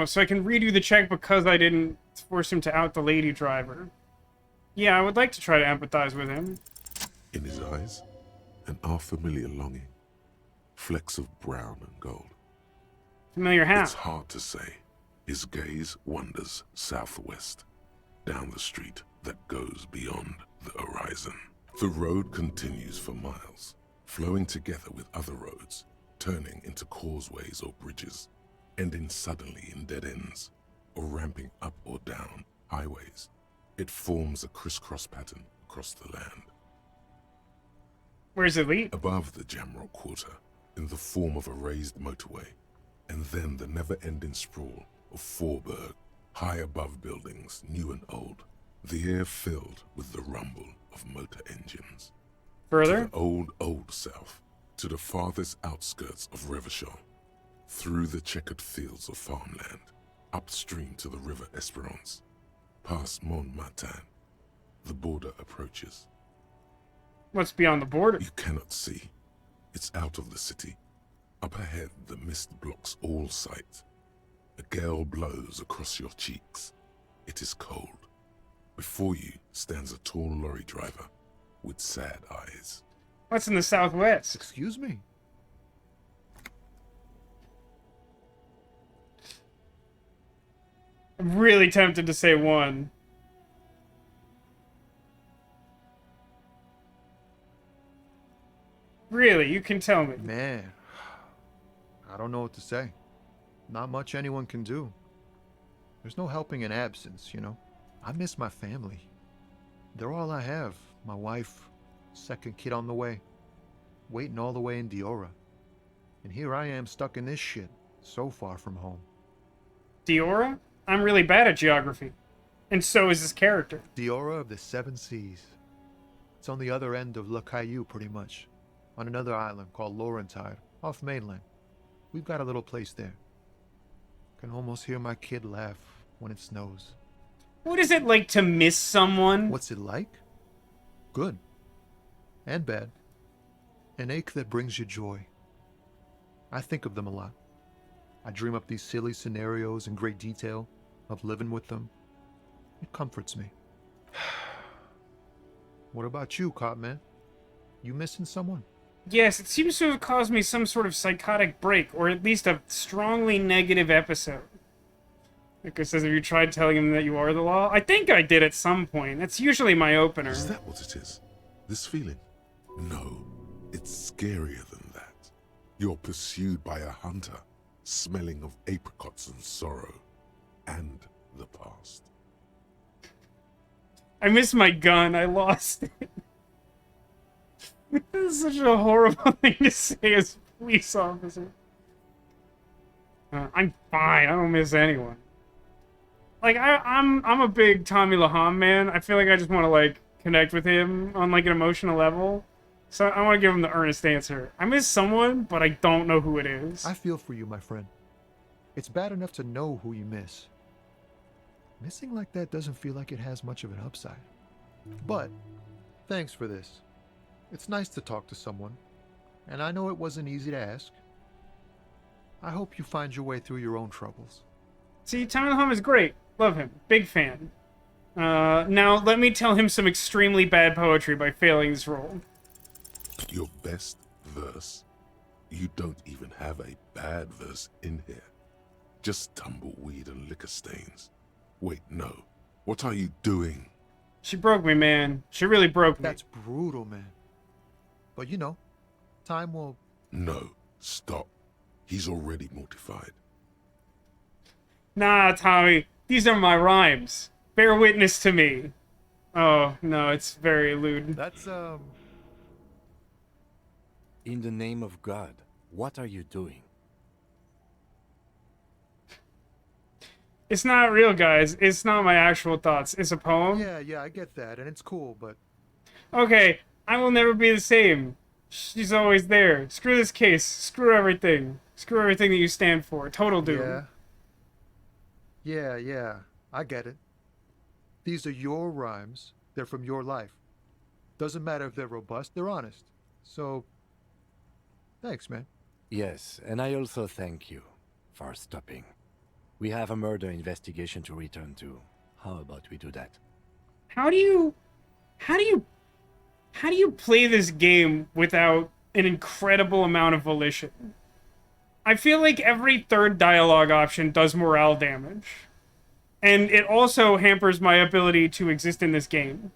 so I can redo the check because I didn't force him to out the lady driver. Yeah, I would like to try to empathize with him. In his eyes, an unfamiliar longing. Flecks of brown and gold. Familiar how? It's hard to say. His gaze wanders southwest, down the street that goes beyond the horizon. The road continues for miles, flowing together with other roads, turning into causeways or bridges, ending suddenly in dead ends, or ramping up or down highways. It forms a crisscross pattern across the land. Where's it lead? Above the Jamrock Quarter, in the form of a raised motorway, and then the never-ending sprawl of Forburg, high above buildings, new and old, the air filled with the rumble of motor engines. Further? To the old south, to the farthest outskirts of Revachol, through the checkered fields of farmland, upstream to the river Esperance, past Montmartin, the border approaches. What's beyond the border? You cannot see. It's out of the city. Up ahead, the mist blocks all sight. A gale blows across your cheeks. It is cold. Before you stands a tall lorry driver with sad eyes. What's in the southwest? Excuse me? I'm really tempted to say 1. Really, you can tell me. Man, I don't know what to say. Not much anyone can do. There's no helping in absence, you know? I miss my family. They're all I have. My wife, second kid on the way, waiting all the way in Diora. And here I am stuck in this shit, so far from home. Diora? I'm really bad at geography. And so is this character. Diora of the Seven Seas. It's on the other end of Le Caillou, pretty much. On another island called Laurentide, off mainland. We've got a little place there. Can almost hear my kid laugh when it snows. What is it like to miss someone? What's it like? Good. And bad. An ache that brings you joy. I think of them a lot. I dream up these silly scenarios in great detail of living with them. It comforts me. What about you, Cop Man? You missing someone? Yes, it seems to have caused me some sort of psychotic break, or at least a strongly negative episode. Like it says, have you tried telling him that you are the law? I think I did at some point. That's usually my opener. Is that what it is? This feeling? No, it's scarier than that. You're pursued by a hunter, smelling of apricots and sorrow, and the past. I missed my gun. I lost it. This is such a horrible thing to say as a police officer. I'm fine. I don't miss anyone. Like I'm a big Tommy Laham man. I feel like I just want to like connect with him on like an emotional level. So I want to give him the earnest answer. I miss someone, but I don't know who it is. I feel for you, my friend. It's bad enough to know who you miss. Missing like that doesn't feel like it has much of an upside. But thanks for this. It's nice to talk to someone, and I know it wasn't easy to ask. I hope you find your way through your own troubles. See, Tommy Laham is great. Love him. Big fan. Now, let me tell him some extremely bad poetry by failing this role. Your best verse? You don't even have a bad verse in here. Just tumbleweed and liquor stains. Wait, no. What are you doing? She broke me, man. She really broke me. That's brutal, man. But you know, time will... No, stop. He's already mortified. Nah, Tommy. These are my rhymes. Bear witness to me. Oh, no, it's very lewd. That's, In the name of God, what are you doing? It's not real, guys. It's not my actual thoughts. It's a poem. Yeah, I get that, and it's cool, but... Okay, I will never be the same. She's always there. Screw this case. Screw everything. Screw everything that you stand for. Total doom. Yeah, I get it. These are your rhymes. They're from your life. Doesn't matter if they're robust, they're honest. So, thanks, man. Yes, and I also thank you for stopping. We have a murder investigation to return to. How about we do that? How do you play this game without an incredible amount of volition? I feel like every third dialogue option does morale damage. And it also hampers my ability to exist in this game.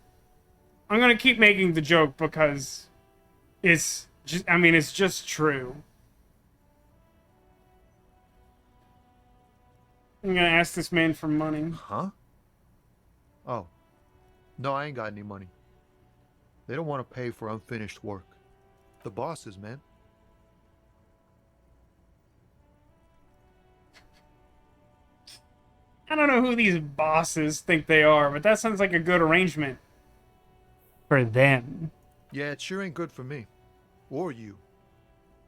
I'm gonna keep making the joke because it's just true. I'm gonna ask this man for money. Huh? Oh. No, I ain't got any money. They don't want to pay for unfinished work. The bosses, man. I don't know who these bosses think they are, but that sounds like a good arrangement. For them. Yeah, it sure ain't good for me. Or you.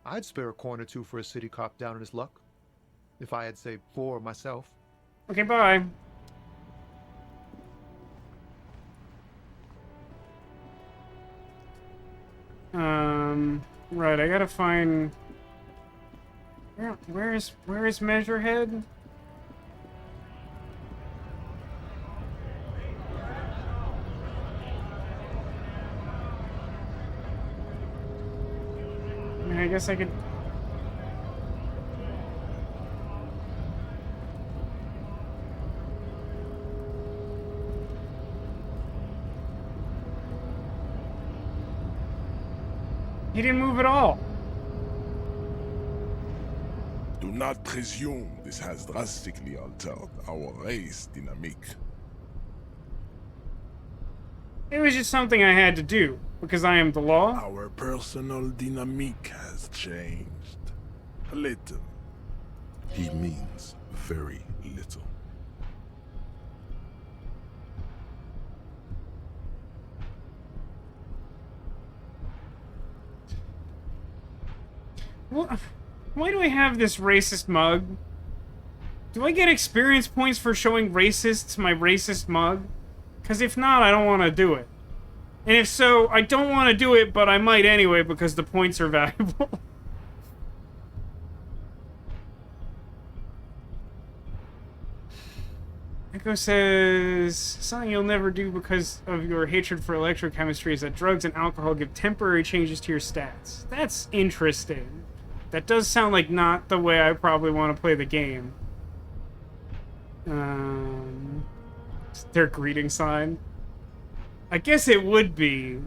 I'd spare a coin or two for a city cop down in his luck. If I had, say, 4 myself. Okay, bye. Right, I gotta find... Where is Measurehead? I guess I could... He didn't move at all. Do not presume this has drastically altered our race dynamic. It was just something I had to do, because I am the law. Our personal dynamic has changed. A little. He means very little. Why do I have this racist mug? Do I get experience points for showing racists my racist mug? Because if not, I don't want to do it. And if so, I don't want to do it, but I might anyway because the points are valuable. Echo says, something you'll never do because of your hatred for electrochemistry is that drugs and alcohol give temporary changes to your stats. That's interesting. That does sound like not the way I probably want to play the game. Their greeting sign. I guess it would be.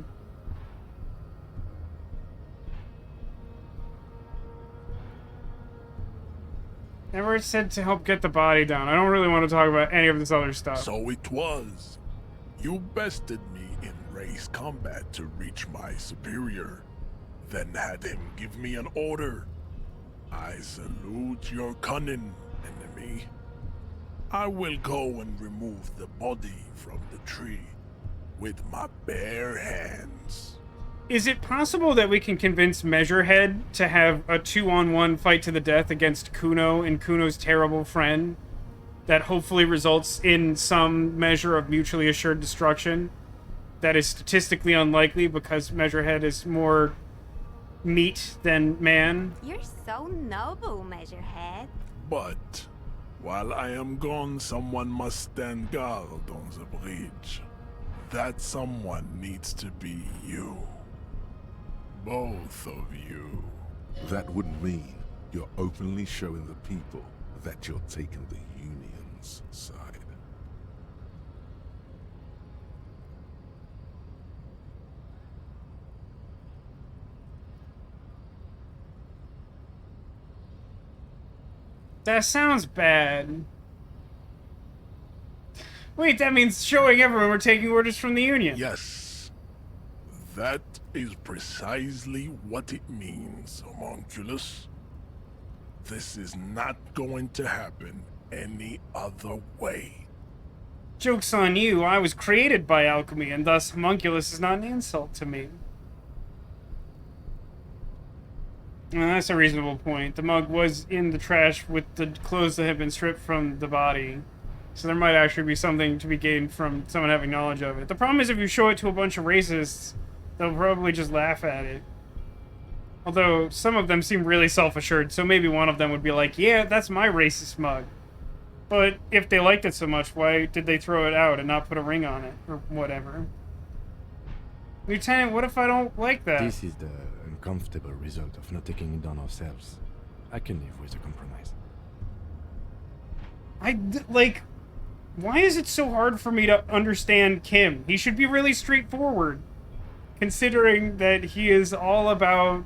Never said to help get the body down. I don't really want to talk about any of this other stuff. So it was. You bested me in race combat to reach my superior, then had him give me an order. I salute your cunning, enemy. I will go and remove the body from the tree with my bare hands. Is it possible that we can convince Measurehead to have a 2-on-1 fight to the death against Kuno and Kuno's terrible friend that hopefully results in some measure of mutually assured destruction? That is statistically unlikely because Measurehead is more meat than man. You're so noble, Measurehead. But while I am gone, someone must stand guard on the bridge. That someone needs to be you. Both of you. That would mean you're openly showing the people that you're taking the Union's side. That sounds bad. Wait, that means showing everyone we're taking orders from the Union. Yes. That is precisely what it means, homunculus. This is not going to happen any other way. Joke's on you, I was created by alchemy, and thus homunculus is not an insult to me. Well, that's a reasonable point. The mug was in the trash with the clothes that had been stripped from the body. So there might actually be something to be gained from someone having knowledge of it. The problem is if you show it to a bunch of racists, they'll probably just laugh at it. Although, some of them seem really self-assured, so maybe one of them would be like, yeah, that's my racist mug. But if they liked it so much, why did they throw it out and not put a ring on it? Or whatever. Lieutenant, what if I don't like that? This is the uncomfortable result of not taking it on ourselves. I can live with a compromise. Why is it so hard for me to understand Kim? He should be really straightforward, considering that he is all about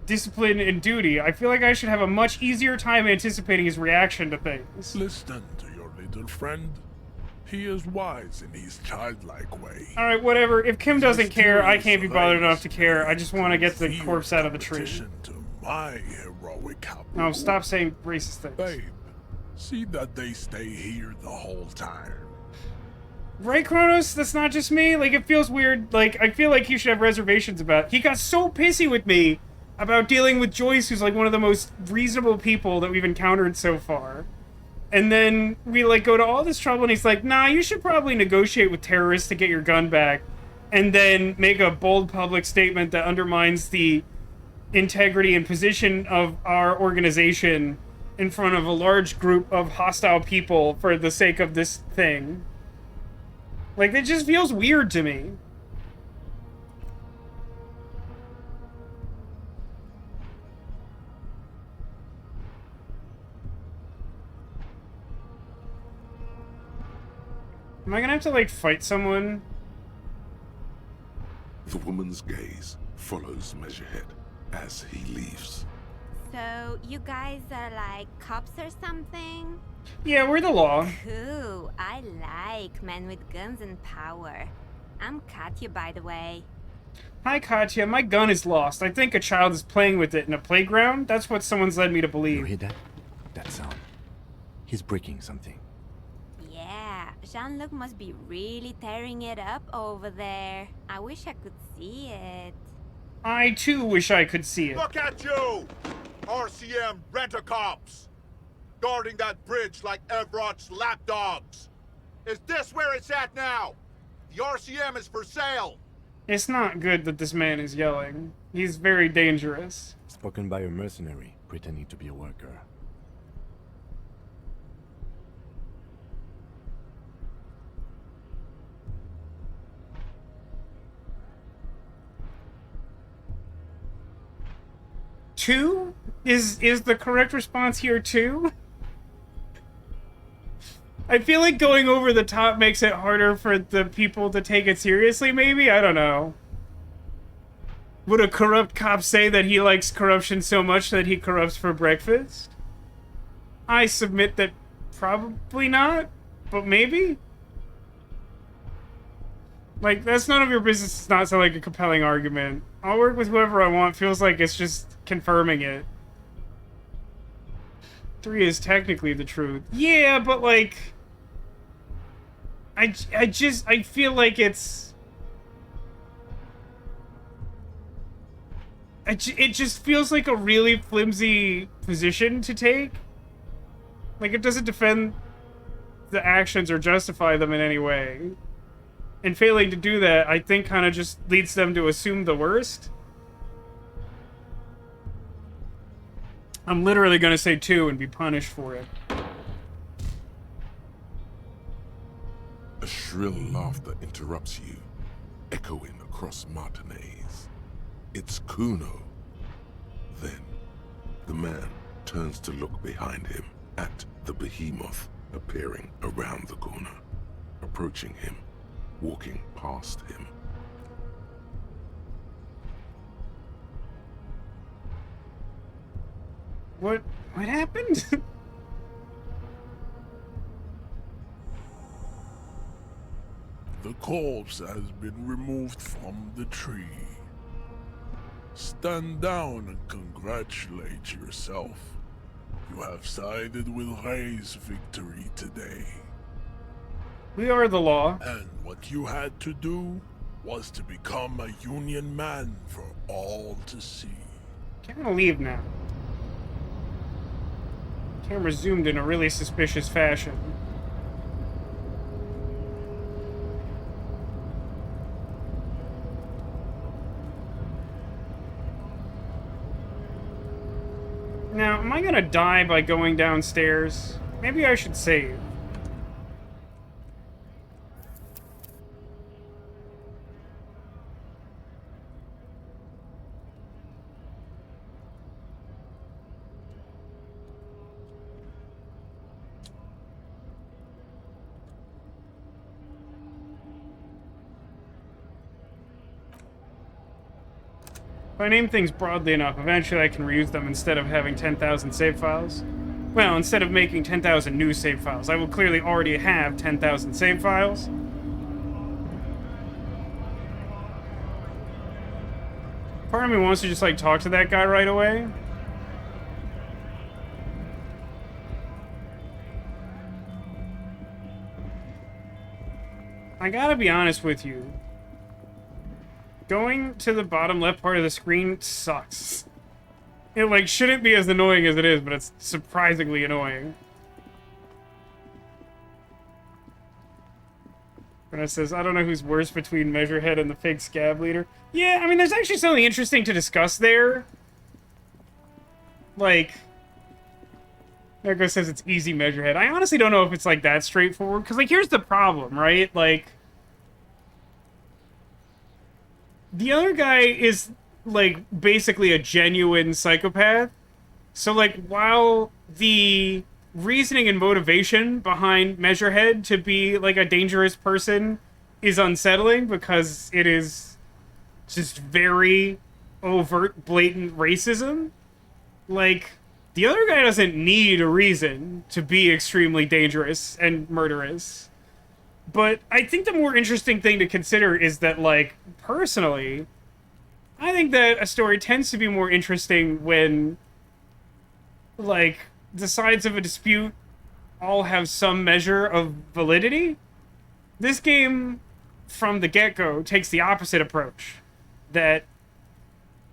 discipline and duty. I feel like I should have a much easier time anticipating his reaction to things. Listen to your little friend. He is wise in his childlike way. Alright, whatever. If Kim doesn't care, I can't be bothered enough to care. I just want to get the corpse out of the tree. To my heroic help. No, stop saying racist things. Babe, see that they stay here the whole time. Right, Kronos? That's not just me? Like, it feels weird. Like, I feel like you should have reservations about it. He got so pissy with me about dealing with Joyce, who's, like, one of the most reasonable people that we've encountered so far. And then we, like, go to all this trouble, and he's like, nah, you should probably negotiate with terrorists to get your gun back. And then make a bold public statement that undermines the integrity and position of our organization in front of a large group of hostile people for the sake of this thing. Like, it just feels weird to me. Am I gonna have to, like, fight someone? The woman's gaze follows Measurehead as he leaves. So, you guys are like cops or something? Yeah, we're the law. Cool. I like men with guns and power. I'm Katya, by the way. Hi, Katya. My gun is lost. I think a child is playing with it in a playground. That's what someone's led me to You believe. hear that? That sound. He's breaking something. Yeah, Jean-Luc must be really tearing it up over there. I wish I could see it. I, too, wish I could see it. Look at you! RCM rent-a-cops! Guarding that bridge like Everott's lapdogs! Is this where it's at now? The RCM is for sale! It's not good that this man is yelling. He's very dangerous. Spoken by a mercenary, pretending to be a worker. Two? Is the correct response here two? I feel like going over the top makes it harder for the people to take it seriously, maybe? I don't know. Would a corrupt cop say that he likes corruption so much that he corrupts for breakfast? I submit that probably not, but maybe? Like, that's none of your business. Does not sound like a compelling argument. I'll work with whoever I want. Feels like it's just confirming it. 3 is technically the truth. Yeah, but like... I feel like it's... It just feels like a really flimsy position to take. Like, it doesn't defend the actions or justify them in any way. And failing to do that, I think, kind of just leads them to assume the worst. I'm literally going to say 2 and be punished for it. A shrill laughter interrupts you, echoing across Martinez. It's Kuno. Then, the man turns to look behind him at the behemoth appearing around the corner, approaching him, walking past him. What happened? The corpse has been removed from the tree. Stand down and congratulate yourself. You have sided with Ray's victory today. We are the law. And what you had to do was to become a Union man for all to see. I'm gonna leave now. Camera zoomed in a really suspicious fashion. Now, am I gonna die by going downstairs? Maybe I should save. If I name things broadly enough, eventually I can reuse them instead of having 10,000 save files. Well, instead of making 10,000 new save files, I will clearly already have 10,000 save files. Part of me wants to just, like, talk to that guy right away. I gotta be honest with you. Going to the bottom left part of the screen sucks. It, like, shouldn't be as annoying as it is, but it's surprisingly annoying. And it says, I don't know who's worse between Measurehead and the fake scab leader. Yeah, I mean, there's actually something interesting to discuss there. Like, Nergo says it's easy Measurehead. I honestly don't know if it's, like, that straightforward. Because, like, here's the problem, right? Like, the other guy is, like, basically a genuine psychopath. So, like, while the reasoning and motivation behind Measurehead to be, like, a dangerous person is unsettling because it is just very overt, blatant racism. Like, the other guy doesn't need a reason to be extremely dangerous and murderous. But I think the more interesting thing to consider is that, like, personally, I think that a story tends to be more interesting when, like, the sides of a dispute all have some measure of validity. This game, from the get-go, takes the opposite approach. That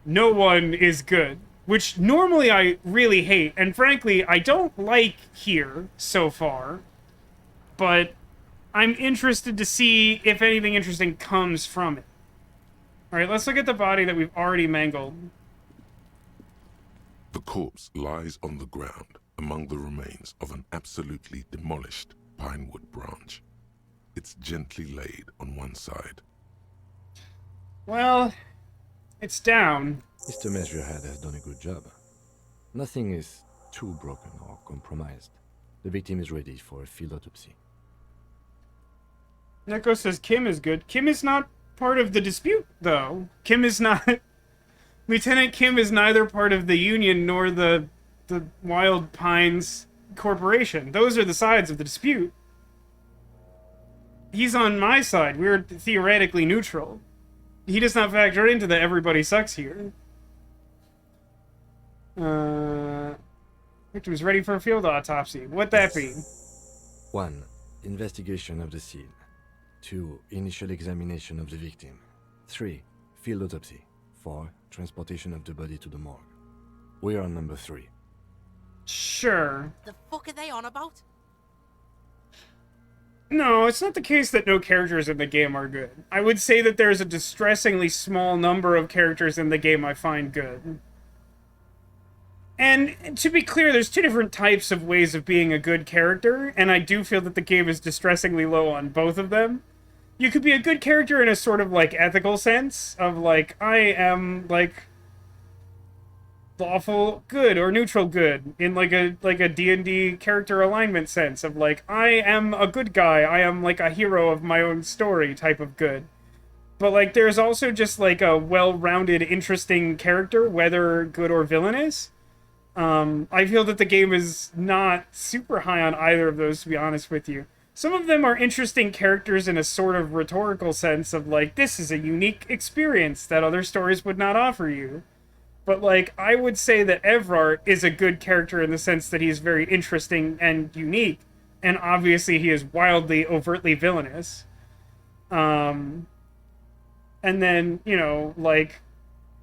no one is good. Which normally I really hate, and frankly, I don't like here so far. But I'm interested to see if anything interesting comes from it. Alright, let's look at the body that we've already mangled. The corpse lies on the ground among the remains of an absolutely demolished pinewood branch. It's gently laid on one side. Well, it's down. Mr. Measurehead has done a good job. Nothing is too broken or compromised. The victim is ready for a field autopsy. Neko says Kim is good. Kim is not part of the dispute, though. Kim is not... Lieutenant Kim is neither part of the Union nor the Wild Pines Corporation. Those are the sides of the dispute. He's on my side. We're theoretically neutral. He does not factor into the everybody sucks here. Victim's ready for a field autopsy. What'd that be? 1. Investigation of the scene. 2. Initial examination of the victim. 3. Field autopsy. 4. Transportation of the body to the morgue. We are on number 3. Sure. The fuck are they on about? No, it's not the case that no characters in the game are good. I would say that there's a distressingly small number of characters in the game I find good. And to be clear, there's two different types of ways of being a good character, and I do feel that the game is distressingly low on both of them. You could be a good character in a sort of, like, ethical sense of, like, I am, like, lawful good or neutral good in, like a D&D character alignment sense of, like, I am a good guy, I am, like, a hero of my own story type of good. But, like, there's also just, like, a well-rounded, interesting character, whether good or villainous. I feel that the game is not super high on either of those, to be honest with you. Some of them are interesting characters in a sort of rhetorical sense of, like, this is a unique experience that other stories would not offer you. But, like, I would say that Evrart is a good character in the sense that he's very interesting and unique. And obviously he is wildly, overtly villainous. And then, you know, like...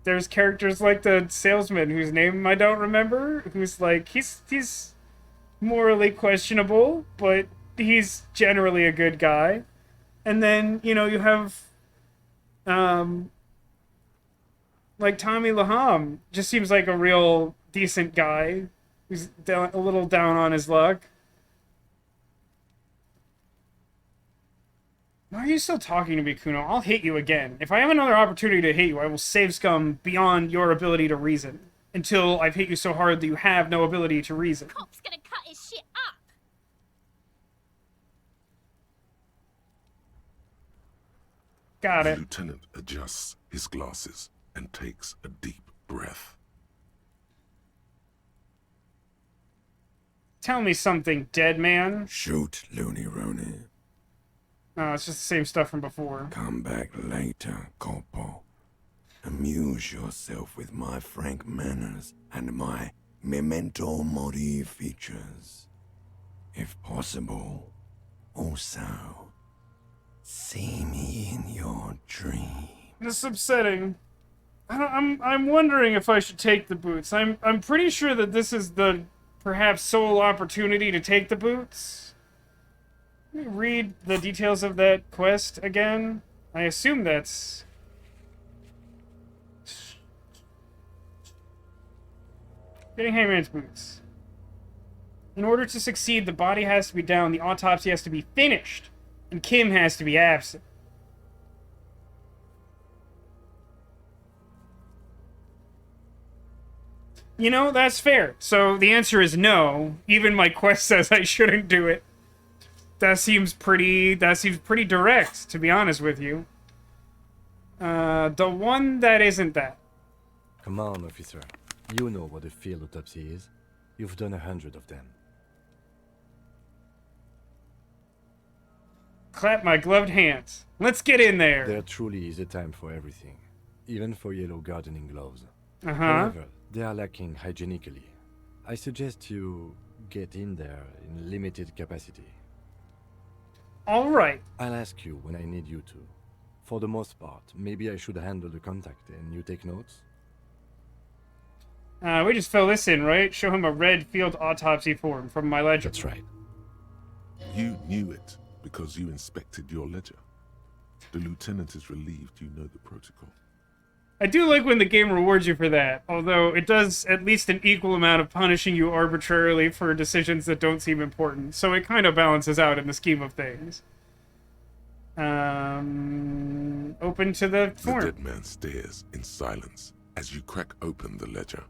There's characters like the salesman, whose name I don't remember, who's like, he's morally questionable, but he's generally a good guy. And then, you know, you have, like Tommy Laham, just seems like a real decent guy, who's a little down on his luck. Why are you still talking to me, Kuno? I'll hit you again. If I have another opportunity to hit you, I will save scum beyond your ability to reason. Until I've hit you so hard that you have no ability to reason. Cop's gonna cut his shit up. Got The it. lieutenant adjusts his glasses and takes a deep breath. Tell me something, dead man. Shoot, Looney Rooney. Oh, it's just the same stuff from before. Come back later, Corpo. Amuse yourself with my frank manners and my memento mori features. If possible, also, see me in your dream. This is upsetting. I'm wondering if I should take the boots. I'm pretty sure that this is the perhaps sole opportunity to take the boots. Let me read the details of that quest again. I assume that's... Getting Hangman's boots. In order to succeed, the body has to be down, the autopsy has to be finished, and Kim has to be absent. You know, that's fair. So the answer is no. Even my quest says I shouldn't do it. That seems pretty direct, to be honest with you. The one that isn't that. Come on, officer. You know what a field autopsy is. You've done 100 of them. Clap my gloved hands. Let's get in there. There truly is a time for everything, even for yellow gardening gloves. Uh-huh. However, they are lacking hygienically. I suggest you get in there in limited capacity. All right. I'll ask you when I need you to. For the most part, maybe I should handle the contact and you take notes? We just fill this in, right? Show him a red field autopsy form from my ledger. That's right. You knew it because you inspected your ledger. The lieutenant is relieved you know the protocol. I do like when the game rewards you for that, although it does at least an equal amount of punishing you arbitrarily for decisions that don't seem important, so it kind of balances out in the scheme of things. Open to the form. The dead man stares in silence as you crack open the ledger.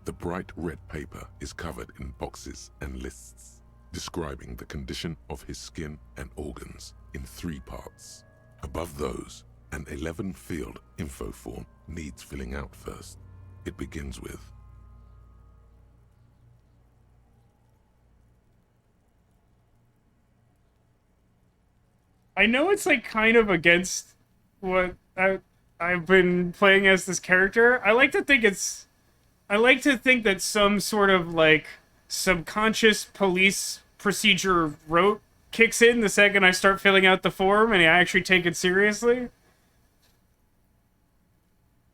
The bright red paper is covered in boxes and lists, describing the condition of his skin and organs in 3 parts. Above those, an 11-field info form needs filling out first. It begins with, I know it's like kind of against what I've been playing as this character. I like to think that some sort of like subconscious police procedure rote kicks in the second I start filling out the form and I actually take it seriously.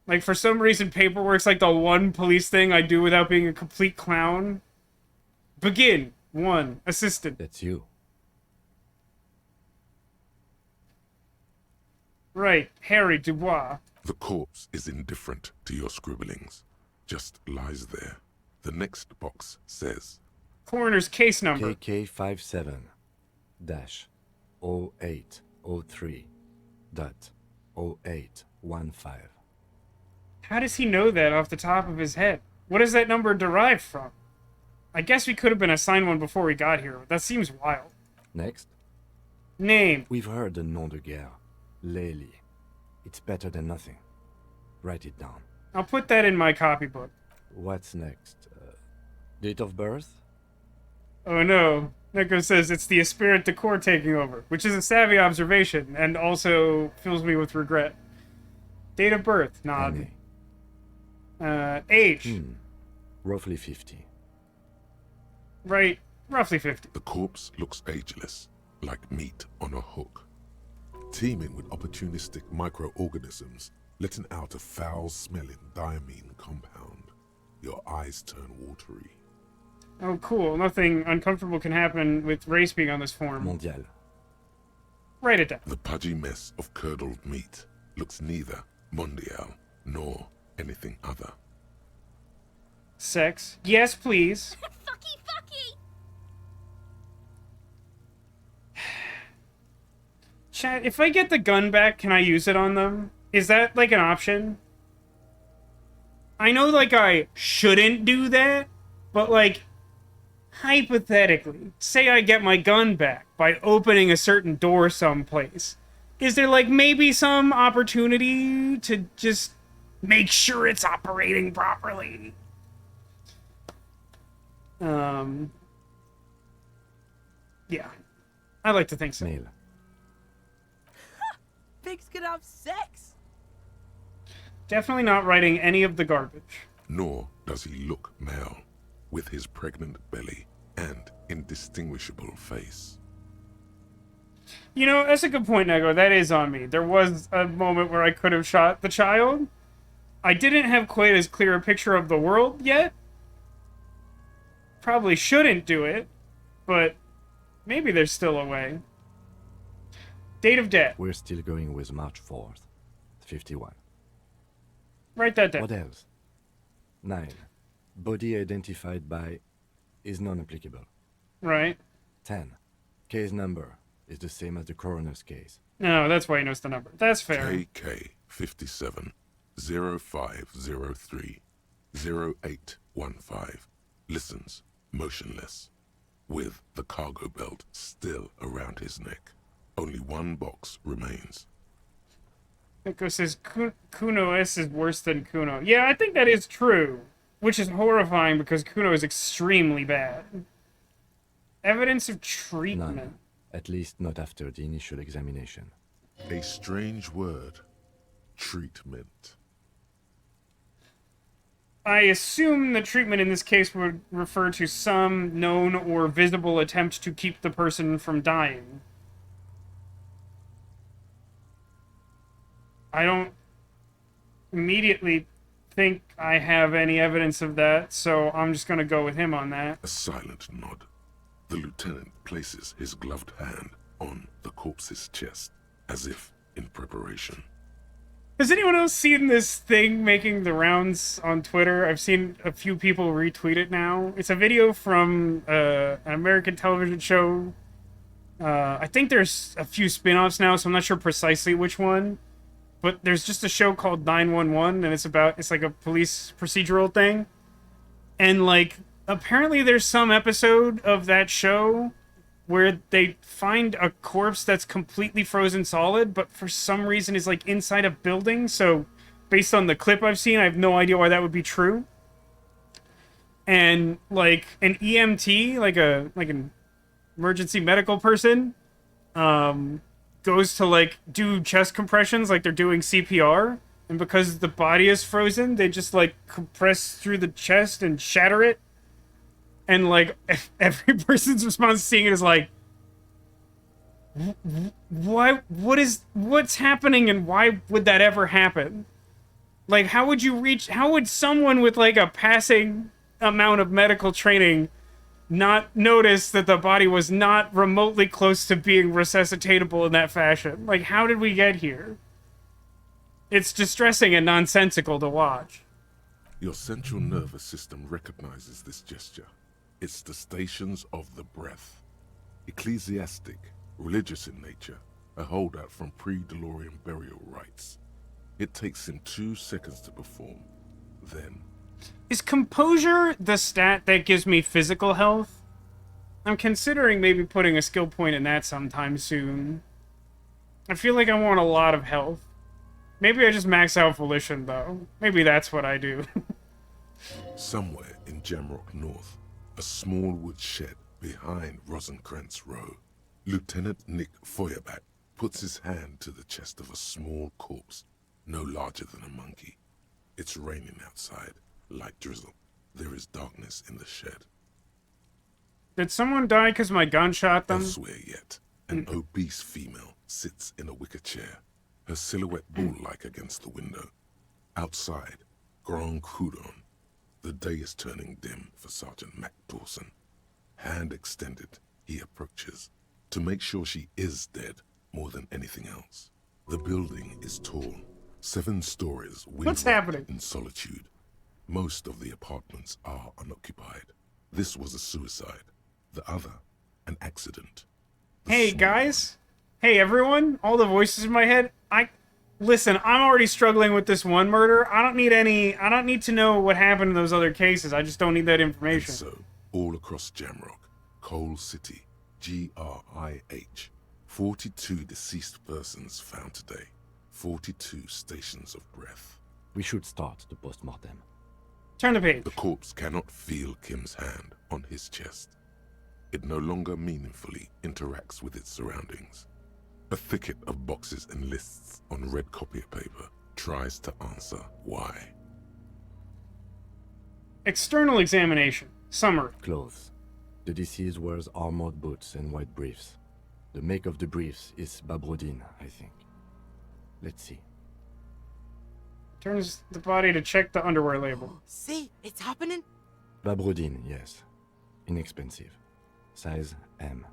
Like, for some reason, paperwork's like the one police thing I do without being a complete clown. Begin. 1. Assistant. That's you. Right. Harry Dubois. the corpse is indifferent to your scribblings, just lies there. The next box says, Coroner's case number. KK57-0803.0815. How does he know that off the top of his head? What is that number derived from? I guess we could have been assigned one before we got here. That seems wild. Next. Name. We've heard the nom de guerre. Lely. It's better than nothing. Write it down. I'll put that in my copybook. What's next? Date of birth? Oh no. Neko says it's the Esprit de Corps taking over, which is a savvy observation, and also fills me with regret. Date of birth, nod. Age. Roughly 50. Right, roughly 50. The corpse looks ageless, like meat on a hook, teeming with opportunistic microorganisms, letting out a foul-smelling diamine compound. Your eyes turn watery. Oh, cool. Nothing uncomfortable can happen with race being on this form. Mondial. Write it down. The pudgy mess of curdled meat looks neither mondial nor anything other. Sex. Yes, please. Fucky, fucky! Chat, if I get the gun back, can I use it on them? Is that, like, an option? I know, like, I shouldn't do that, but, like, hypothetically, say I get my gun back by opening a certain door someplace. Is there, like, maybe some opportunity to just make sure it's operating properly? Yeah. I like to think so. Male. Pigs can have sex? Definitely not writing any of the garbage. Nor does he look male, with his pregnant belly and indistinguishable face. You know, that's a good point, Nego. That is on me. There was a moment where I could have shot the child. I didn't have quite as clear a picture of the world yet. Probably shouldn't do it, but maybe there's still a way. Date of death. We're still going with March 4th, 51. Write that down. What else? 9. Body identified by is non-applicable. Right. 10. Case number is the same as the coroner's case. No, that's why he knows the number. That's fair. KK57 0503 0815 listens, motionless, with the cargo belt still around his neck. Only one box remains. Nico says Kuno S is worse than Kuno. Yeah, I think that is true, which is horrifying because Kuno is extremely bad. Evidence of treatment. None. At least not after the initial examination. A strange word. Treatment. I assume the treatment in this case would refer to some known or visible attempt to keep the person from dying. I don't immediately think I have any evidence of that, so I'm just gonna go with him on that. A silent nod. The lieutenant places his gloved hand on the corpse's chest, as if in preparation. Has anyone else seen this thing making the rounds on Twitter? I've seen a few people retweet it now. It's a video from an American television show. I think there's a few spin-offs now, so I'm not sure precisely which one. But there's just a show called 911, and it's like a police procedural thing. And, like, apparently there's some episode of that show where they find a corpse that's completely frozen solid, but for some reason is, like, inside a building. So, based on the clip I've seen, I have no idea why that would be true. And, like, an EMT, like an emergency medical person, goes to, like, do chest compressions like they're doing CPR, and because the body is frozen, they just, like, compress through the chest and shatter it. And, like, every person's response to seeing it is like, what's happening, and why would that ever happen? Like, how would someone with, like, a passing amount of medical training not notice that the body was not remotely close to being resuscitatable in that fashion? Like, how did we get here? It's distressing and nonsensical to watch. Your central nervous system recognizes this gesture. It's the stations of the breath. Ecclesiastic, religious in nature, a holdout from pre-DeLorean burial rites. It takes him 2 seconds to perform. Then... Is composure the stat that gives me physical health? I'm considering maybe putting a skill point in that sometime soon. I feel like I want a lot of health. Maybe I just max out Volition, though. Maybe that's what I do. Somewhere in Jamrock North, a small wood shed behind Rosencrantz Row, Lieutenant Nick Feuerbach puts his hand to the chest of a small corpse, no larger than a monkey. It's raining outside, light drizzle. There is darkness in the shed. Did someone die because my gun shot them? Elsewhere yet, an obese female sits in a wicker chair, her silhouette bull-like against the window. Outside, Grand Coudon. The day is turning dim for Sergeant Mac Dawson. Hand extended, he approaches, to make sure she is dead more than anything else. The building is tall, 7 stories, What's happening? In solitude. Most of the apartments are unoccupied. This was a suicide. The other, an accident. Hey, guys. Hey, everyone. All the voices in my head. Listen, I'm already struggling with this one murder. I don't need to know what happened in those other cases. I just don't need that information. And so, all across Jamrock, Coal City, GRIH, 42 deceased persons found today. 42 stations of breath. We should start the post-mortem. Turn the page. The corpse cannot feel Kim's hand on his chest. It no longer meaningfully interacts with its surroundings. A thicket of boxes and lists on red copier paper tries to answer why. External examination. Summary. Clothes. The deceased wears armored boots and white briefs. The make of the briefs is Babrodine, I think. Let's see. Turns the body to check the underwear label. See, it's happening. Babrodine, yes. Inexpensive. Size M.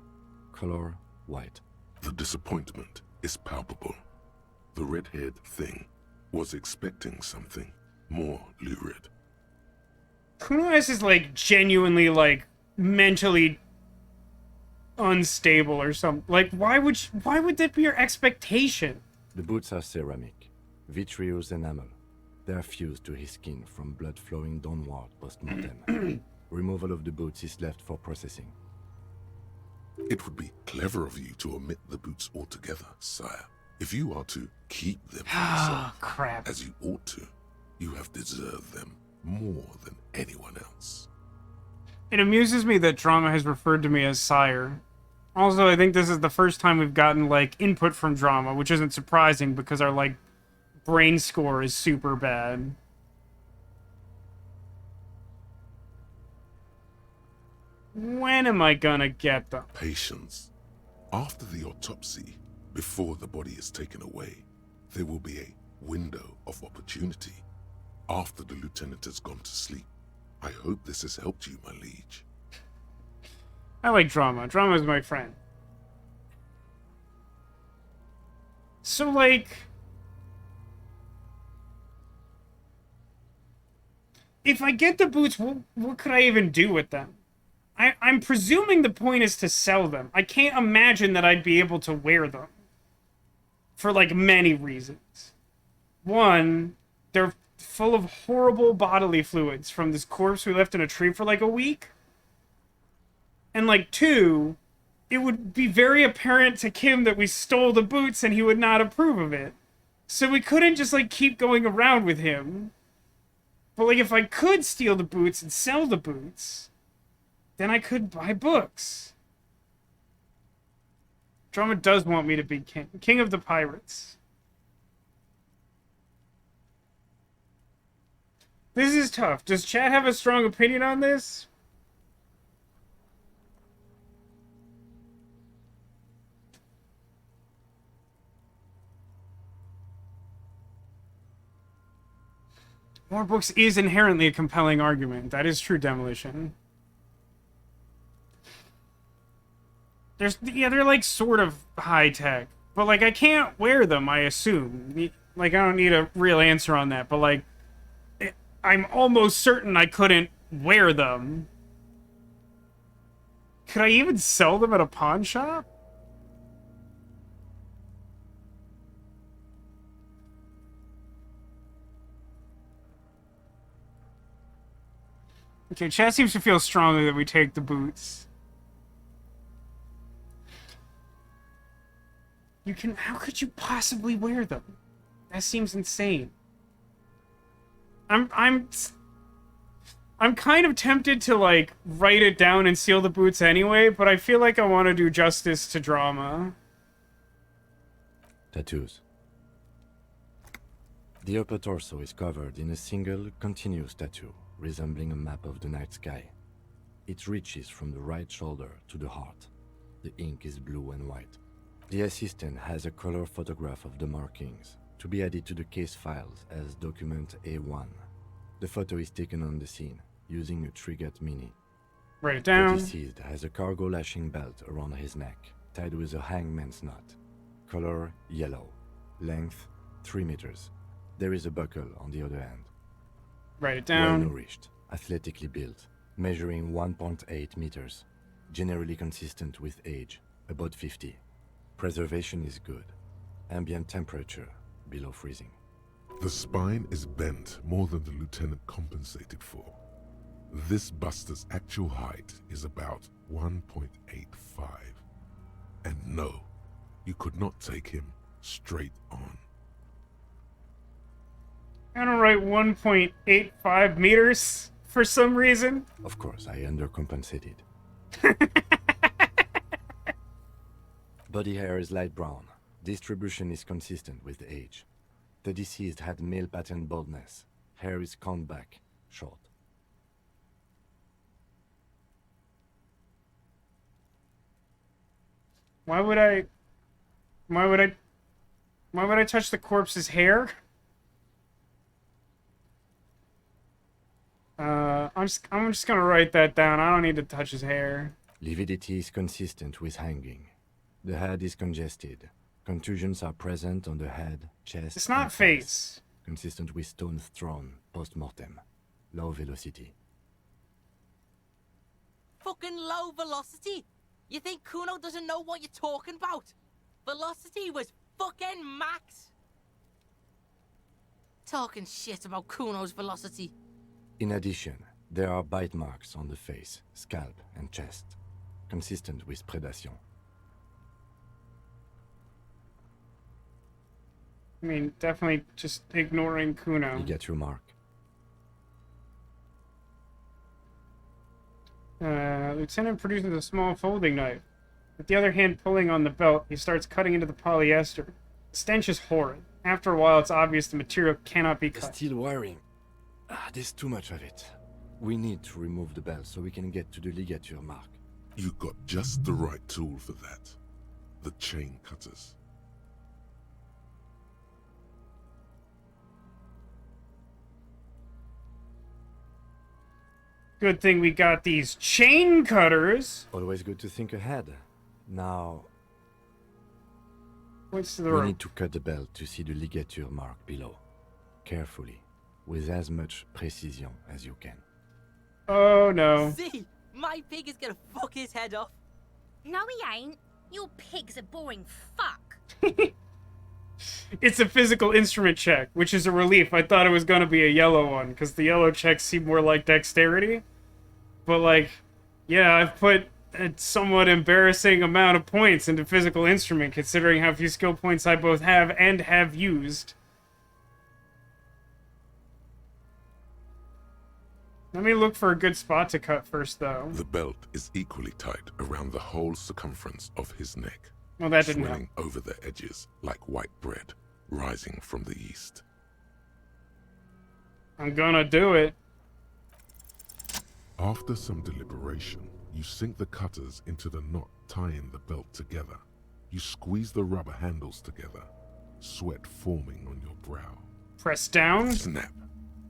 Color white. The disappointment is palpable. The red-haired thing was expecting something more lurid. Kuno's is, like, genuinely, like, mentally unstable or something. Like, why would that be your expectation? The boots are ceramic. Vitreous enamel. They are fused to his skin from blood flowing downward post-mortem. Removal of the boots is left for processing. It would be clever of you to omit the boots altogether, sire. If you are to keep them for Oh, yourself, crap. as you ought to, you have deserved them more than anyone else. It amuses me that Drama has referred to me as sire. Also, I think this is the first time we've gotten, like, input from Drama, which isn't surprising because our, like, brain score is super bad. When am I gonna get them? Patience. After the autopsy, before the body is taken away, there will be a window of opportunity. After the lieutenant has gone to sleep. I hope this has helped you, my liege. I like Drama. Drama is my friend. So, like... if I get the boots, what could I even do with them? I'm presuming the point is to sell them. I can't imagine that I'd be able to wear them. For, like, many reasons. One, they're full of horrible bodily fluids from this corpse we left in a tree for, like, a week. And, like, two, it would be very apparent to Kim that we stole the boots and he would not approve of it. So we couldn't just, like, keep going around with him. But, like, if I could steal the boots and sell the boots, then I could buy books. Drama does want me to be king of the pirates. This is tough. Does Chad have a strong opinion on this? More books is inherently a compelling argument. That is true, Demolition. They're like sort of high tech, but like I can't wear them. I assume. Like I don't need a real answer on that, but like I'm almost certain I couldn't wear them. Could I even sell them at a pawn shop? Okay, Chad seems to feel strongly that we take the boots. How could you possibly wear them? That seems insane. I'm kind of tempted to, like, write it down and seal the boots anyway, but I feel like I want to do justice to Drama. Tattoos. The upper torso is covered in a single, continuous tattoo, resembling a map of the night sky. It reaches from the right shoulder to the heart. The ink is blue and white. The assistant has a color photograph of the markings, to be added to the case files as document A1. The photo is taken on the scene, using a Trigat Mini. Write it down. The deceased has a cargo lashing belt around his neck, tied with a hangman's knot. Color yellow. Length 3 meters. There is a buckle on the other end. Write it down. Well nourished, athletically built, measuring 1.8 meters. Generally consistent with age, about 50. Preservation is good. Ambient temperature, below freezing. The spine is bent more than the lieutenant compensated for. This buster's actual height is about 1.85. And no, you could not take him straight on. I don't write 1.85 meters for some reason. Of course, I undercompensated. Body hair is light brown. Distribution is consistent with age. The deceased had male pattern baldness. Hair is combed back, short. Why would I touch the corpse's hair? I'm just gonna write that down. I don't need to touch his hair. Lividity is consistent with hanging. The head is congested. Contusions are present on the head, chest. It's not face. Consistent with stones thrown post-mortem. Low velocity. Fucking low velocity? You think Kuno doesn't know what you're talking about? Velocity was fucking max. Talking shit about Kuno's velocity. In addition, there are bite marks on the face, scalp, and chest. Consistent with predation. I mean, definitely just ignoring Kuno. Ligature mark. Lieutenant produces a small folding knife. With the other hand pulling on the belt, he starts cutting into the polyester. The stench is horrid. After a while, it's obvious the material cannot be cut. Steel wiring. There's too much of it. We need to remove the belt so we can get to the ligature mark. You got just the right tool for that. The chain cutters. Good thing we got these chain cutters. Always good to think ahead. Now, Points to the we rope. need to cut the belt to see the ligature mark below. Carefully, with as much precision as you can. Oh no. See, my pig is gonna fuck his head off. No, he ain't. Your pig's a boring fuck. It's a physical instrument check, which is a relief. I thought it was going to be a yellow one, because the yellow checks seem more like dexterity. But, like, yeah, I've put a somewhat embarrassing amount of points into physical instrument, considering how few skill points I both have and have used. Let me look for a good spot to cut first, though. The belt is equally tight around the whole circumference of his neck. Well, that didn't help. Swelling over the edges like white bread rising from the east. I'm gonna do it. After some deliberation, you sink the cutters into the knot tying the belt together. You squeeze the rubber handles together, sweat forming on your brow. Press down. Snap.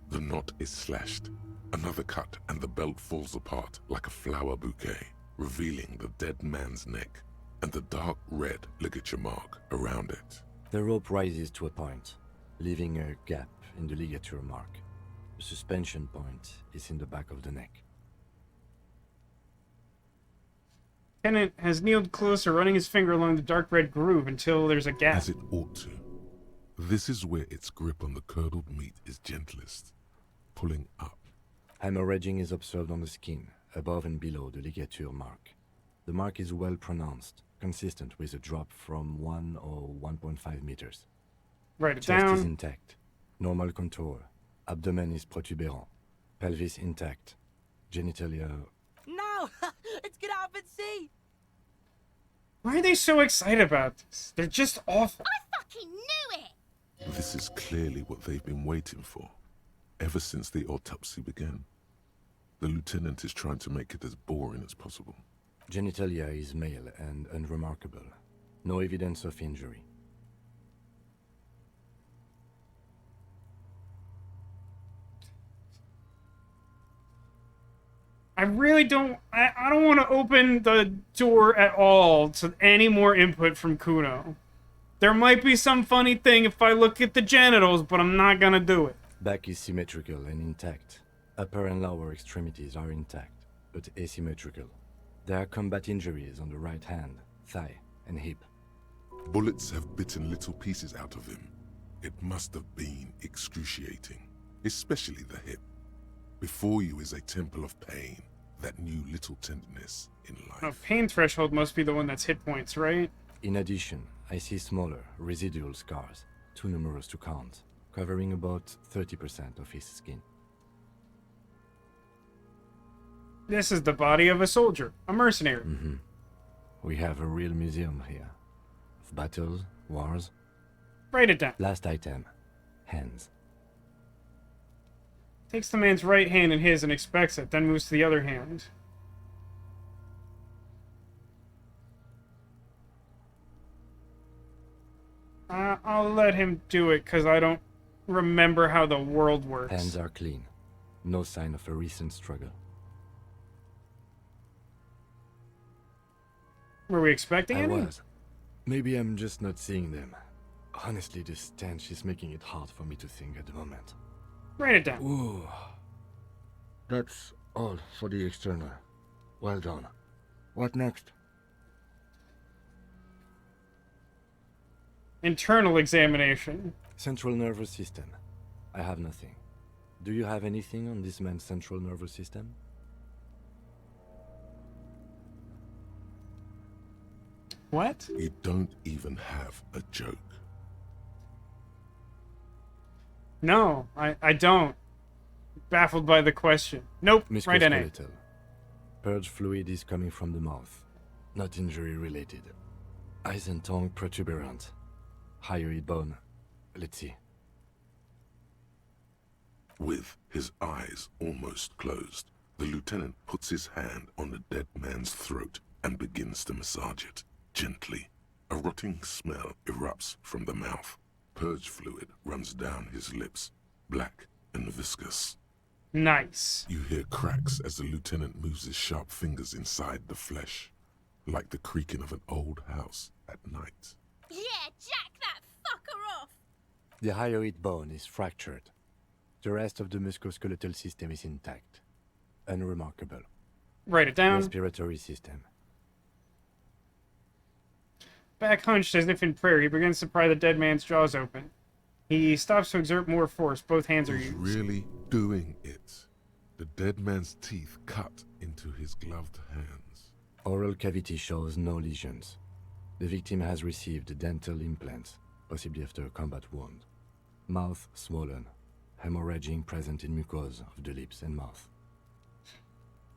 The knot is slashed. Another cut and the belt falls apart like a flower bouquet, revealing the dead man's neck and the dark red ligature mark around it. The rope rises to a point, leaving a gap in the ligature mark. The suspension point is in the back of the neck. Lieutenant has kneeled closer, running his finger along the dark red groove until there's a gap. As it ought to. This is where its grip on the curdled meat is gentlest, pulling up. Hemorrhaging is observed on the skin, above and below the ligature mark. The mark is well pronounced, consistent with a drop from 1 or 1.5 meters. Write it Chest down. is intact, normal contour. Abdomen is protuberant, pelvis intact, genitalia. No, it's gonna happen. See. Why are they so excited about this? They're just awful. I fucking knew it! This is clearly what they've been waiting for, ever since the autopsy began. The lieutenant is trying to make it as boring as possible. Genitalia is male and unremarkable. No evidence of injury. I really don't... I don't want to open the door at all to any more input from Kuno. There might be some funny thing if I look at the genitals, but I'm not gonna do it. Back is symmetrical and intact. Upper and lower extremities are intact, but asymmetrical. There are combat injuries on the right hand, thigh, and hip. Bullets have bitten little pieces out of him. It must have been excruciating, especially the hip. Before you is a temple of pain that knew little tenderness in life. A pain threshold must be the one that's hit points, right? In addition, I see smaller, residual scars, too numerous to count, covering about 30% of his skin. This is the body of a soldier, a mercenary. Mm-hmm. We have a real museum here. Of battles, wars. Write it down. Last item, hands. Takes the man's right hand in his and expects it, then moves to the other hand. I'll let him do it, because I don't remember how the world works. Hands are clean. No sign of a recent struggle. Were we expecting I any? was. Maybe I'm just not seeing them. Honestly, this stench is making it hard for me to think at the moment. Write it down. Ooh. That's all for the external. Well done. What next? Internal examination. Central nervous system. I have nothing. Do you have anything on this man's central nervous system? What? You don't even have a joke. No, I don't. Baffled by the question. Nope, right in it. Musculoskeletal. Purge fluid is coming from the mouth. Not injury related. Eyes and tongue protuberant. Hyoid bone. Let's see. With his eyes almost closed, the lieutenant puts his hand on the dead man's throat and begins to massage it, gently. A rotting smell erupts from the mouth. Purge fluid runs down his lips, black and viscous. Nice. You hear cracks as the lieutenant moves his sharp fingers inside the flesh, like the creaking of an old house at night. Yeah, jack that fucker off! The hyoid bone is fractured. The rest of the musculoskeletal system is intact. Unremarkable. Write it down. Respiratory system. Back hunched as if in prayer, he begins to pry the dead man's jaws open. He stops to exert more force. Both hands are He's used. really doing it. The dead man's teeth cut into his gloved hands. Oral cavity shows no lesions. The victim has received dental implants, possibly after a combat wound. Mouth swollen. Hemorrhaging present in mucosa of the lips and mouth.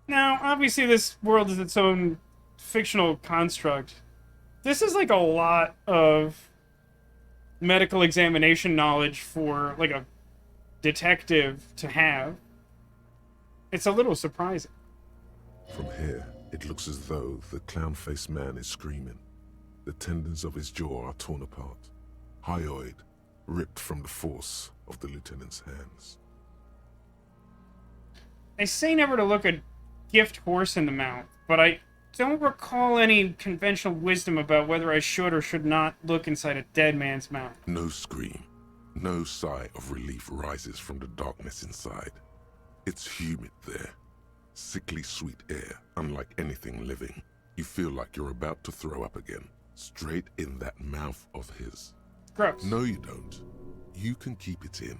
Now, obviously this world is its own fictional construct. This is like a lot of medical examination knowledge for like a detective to have. It's a little surprising. From here, it looks as though the clown-faced man is screaming. The tendons of his jaw are torn apart. Hyoid ripped from the force of the lieutenant's hands. I say never to look a gift horse in the mouth, but I don't recall any conventional wisdom about whether I should or should not look inside a dead man's mouth. No scream, no sigh of relief rises from the darkness inside. It's humid there. Sickly sweet air, unlike anything living. You feel like you're about to throw up again, straight in that mouth of his. Gross. No, you don't. You can keep it in.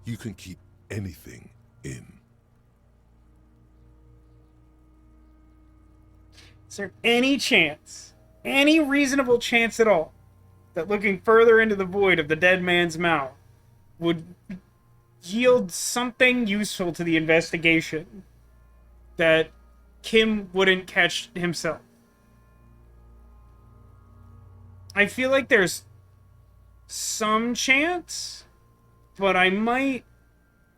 You can keep anything in. Is there any chance, any reasonable chance at all, that looking further into the void of the dead man's mouth would yield something useful to the investigation that Kim wouldn't catch himself? I feel like there's some chance, but I might,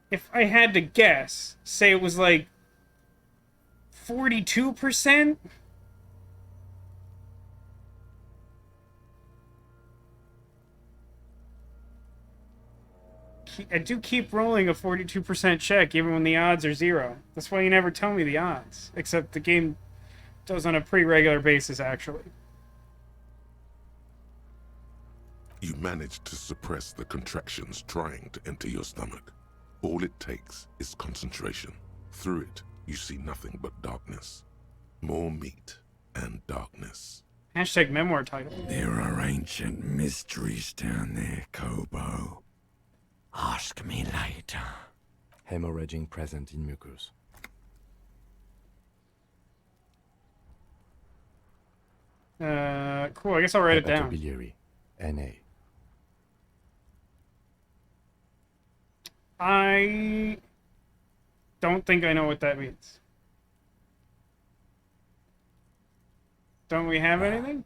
if I had to guess, say it was like 42%. I do keep rolling a 42% check even when the odds are 0. That's why you never tell me the odds. Except the game does on a pretty regular basis, actually. You manage to suppress the contractions trying to enter your stomach. All it takes is concentration. Through it, you see nothing but darkness. More meat and darkness. Hashtag memoir title. There are ancient mysteries down there, Kobo. Ask me later. Hemorrhaging present in mucus. Cool, I guess I'll write it down. Hepatobiliary. NA. I don't think I know what that means. Don't we have anything?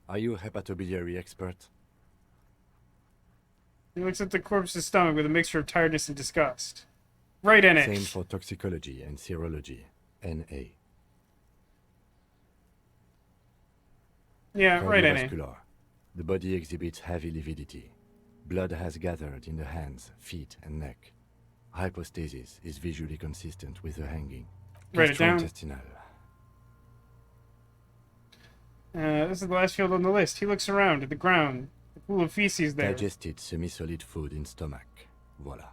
Are you a hepatobiliary expert? He looks at the corpse's stomach with a mixture of tiredness and disgust. Right in it. Same for toxicology and serology. NA. Yeah, right in it. Cardiovascular. The body exhibits heavy lividity. Blood has gathered in the hands, feet, and neck. Hypostasis is visually consistent with the hanging. Write it down. Gastrointestinal. This is the last field on the list. He looks around at the ground. The pool of feces there. Digested semi-solid food in stomach. Voila.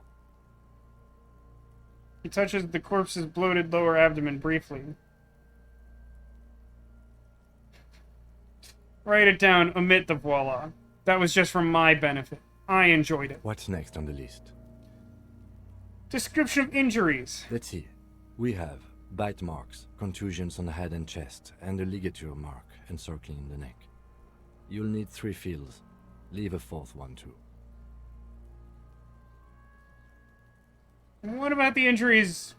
He touches the corpse's bloated lower abdomen briefly. Write it down, omit the voila. That was just for my benefit. I enjoyed it. What's next on the list? Description of injuries. Let's see. We have bite marks, contusions on the head and chest, and a ligature mark encircling the neck. You'll need 3 fields. Leave a 4th one too. What about the injuries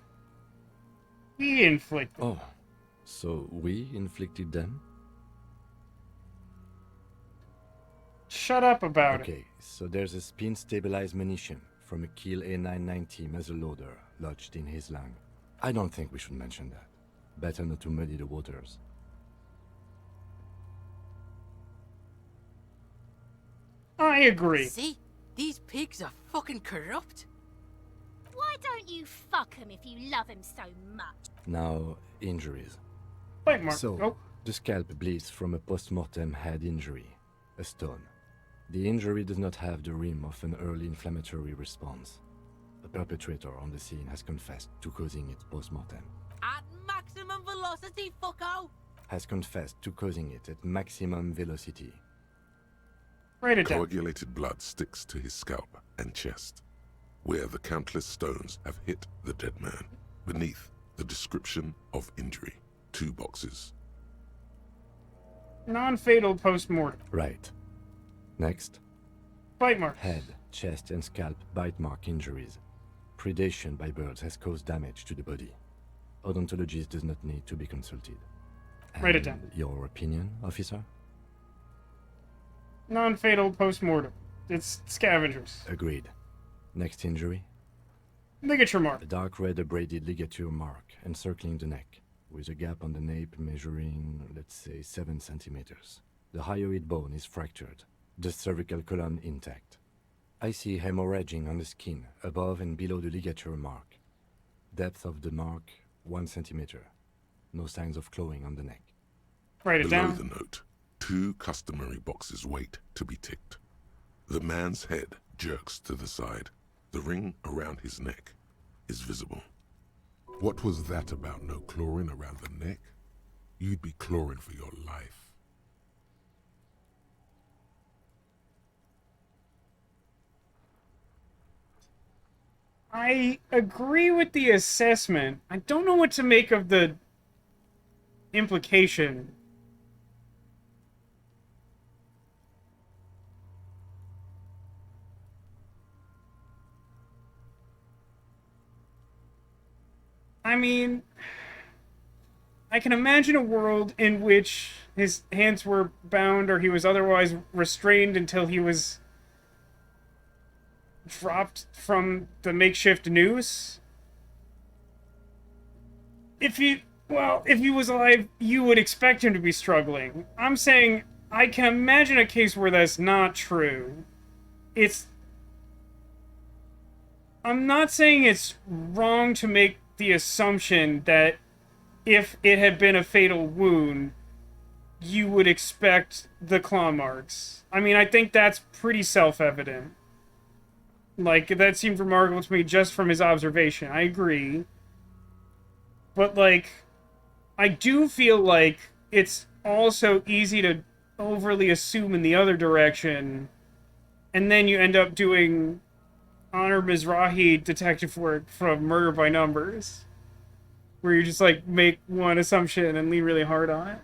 we inflicted? Oh, so we inflicted them? Shut up about it. Okay, so there's a spin-stabilized munition from a Kiel A990 muzzleloader lodged in his lung. I don't think we should mention that. Better not to muddy the waters. I agree. See? These pigs are fucking corrupt. Why don't you fuck him if you love him so much? Now, injuries. Bite mark. So, Oh, the scalp bleeds from a post-mortem head injury, a stone. The injury does not have the rim of an early inflammatory response. The perpetrator on the scene has confessed to causing it post-mortem. At maximum velocity, fucko! Has confessed to causing it at maximum velocity. write it down. Coagulated blood sticks to his scalp and chest, where the countless stones have hit the dead man. Beneath, the description of injury. 2 boxes. Non-fatal post-mortem. Right. Next. Bite mark. Head, chest, and scalp bite mark injuries. Predation by birds has caused damage to the body. Odontologist does not need to be consulted. Write it And down. Your opinion, officer? Non-fatal post-mortem. It's scavengers. Agreed. Next injury? Ligature mark. A dark red abraded ligature mark encircling the neck, with a gap on the nape measuring, let's say, 7 centimeters. The hyoid bone is fractured, the cervical column intact. I see hemorrhaging on the skin, above and below the ligature mark. Depth of the mark, 1 centimeter. No signs of clawing on the neck. Write it Below down. the note, 2 customary boxes wait to be ticked. The man's head jerks to the side. The ring around his neck is visible. What was that about no clawing around the neck? You'd be clawing for your life. I agree with the assessment. I don't know what to make of the implication. I mean, I can imagine a world in which his hands were bound or he was otherwise restrained until he was dropped from the makeshift noose. If he was alive, you would expect him to be struggling. I'm saying I can imagine a case where that's not true. I'm not saying it's wrong to make the assumption that if it had been a fatal wound, you would expect the claw marks. I mean, I think that's pretty self-evident. Like, that seemed remarkable to me just from his observation. I agree. But, like, I do feel like it's also easy to overly assume in the other direction, and then you end up doing Honor Mizrahi detective work from Murder by Numbers, where you just, like, make one assumption and lean really hard on it.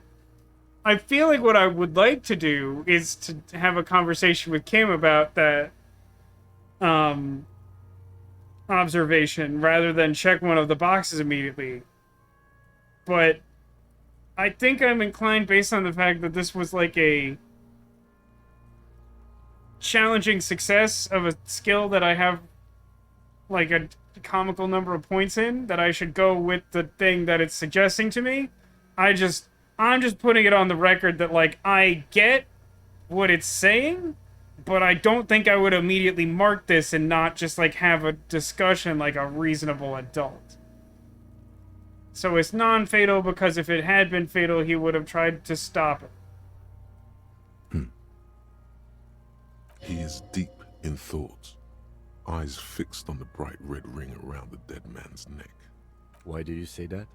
I feel like what I would like to do is to have a conversation with Kim about that observation rather than check one of the boxes immediately. But I think I'm inclined, based on the fact that this was like a challenging success of a skill that I have like a comical number of points in, that I should go with the thing that it's suggesting to me. I'm just putting it on the record that, like, I get what it's saying, but I don't think I would immediately mark this and not just, like, have a discussion like a reasonable adult. So it's non-fatal because if it had been fatal, he would have tried to stop it. He is deep in thought, eyes fixed on the bright red ring around the dead man's neck. Why do you say that?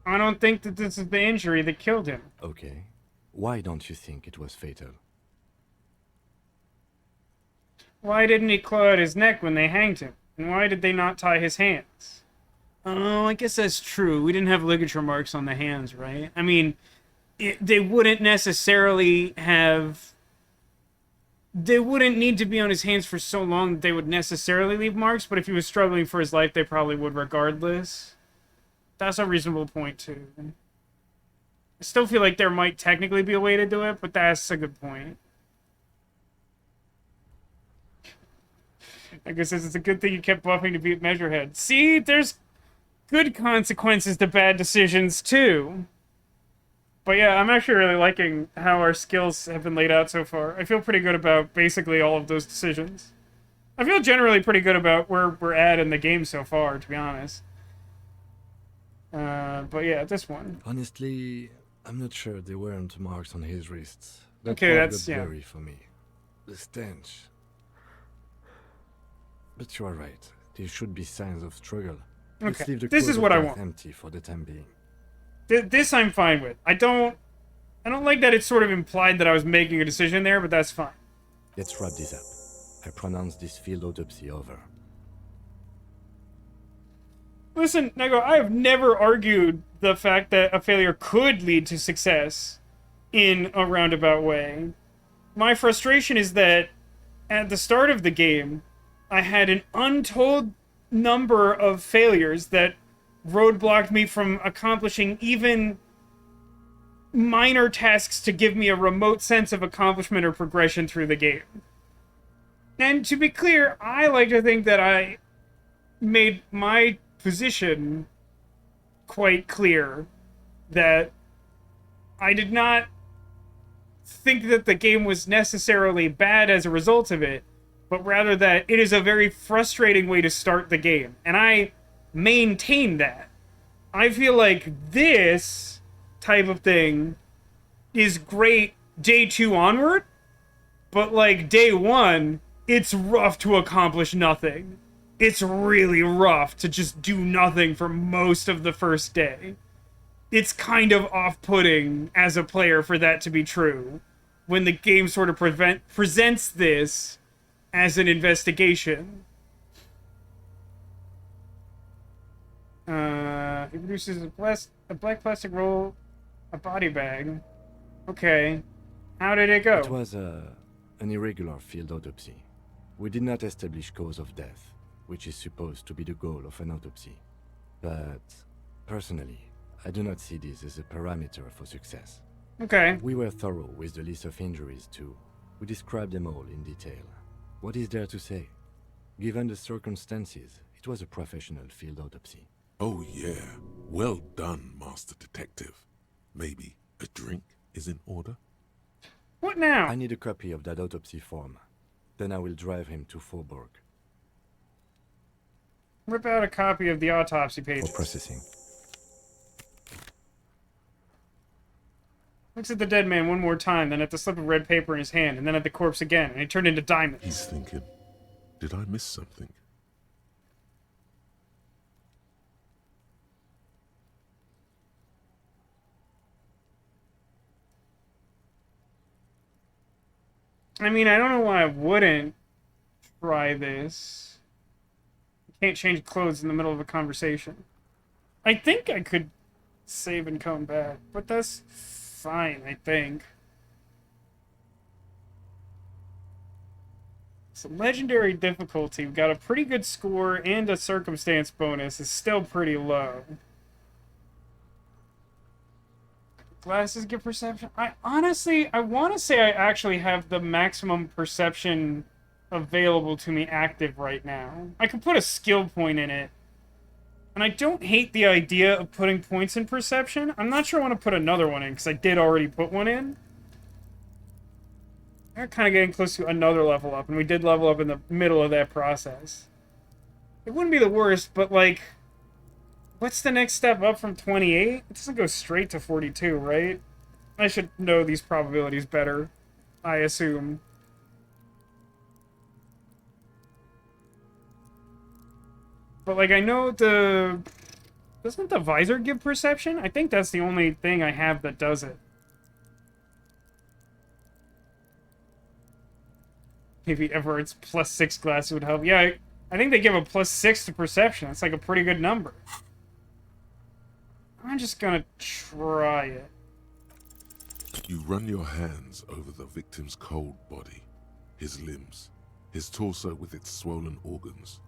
I don't think that this is the injury that killed him. Okay. Why don't you think it was fatal? Why didn't he claw at his neck when they hanged him? And why did they not tie his hands? Oh, I guess that's true. We didn't have ligature marks on the hands, right? I mean, they wouldn't necessarily have they wouldn't need to be on his hands for so long that they would necessarily leave marks, but if he was struggling for his life, they probably would regardless. That's a reasonable point, too. I still feel like there might technically be a way to do it, but that's a good point. I guess it's a good thing you kept buffing to beat Measurehead. See, there's good consequences to bad decisions, too. But yeah, I'm actually really liking how our skills have been laid out so far. I feel pretty good about basically all of those decisions. I feel generally pretty good about where we're at in the game so far, to be honest. But yeah, this one. Honestly, I'm not sure there weren't marks on his wrists. That Okay, part that's, got yeah. blurry for me. The stench. But you are right. There should be signs of struggle. Let's Okay, leave the this cause is of what I death want. empty for the time being. This I'm fine with. I don't like that it's sort of implied that I was making a decision there, but that's fine. Let's wrap this up. I pronounce this field autopsy over. Listen, Nego, I have never argued the fact that a failure could lead to success in a roundabout way. My frustration is that at the start of the game, I had an untold number of failures that roadblocked me from accomplishing even minor tasks to give me a remote sense of accomplishment or progression through the game. And to be clear, I like to think that I made my position quite clear, that I did not think that the game was necessarily bad as a result of it, but rather that it is a very frustrating way to start the game. And I maintain that. I feel like this type of thing is great day 2 onward, but like day 1, it's rough to accomplish nothing. It's really rough to just do nothing for most of the first day. It's kind of off-putting as a player for that to be true, when the game sort of presents this as an investigation. It produces a black plastic roll, a body bag. Okay. How did it go? It was an irregular field autopsy. We did not establish cause of death, which is supposed to be the goal of an autopsy. But, personally, I do not see this as a parameter for success. Okay. We were thorough with the list of injuries, too. We described them all in detail. What is there to say? Given the circumstances, it was a professional field autopsy. Oh yeah, well done, Master Detective. Maybe a drink is in order? What now? I need a copy of that autopsy form. Then I will drive him to Faubourg. Rip out a copy of the autopsy For page. processing. Looks at the dead man one more time, then at the slip of red paper in his hand, and then at the corpse again, and he turned into diamonds. He's thinking, did I miss something? I mean, I don't know why I wouldn't try this. You can't change clothes in the middle of a conversation. I think I could save and come back, but that's fine, I think. So legendary difficulty, we've got a pretty good score and a circumstance bonus. Is still pretty low. Glasses give perception. I honestly, I want to say I actually have the maximum perception available to me active right now. I could put a skill point in it. And I don't hate the idea of putting points in perception. I'm not sure I want to put another one in, because I did already put one in. We're kind of getting close to another level up, and we did level up in the middle of that process. It wouldn't be the worst, but like, what's the next step up from 28? It doesn't go straight to 42, right? I should know these probabilities better, I assume. But like, I know the... Doesn't the visor give perception? I think that's the only thing I have that does it. Maybe Everett's +6 glasses would help. Yeah, I think they give a +6 to perception. That's like a pretty good number. I'm just gonna try it. You run your hands over the victim's cold body. his limbs, his torso with its swollen organs.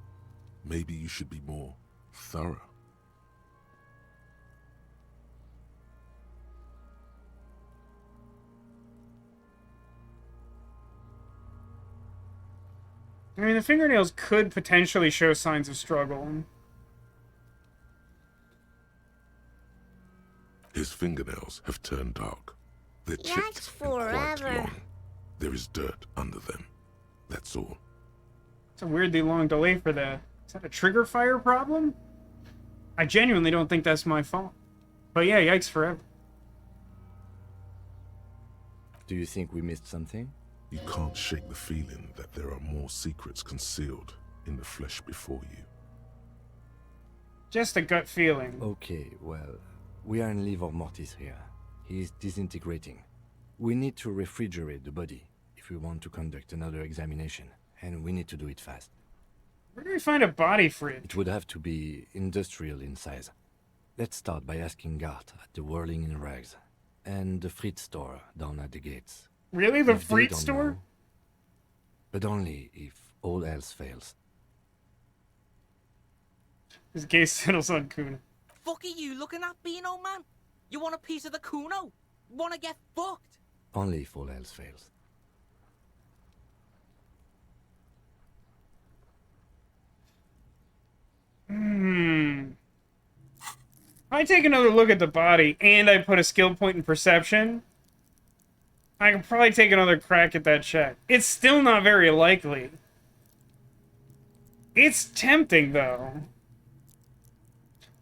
Maybe you should be more thorough. I mean, the fingernails could potentially show signs of struggle. His fingernails have turned dark. They're chipped and quite long. There is dirt under them. That's all. It's a weirdly long delay for that. Is that a trigger fire problem? I genuinely don't think that's my fault. But yeah, yikes forever. Do you think we missed something? You can't shake the feeling that there are more secrets concealed in the flesh before you. Just a gut feeling. Okay, well, we are in livor mortis here. He is disintegrating. We need to refrigerate the body if we want to conduct another examination, and we need to do it fast. Where do we find a body fridge? It would have to be industrial in size. Let's start by asking Gart at the Whirling in Rags, and the Frit store down at the gates. Really? The If they Frit don't store? know, but only if all else fails. His gaze settles on Kuna. Fuck are you looking at, Beano man? You want a piece of the Kuno? Wanna get fucked? Only if all else fails. If I take another look at the body and I put a skill point in perception, I can probably take another crack at that check. It's still not very likely. It's tempting, though.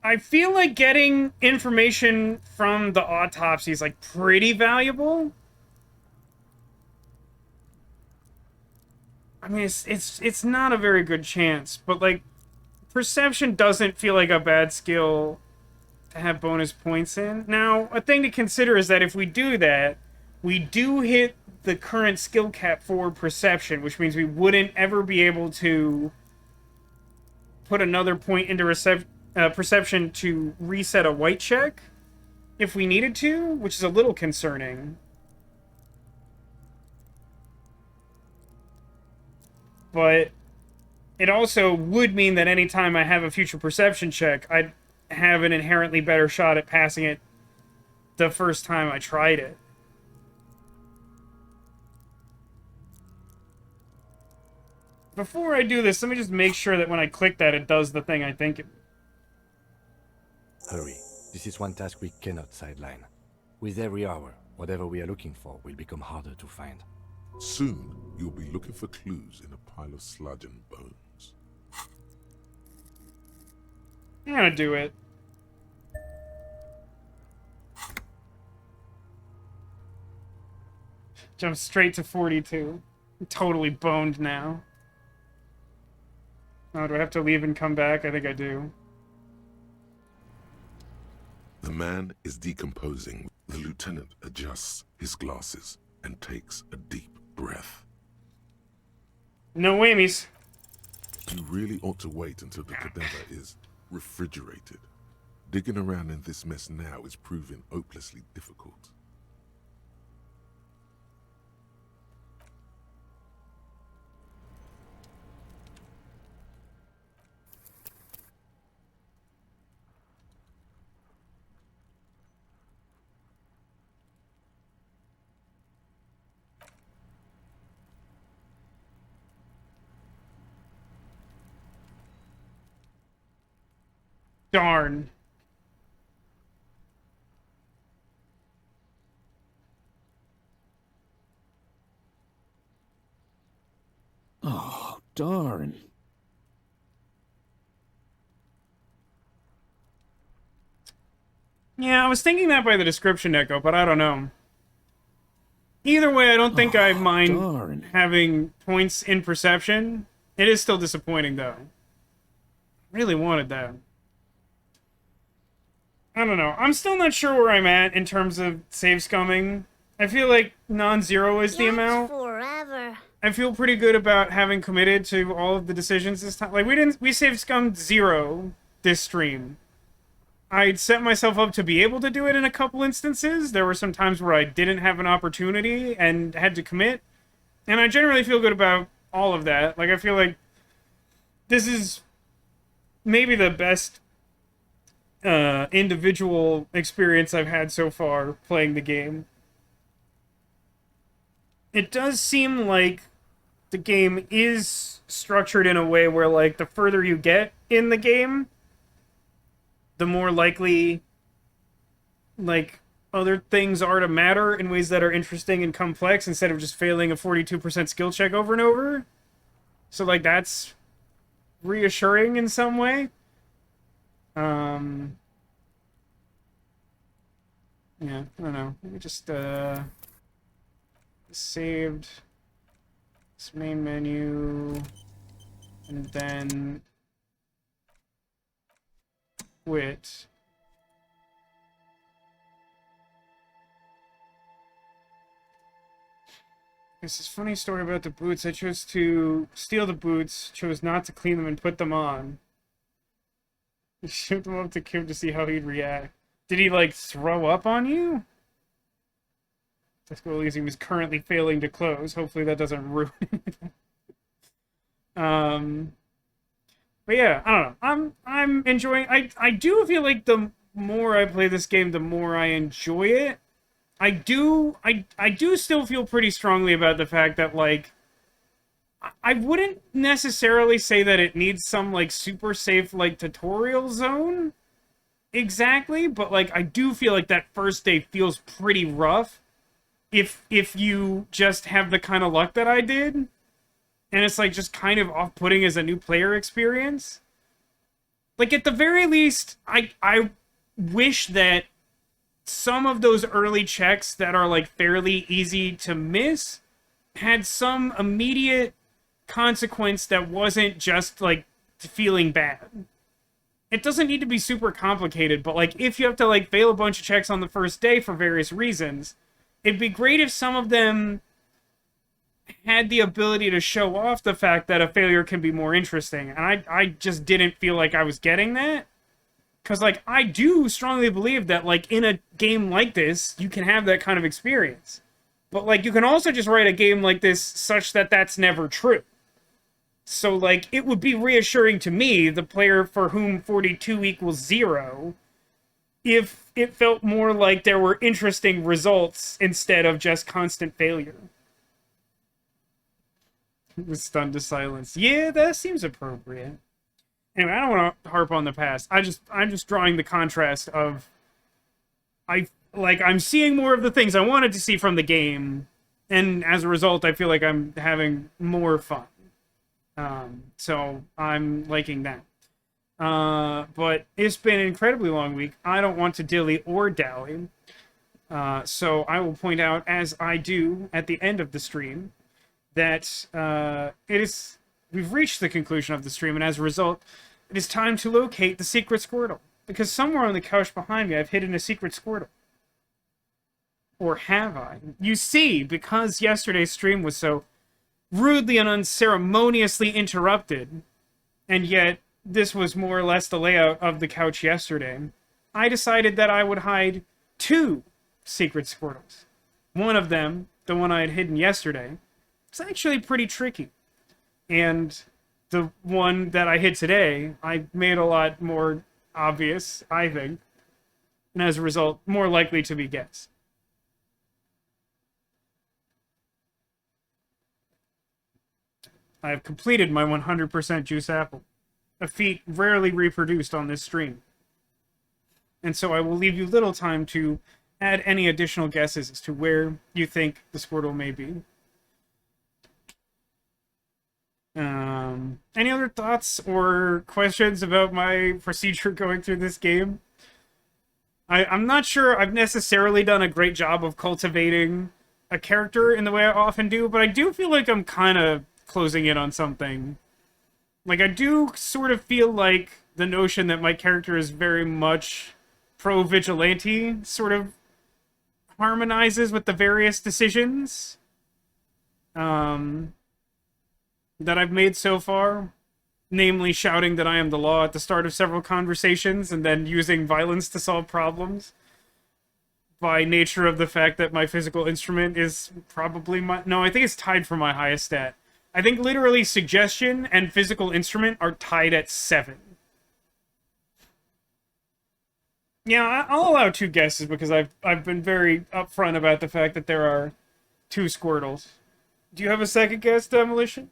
I feel like getting information from the autopsy is, like, pretty valuable. I mean, it's not a very good chance, but, like, perception doesn't feel like a bad skill to have bonus points in. Now, a thing to consider is that if we do that, we do hit the current skill cap for perception, which means we wouldn't ever be able to put another point into perception to reset a white check if we needed to, which is a little concerning. But it also would mean that anytime I have a future perception check, I'd have an inherently better shot at passing it the first time I tried it. Before I do this, let me just make sure that when I click that, it does the thing I think it... Hurry. This is one task we cannot sideline. With every hour, whatever we are looking for will become harder to find. Soon, you'll be looking for clues in a pile of sludge and bones. I'm gonna do it. Jump straight to 42. I'm totally boned now. Oh, do I have to leave and come back? I think I do. The man is decomposing. The lieutenant adjusts his glasses and takes a deep breath. No whammies. You really ought to wait until the cadaver is refrigerated. Digging around in this mess now is proving hopelessly difficult. Darn. Oh, darn. Yeah, I was thinking that by the description, Echo, but I don't know. Either way, I don't think I mind having points in perception. It is still disappointing, though. Really wanted that. I don't know. I'm still not sure where I'm at in terms of save scumming. I feel like non-zero is the amount. Forever. I feel pretty good about having committed to all of the decisions this time. Like, we save scummed 0 this stream. I'd set myself up to be able to do it in a couple instances. There were some times where I didn't have an opportunity and had to commit. And I generally feel good about all of that. Like, I feel like this is maybe the best individual experience I've had so far playing the game. It does seem like the game is structured in a way where, like, the further you get in the game, the more likely, like, other things are to matter in ways that are interesting and complex instead of just failing a 42% skill check over and over. So, like, that's reassuring in some way. Yeah, I don't know. Let me just, saved this main menu, and then quit. This is a funny story about the boots. I chose to steal the boots, chose not to clean them and put them on. Shoot them up to Kim to see how he'd react. Did he, like, throw up on you? Elysium is currently failing to close. Hopefully that doesn't ruin it. But yeah, I don't know. I'm enjoying... I do feel like the more I play this game, the more I enjoy it. I do still feel pretty strongly about the fact that, like, I wouldn't necessarily say that it needs some, like, super safe, like, tutorial zone exactly, but, like, I do feel like that first day feels pretty rough if you just have the kind of luck that I did, and it's, like, just kind of off-putting as a new player experience. Like, at the very least, I wish that some of those early checks that are, like, fairly easy to miss had some immediate consequence that wasn't just, like, feeling bad. It doesn't need to be super complicated, but, like, if you have to, like, fail a bunch of checks on the first day for various reasons, it'd be great if some of them had the ability to show off the fact that a failure can be more interesting. And I just didn't feel like I was getting that. Because, like, I do strongly believe that, like, in a game like this, you can have that kind of experience. But, like, you can also just write a game like this such that that's never true. So, like, it would be reassuring to me, the player for whom 42 equals 0, if it felt more like there were interesting results instead of just constant failure. It was stunned to silence. Yeah, that seems appropriate. Anyway, I don't want to harp on the past. I'm just drawing the contrast of I'm seeing more of the things I wanted to see from the game, and as a result, I feel like I'm having more fun. So I'm liking that. But it's been an incredibly long week. I don't want to dilly or dally. So I will point out, as I do at the end of the stream, that we've reached the conclusion of the stream, and as a result, it is time to locate the secret Squirtle. Because somewhere on the couch behind me, I've hidden a secret Squirtle. Or have I? You see, because yesterday's stream was so rudely and unceremoniously interrupted, and yet this was more or less the layout of the couch yesterday, I decided that I would hide 2 secret Squirtles. One of them, the one I had hidden yesterday, it's actually pretty tricky. And the one that I hid today, I made a lot more obvious, I think. And as a result, more likely to be guessed. I have completed my 100% juice apple. A feat rarely reproduced on this stream. And so I will leave you little time to add any additional guesses as to where you think the Squirtle may be. Any other thoughts or questions about my procedure going through this game? I'm not sure I've necessarily done a great job of cultivating a character in the way I often do, but I do feel like I'm kind of closing in on something. Like, I do sort of feel like the notion that my character is very much pro-vigilante sort of harmonizes with the various decisions that I've made so far. Namely, shouting that I am the law at the start of several conversations and then using violence to solve problems. by nature of the fact that my physical instrument is probably my... No, I think it's tied for my highest stat. I think literally suggestion and physical instrument are tied at 7. Yeah, I'll allow 2 guesses because I've been very upfront about the fact that there are 2 Squirtles. Do you have a second guess, Demolition?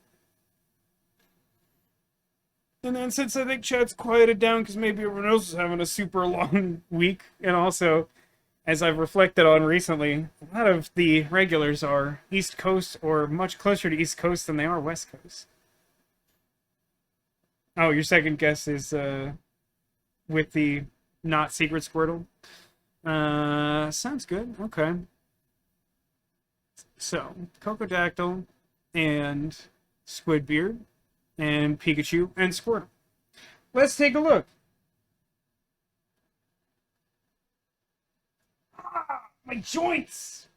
And then since I think chat's quieted down because maybe everyone else is having a super long week, and also, as I've reflected on recently, a lot of the regulars are East Coast or much closer to East Coast than they are West Coast. Oh, your second guess is with the not secret Squirtle? Sounds good. Okay. So, Cocodactyl and Squidbeard and Pikachu and Squirtle. Let's take a look. Ah, my joints!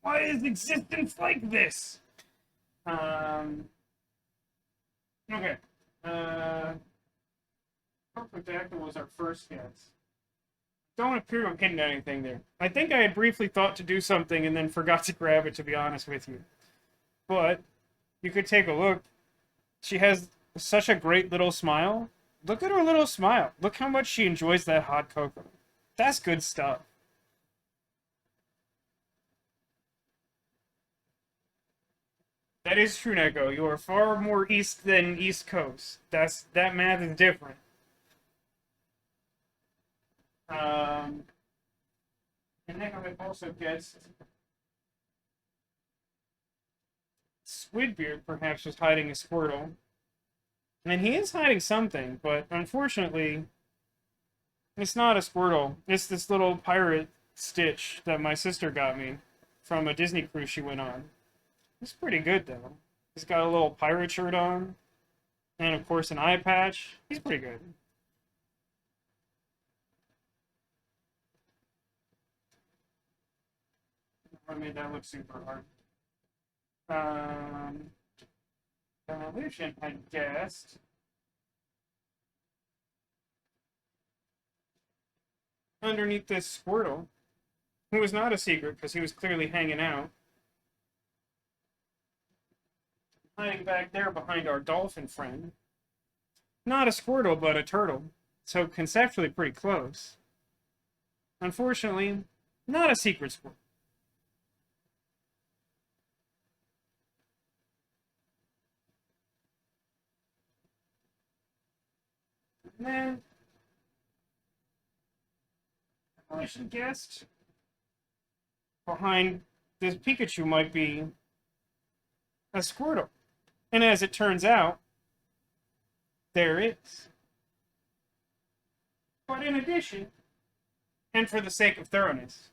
Why is existence like this? Okay. Crocodactyl was our first guess. Don't appear to have hidden anything there. I think I had briefly thought to do something and then forgot to grab it, to be honest with you. But you could take a look. She has such a great little smile. Look at her little smile. Look how much she enjoys that hot cocoa. That's good stuff. That is true, Neko. You are far more east than East Coast. That math is different. And Neko had also guessed Squidbeard perhaps was hiding a Squirtle. And he is hiding something, but unfortunately, it's not a Squirtle. It's this little pirate Stitch that my sister got me from a Disney cruise she went on. It's pretty good, though. He's got a little pirate shirt on, and of course an eye patch. He's pretty good. I made that look super hard. Demolition had guessed underneath this Squirtle, who was not a secret because he was clearly hanging out, hiding back there behind our dolphin friend. Not a Squirtle, but a turtle, so conceptually pretty close. Unfortunately, not a secret Squirtle. And then, I should guessed behind this Pikachu might be a Squirtle. And as it turns out, there is. But in addition, and for the sake of thoroughness,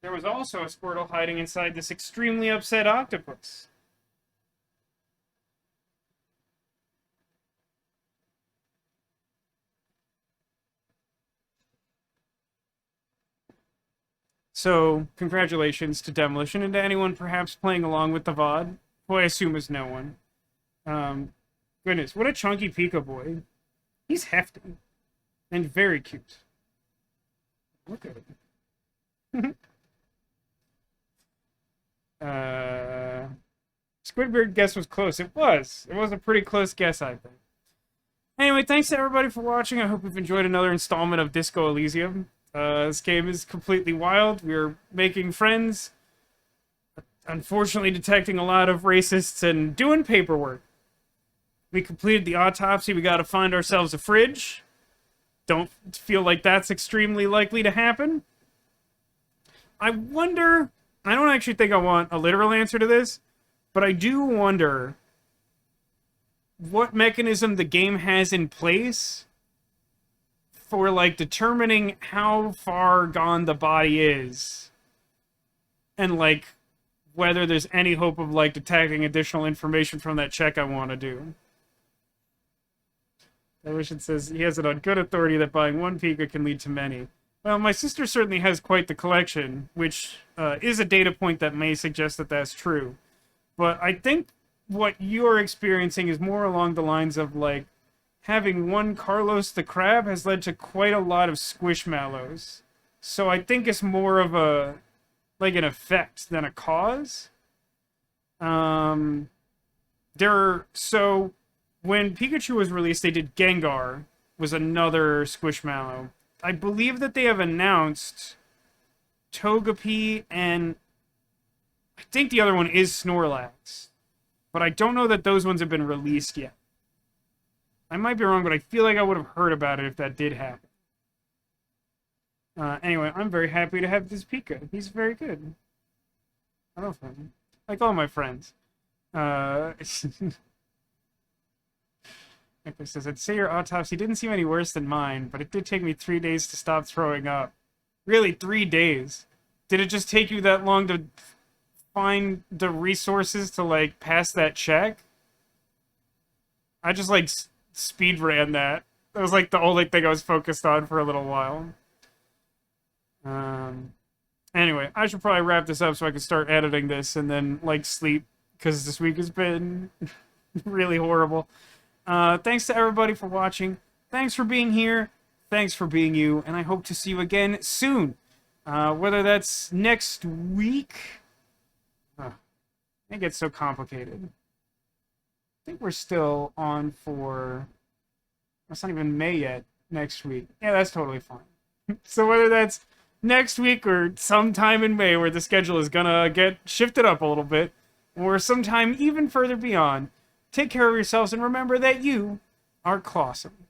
there was also a Squirtle hiding inside this extremely upset octopus. So, congratulations to Demolition and to anyone perhaps playing along with the VOD, who I assume is no one. Goodness, what a chunky Pika boy. He's hefty. And very cute. Look at him. Squidbeard guess was close. It was. It was a pretty close guess, I think. Anyway, thanks to everybody for watching. I hope you've enjoyed another installment of Disco Elysium. This game is completely wild. We're making friends. Unfortunately, detecting a lot of racists and doing paperwork. We completed the autopsy. We got to find ourselves a fridge. Don't feel like that's extremely likely to happen. I wonder... I don't actually think I want a literal answer to this, but I do wonder what mechanism the game has in place for, like, determining how far gone the body is. And, like, whether there's any hope of, like, detecting additional information from that check I want to do. Evolution says, he has it on good authority that buying one Pika can lead to many. Well, my sister certainly has quite the collection, which is a data point that may suggest that that's true. But I think what you're experiencing is more along the lines of, like, having one Carlos the Crab has led to quite a lot of squishmallows. So I think it's more of a, like an effect than a cause. So when Pikachu was released, they did Gengar, was another squishmallow. I believe that they have announced Togepi, and I think the other one is Snorlax. But I don't know that those ones have been released yet. I might be wrong, but I feel like I would have heard about it if that did happen. Anyway, I'm very happy to have this Pika. He's very good. I love him. Like all my friends. It says, I'd say your autopsy didn't seem any worse than mine, but it did take me 3 days to stop throwing up. Really, 3 days? Did it just take you that long to find the resources to, like, pass that check? I just, like, speed ran that. That was, like, the only thing I was focused on for a little while. Anyway, I should probably wrap this up so I can start editing this and then, like, sleep, because this week has been really horrible. Thanks to everybody for watching. Thanks for being here. Thanks for being you. And I hope to see you again soon. Whether that's next week. It gets so complicated. I think we're still on for... It's not even May yet. Next week. Yeah, that's totally fine. So whether that's next week or sometime in May where the schedule is gonna get shifted up a little bit, or sometime even further beyond, take care of yourselves and remember that you are clawsome.